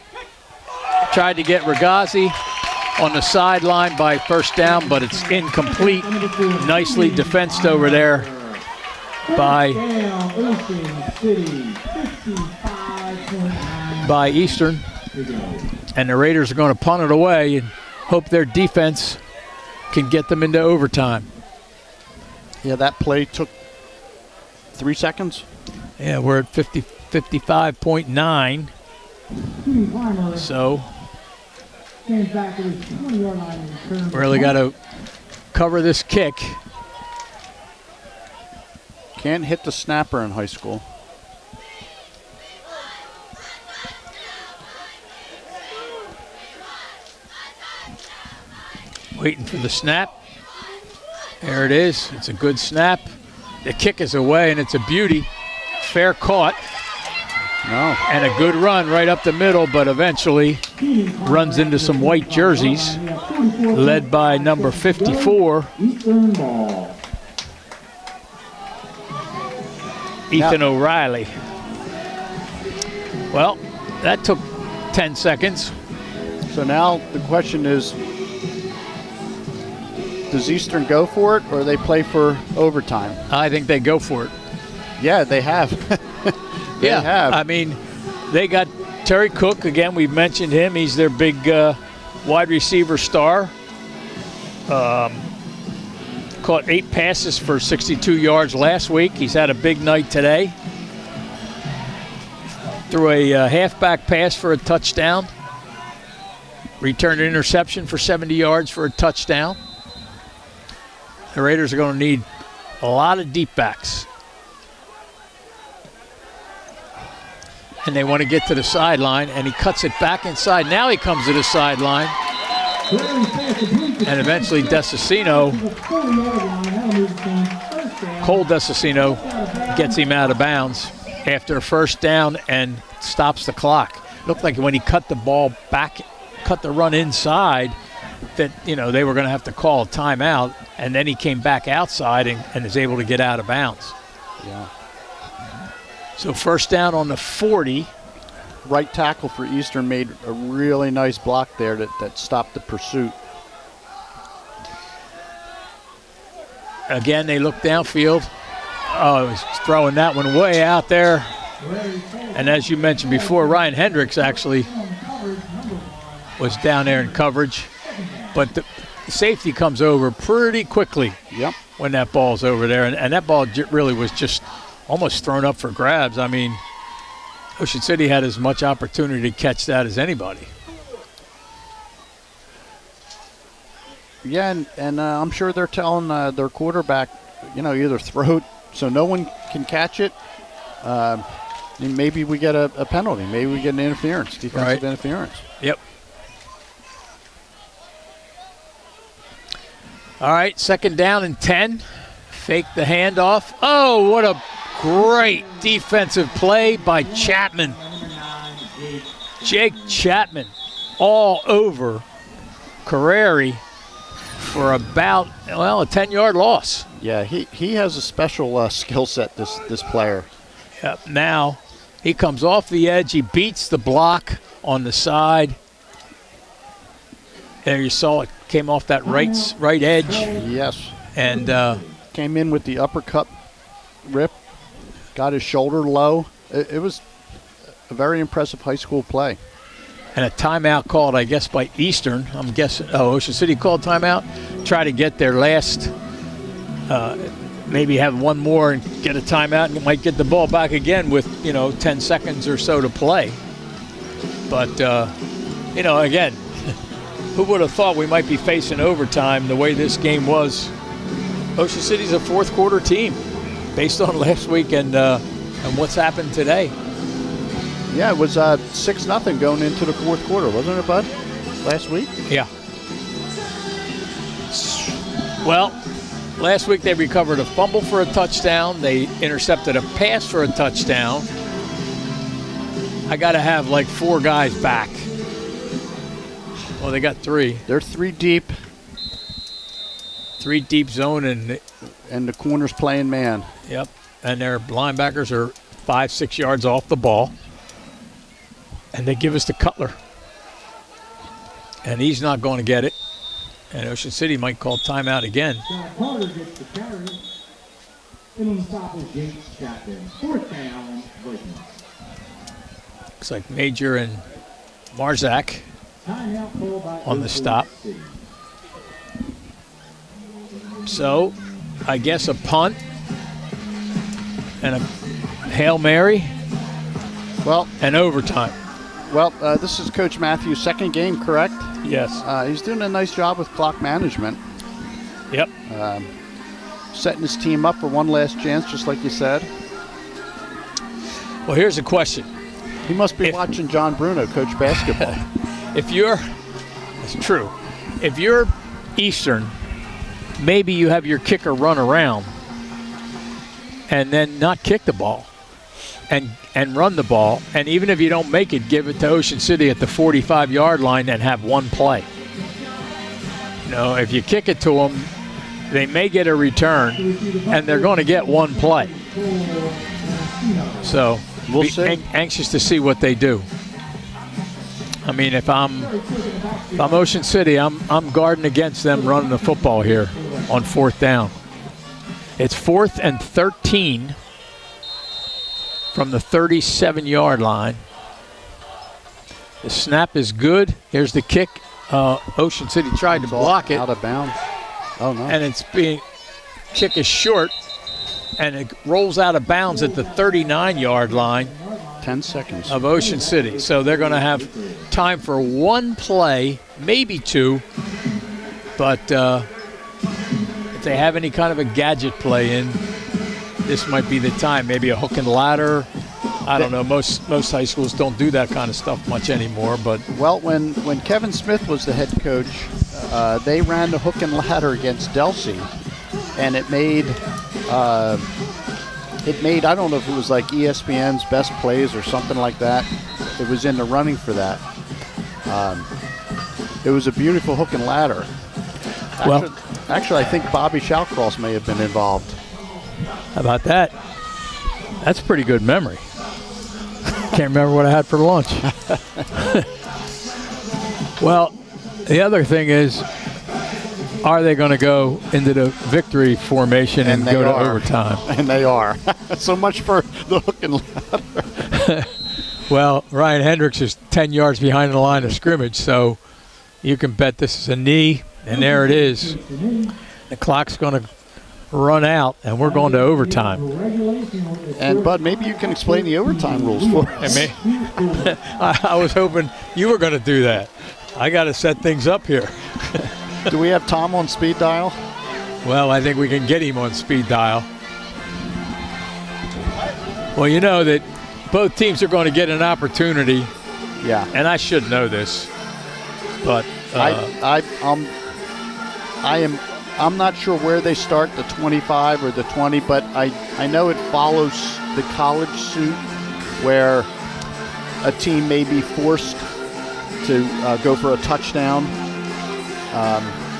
A: Tried to get Regazi on the sideline by 1st down, but it's incomplete. Nicely defensed over there by Eastern. And the Raiders are going to punt it away and hope their defense can get them into overtime.
B: Yeah, that play took 3 seconds.
A: Yeah, we're at 55.9. So really got to cover this kick.
B: Can't hit the snapper in high school.
A: Waiting for the snap. There it is. It's a good snap. The kick is away, and it's a beauty. Fair caught.
B: No.
A: And a good run right up the middle, but eventually runs into some white jerseys, led by number 54, Ethan O'Reilly. Well, that took 10 seconds.
B: So now the question is, does Eastern go for it, or they play for overtime?
A: I think they go for it.
B: Yeah, they have. They have.
A: I mean, they got Terry Cook. Again, we've mentioned him. He's their big wide receiver star. Caught 8 passes for 62 yards last week. He's had a big night today. Threw a halfback pass for a touchdown. Returned an interception for 70 yards for a touchdown. The Raiders are going to need a lot of deep backs. And they want to get to the sideline, and he cuts it back inside. Now he comes to the sideline. And eventually Cole Desicino gets him out of bounds after a 1st down and stops the clock. Looked like when he cut the ball back, cut the run inside, that, they were going to have to call a timeout, and then he came back outside and is able to get out of bounds.
B: Yeah.
A: So 1st down on the 40.
B: Right tackle for Eastern made a really nice block there that stopped the pursuit.
A: Again, they look downfield. Oh, he was throwing that one way out there. And as you mentioned before, Ryan Hendricks actually was down there in coverage. But the safety comes over pretty quickly when that ball's over there. And that ball really was just almost thrown up for grabs. I mean, Ocean City had as much opportunity to catch that as anybody.
B: Yeah, and I'm sure they're telling their quarterback, either throw it so no one can catch it. Maybe we get a penalty. Maybe we get an interference, defensive interference.
A: Yep. All right, 2nd down and 10. Fake the handoff. Oh, what a great defensive play by Chapman. Jake Chapman all over Carreri for about, a 10-yard loss.
B: Yeah, he has a special skill set, this player.
A: Yep. Now he comes off the edge. He beats the block on the side. There you saw it came off that right edge.
B: Yes.
A: And
B: came in with the uppercut rip. Got his shoulder low. It was a very impressive high school play.
A: And a timeout called, I guess, by Eastern. I'm guessing. Oh, Ocean City called timeout. Try to get their last. Maybe have one more and get a timeout and might get the ball back again with 10 seconds or so to play. But again, who would have thought we might be facing overtime the way this game was? Ocean City's a fourth quarter team based on last week and what's happened today.
B: Yeah, it was 6-0 going into the fourth quarter, wasn't it, Bud? Last week?
A: Yeah. Well, last week they recovered a fumble for a touchdown. They intercepted a pass for a touchdown. I got to have like 4 guys back. Well, they got 3.
B: They're 3 deep.
A: 3 deep zone
B: and the corner's playing man.
A: Yep. And their linebackers are 5-6 yards off the ball. And they give us to Cutler. And he's not going to get it. And Ocean City might call timeout again.
C: Carter gets the carry. And on the stop is James Chapman. 4th down, Vikings.
A: Looks like Major and Marzak on the stop. So, I guess a punt and a Hail Mary.
B: Well,
A: and overtime.
B: Well, this is Coach Matthews' 2nd game, correct?
A: Yes.
B: He's doing a nice job with clock management.
A: Yep.
B: Setting his team up for one last chance, just like you said.
A: Well, here's a question.
B: He must be watching John Bruno coach basketball.
A: It's true. If you're Eastern, maybe you have your kicker run around and then not kick the ball and run the ball. And even if you don't make it, give it to Ocean City at the 45-yard line and have one play. If you kick it to them, they may get a return, and they're going to get one play. So we'll be anxious to see what they do. I mean, if I'm Ocean City, I'm guarding against them running the football here on 4th down. It's 4th and 13 from the 37-yard line. The snap is good. Here's the kick. Ocean City tried to block it.
B: Out of bounds. Oh, no.
A: And kick is short, and it rolls out of bounds at the 39-yard line.
B: 10 seconds.
A: Of Ocean City. So they're going to have time for one play, maybe 2. But if they have any kind of a gadget play in, this might be the time. Maybe a hook and ladder. I don't know. Most high schools don't do that kind of stuff much anymore. But
B: well, when Kevin Smith was the head coach, they ran the hook and ladder against Delsey, and it made I don't know if it was like ESPN's best plays or something like that. It was in the running for that. It was a beautiful hook and ladder. Actually, I think Bobby Shallcross may have been involved.
A: How about that? That's pretty good memory. Can't remember what I had for lunch. Well, the other thing is, are they going to go into the victory formation and
B: they
A: go to
B: are.
A: overtime?
B: And they are. So much for the hook and ladder.
A: Well, Ryan Hendricks is 10 yards behind the line of scrimmage, so you can bet this is a knee, and there it is. The clock's going to run out, and we're going to overtime.
B: And, Bud, maybe you can explain the overtime rules for us.
A: I was hoping you were going to do that. I got to set things up here.
B: Do we have Tom on speed dial?
A: Well, I think we can get him on speed dial. Well, you know that both teams are going to get an opportunity,
B: Yeah.
A: and I should know this, but
B: I'm not sure where they start, the 25 or the 20, but I know it follows the college suit where a team may be forced to go for a touchdown,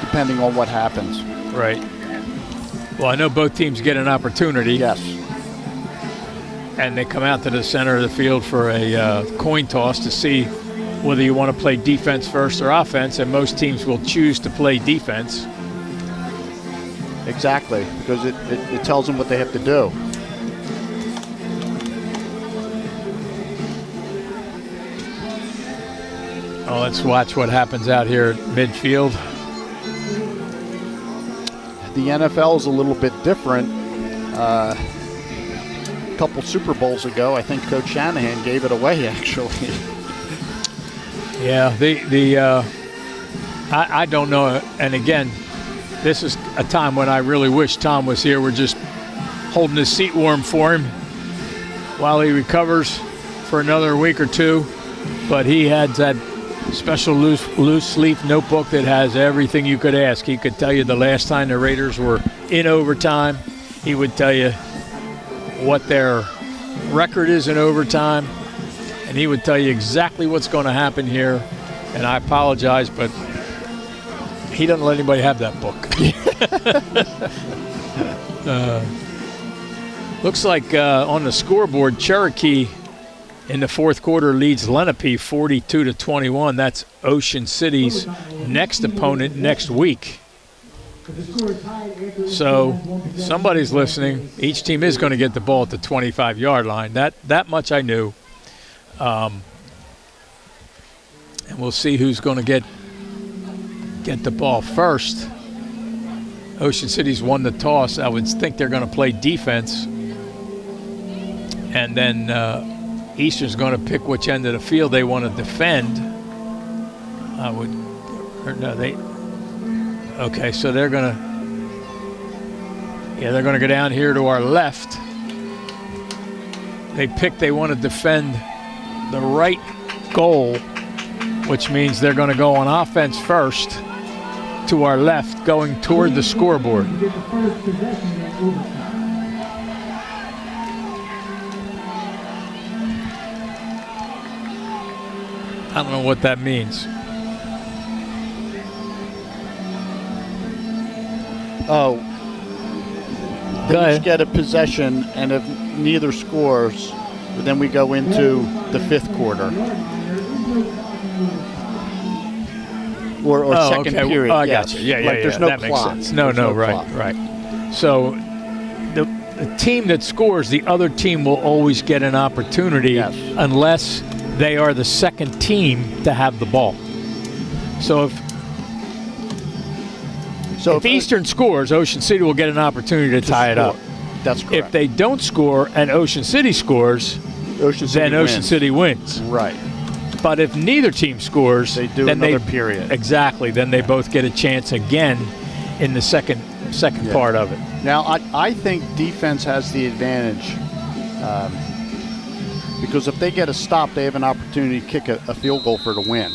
B: depending on what happens.
A: right. Well, I know both teams get an opportunity.
B: Yes.
A: And they come out to the center of the field for a coin toss to see whether you want to play defense first or offense, and most teams will choose to play defense.
B: Exactly, because it tells them what they have to do.
A: Oh, let's watch what happens out here at midfield.
B: The NFL is a little bit different. A couple Super Bowls ago, I think Coach Shanahan gave it away, actually.
A: Yeah, I don't know. And again, this is a time when I really wish Tom was here. We're just holding his seat warm for him while he recovers for another week or two. But he had that special loose leaf notebook that has everything you could ask. He could tell you the last time the Raiders were in overtime. He would tell you what their record is in overtime. And he would tell you exactly what's going to happen here. And I apologize, but he doesn't let anybody have that book. Looks like on the scoreboard, Cherokee in the fourth quarter leads Lenape 42-21. That's Ocean City's next opponent next week. So somebody's listening. Each team is going to get the ball at the 25-yard line. That much I knew. And we'll see who's going to get the ball first. Ocean City's won the toss. I would think they're going to play defense. And then Eastern's going to pick which end of the field they want to defend. Okay, so they're going to go down here to our left. They want to defend the right goal, which means they're going to go on offense first to our left, going toward the scoreboard. I don't know what that means.
B: Oh,
A: Go
B: they
A: ahead.
B: each get a possession, and if neither scores, then we go into the fifth quarter. Or second period.
A: I
B: yes.
A: got you. Yeah,
B: like there's no
A: that
B: clock.
A: makes sense. No,
B: There's
A: right.
B: clock.
A: So the team that scores, the other team will always get an opportunity unless they are the second team to have the ball. So if Eastern scores, Ocean City will get an opportunity to tie it up.
B: That's correct.
A: If they don't score and Ocean City scores, then Ocean City wins.
B: Right.
A: But if neither team scores,
B: They do
A: then
B: another period.
A: Exactly. Then they both get a chance again in the second part of it.
B: Now, I think defense has the advantage because if they get a stop, they have an opportunity to kick a field goal for the win.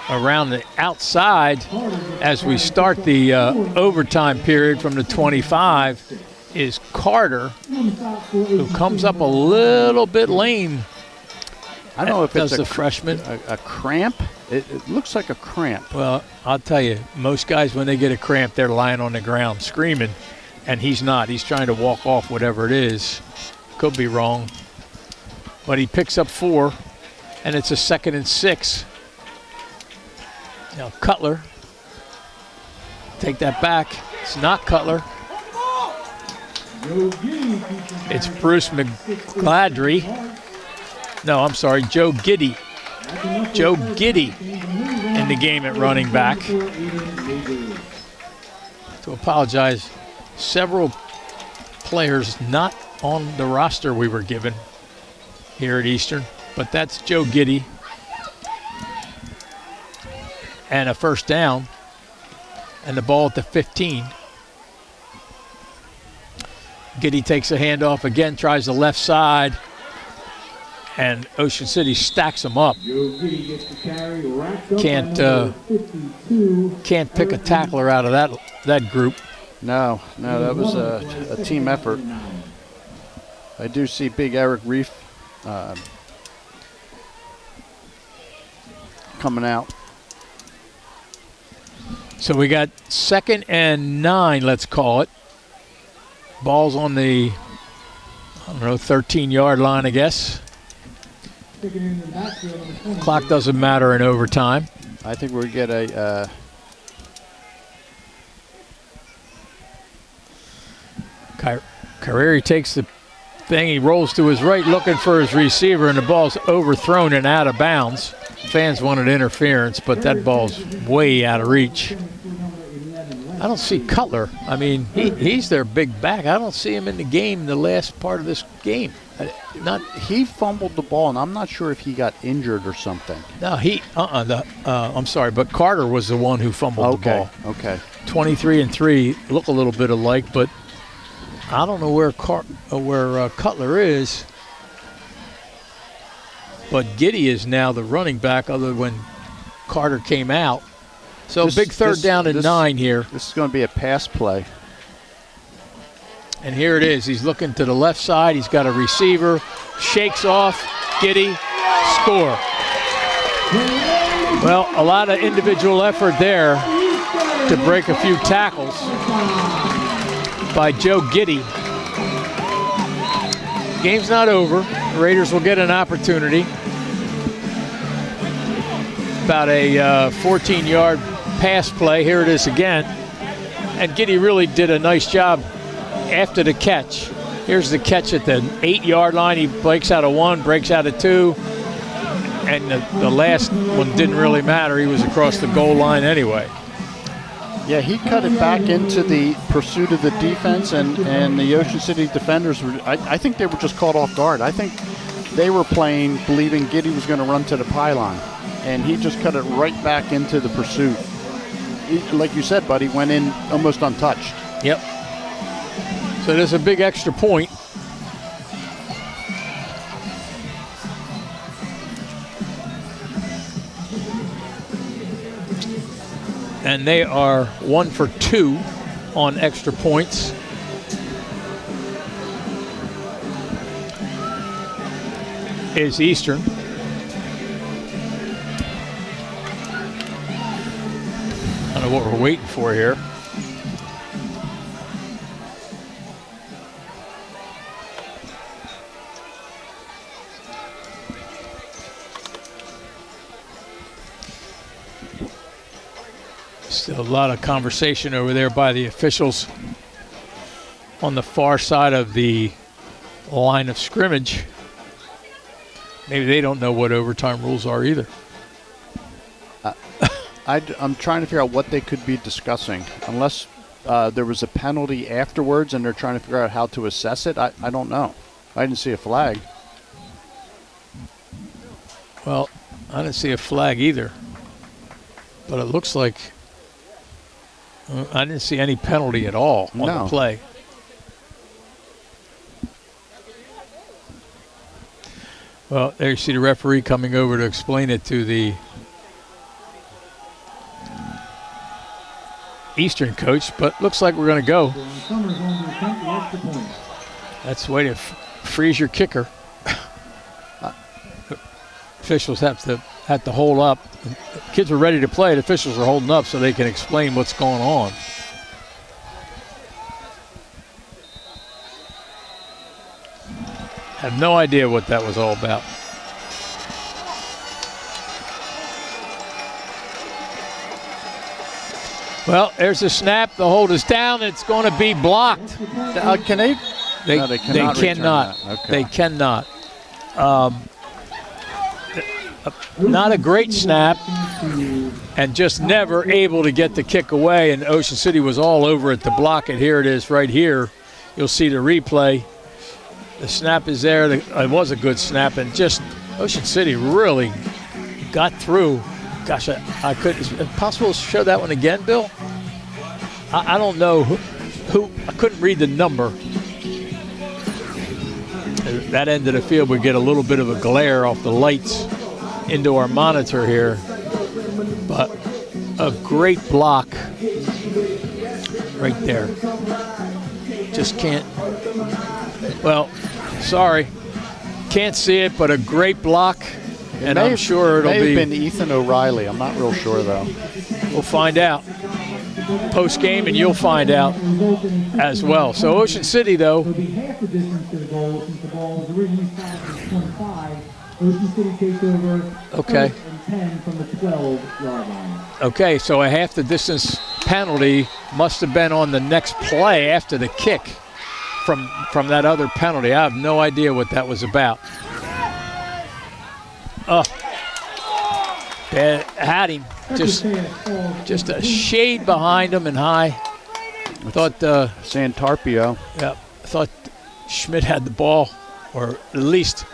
A: Around the outside, as we start the overtime period from the 25, is Carter, who comes up a little bit lame.
B: I don't know if
A: Does
B: it's
A: the freshman.
B: a cramp. It looks like a cramp.
A: Well, I'll tell you, most guys, when they get a cramp, they're lying on the ground screaming, and he's not. He's trying to walk off whatever it is. Could be wrong. But he picks up 4, and it's a 2nd and 6. Now Cutler, take that back. It's not Cutler. It's Bruce McGladry. No, I'm sorry, Joe Giddy. Joe Giddy in the game at running back. To apologize, several players not on the roster we were given here at Eastern, but that's Joe Giddy. And a first down, and the ball at the 15. Giddy takes a handoff again, tries the left side, and Ocean City stacks them up. Can't pick a tackler out of that group.
B: No, that was a team effort. I do see big Eric Reef coming out.
A: So we got 2nd and 9, let's call it. Ball's on the, 13-yard line, I guess. Clock doesn't matter in overtime.
B: I think we get a
A: Carreri takes the thing, he rolls to his right looking for his receiver, and the ball's overthrown and out of bounds. Fans wanted interference, but that ball's way out of reach. I don't see Cutler. I mean, he's their big back. I don't see him in the game in the last part of this game.
B: He fumbled the ball, and I'm not sure if he got injured or something.
A: No, I'm sorry, but Carter was the one who fumbled the ball.
B: Okay.
A: 23 and 3 look a little bit alike, but I don't know where Cutler is. But Giddy is now the running back, other than when Carter came out. So big third down and 9 here.
B: This is going to be a pass play.
A: And here it is. He's looking to the left side. He's got a receiver. Shakes off. Giddy. Score. Well, a lot of individual effort there to break a few tackles by Joe Giddy. Game's not over. The Raiders will get an opportunity. About a 14-yard pass play. Here it is again. And Giddy really did a nice job after the catch. Here's the catch at the 8-yard line. He breaks out of 1, breaks out of 2. And the last one didn't really matter. He was across the goal line anyway.
B: Yeah, he cut it back into the pursuit of the defense, and the Ocean City defenders were, I think they were just caught off guard. I think they were playing believing Giddy was going to run to the pylon, and he just cut it right back into the pursuit. Like you said, buddy, went in almost untouched.
A: Yep. So there's a big extra point. And they are 1 for 2 on extra points. Is Eastern. I don't know what we're waiting for here. Still a lot of conversation over there by the officials on the far side of the line of scrimmage. Maybe they don't know what overtime rules are either.
B: I'm trying to figure out what they could be discussing. Unless there was a penalty afterwards and they're trying to figure out how to assess it, I don't know. I didn't see a flag.
A: Well, I didn't see a flag either. But it looks like I didn't see any penalty at all on the play. Well, there you see the referee coming over to explain it to the Eastern coach, but looks like we're going to go. That's the way to freeze your kicker. Officials have to hold up. Kids are ready to play. The officials are holding up so they can explain what's going on. Have no idea what that was all about. Well, there's a snap. The hold is down. It's going to be blocked.
B: Can they?
A: They,
B: No, they cannot return
A: cannot.
B: that. Okay.
A: They cannot. Not a great snap, and just never able to get the kick away. And Ocean City was all over it to block it. Here it is right here. You'll see the replay. The snap is there. It was a good snap, and just Ocean City really got through. Gosh, I could. Is it possible to show that one again, Bill? I don't know who. I couldn't read the number. That end of the field would get a little bit of a glare off the lights into our monitor here, but a great block right there. Just can't. Well, sorry, can't see it, but a great block, and I'm sure it'll
B: may
A: be.
B: have been Ethan O'Reilly. I'm not real sure though.
A: We'll find out post game, and you'll find out as well. So Ocean City, though.
C: It'll be half the distance to the goal since the ball was originally started at 25. Ocean City takes over.
A: Okay.
C: 1st and 10 from the 12-yard line.
A: Okay, so a half the distance penalty must have been on the next play after the kick from that other penalty. I have no idea what that was about. Had him just a shade behind him and high. I thought
B: Santarpio.
A: yeah, I thought Schmidt had the ball, or at least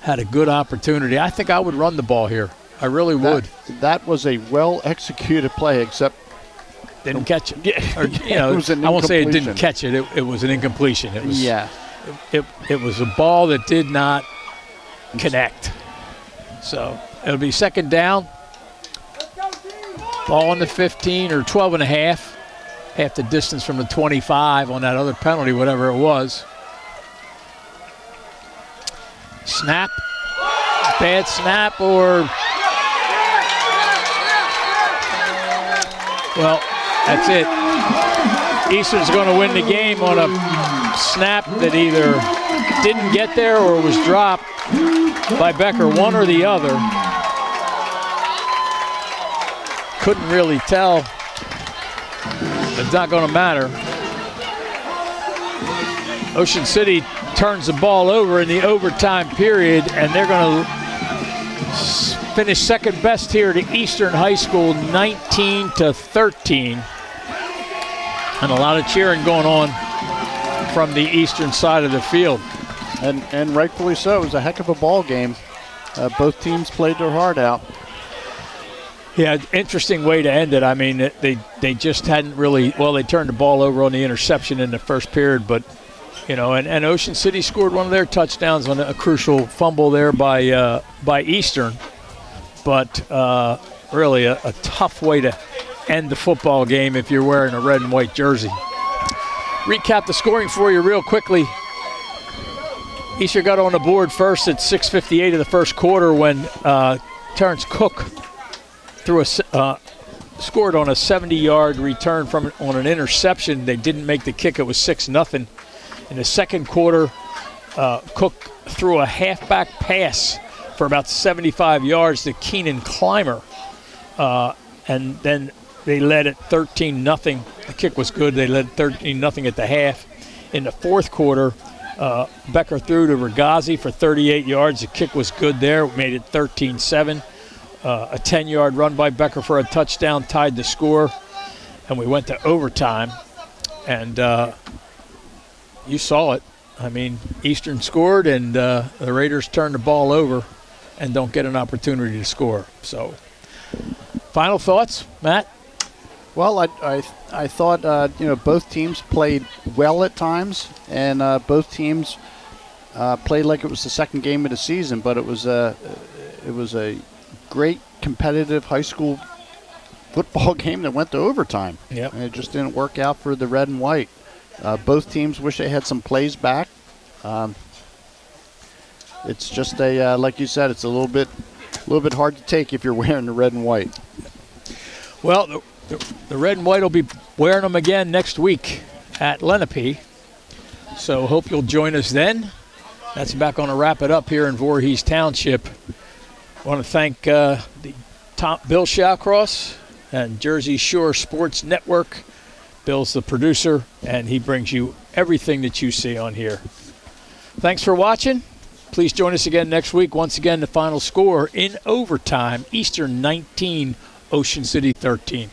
A: had a good opportunity. I think I would run the ball here. I really would.
B: That was a well-executed play, except
A: Didn't catch it. Or, you know,
B: It was an
A: I won't say it
B: incompletion.
A: didn't catch it. It was an incompletion. It was
B: yeah.
A: It was a ball that did not connect. So it'll be second down. Ball on the 15 or 12 and a half. Half the distance from the 25 on that other penalty, whatever it was. Snap. Bad snap or... Well, that's it. Eastern's going to win the game on a snap that either didn't get there or was dropped by Becker, one or the other. Couldn't really tell. It's not going to matter. Ocean City turns the ball over in the overtime period, and they're going to finish second best here to Eastern High School, 19-13. And a lot of cheering going on from the eastern side of the field.
B: And rightfully so. It was a heck of a ball game. Both teams played their heart out.
A: Yeah, interesting way to end it. I mean, they just hadn't really, well, they turned the ball over on the interception in the first period, but, you know, and Ocean City scored one of their touchdowns on a crucial fumble there by Eastern. But really a tough way to end the football game if you're wearing a red and white jersey. Recap the scoring for you real quickly. Eastern got on the board first at 6:58 of the first quarter when Terrence Cook scored on a 70-yard return on an interception. They didn't make the kick. It was 6-0. In the second quarter, Cook threw a halfback pass for about 75 yards to Keenan Clymer. And then they led at 13-0. The kick was good. They led 13-0 at the half. In the fourth quarter, Becker threw to Regazzi for 38 yards. The kick was good there. It made it 13-7. A 10-yard run by Becker for a touchdown tied the score. And we went to overtime. And you saw it. I mean, Eastern scored, and the Raiders turned the ball over and don't get an opportunity to score. So, final thoughts, Matt?
B: Well, I thought both teams played well at times, and both teams played like it was the second game of the season. But it was a great competitive high school football game that went to overtime.
A: Yep.
B: And it just didn't work out for the red and white. Both teams wish they had some plays back. It's just like you said, it's a little bit hard to take if you're wearing the red and white.
A: Well, the red and white will be wearing them again next week at Lenape. So hope you'll join us then. That's about going to wrap it up here in Voorhees Township. I want to thank Bill Shawcross and Jersey Shore Sports Network. Bill's the producer, and he brings you everything that you see on here. Thanks for watching. Please join us again next week. Once again, the final score in overtime, Eastern 19, Ocean City 13.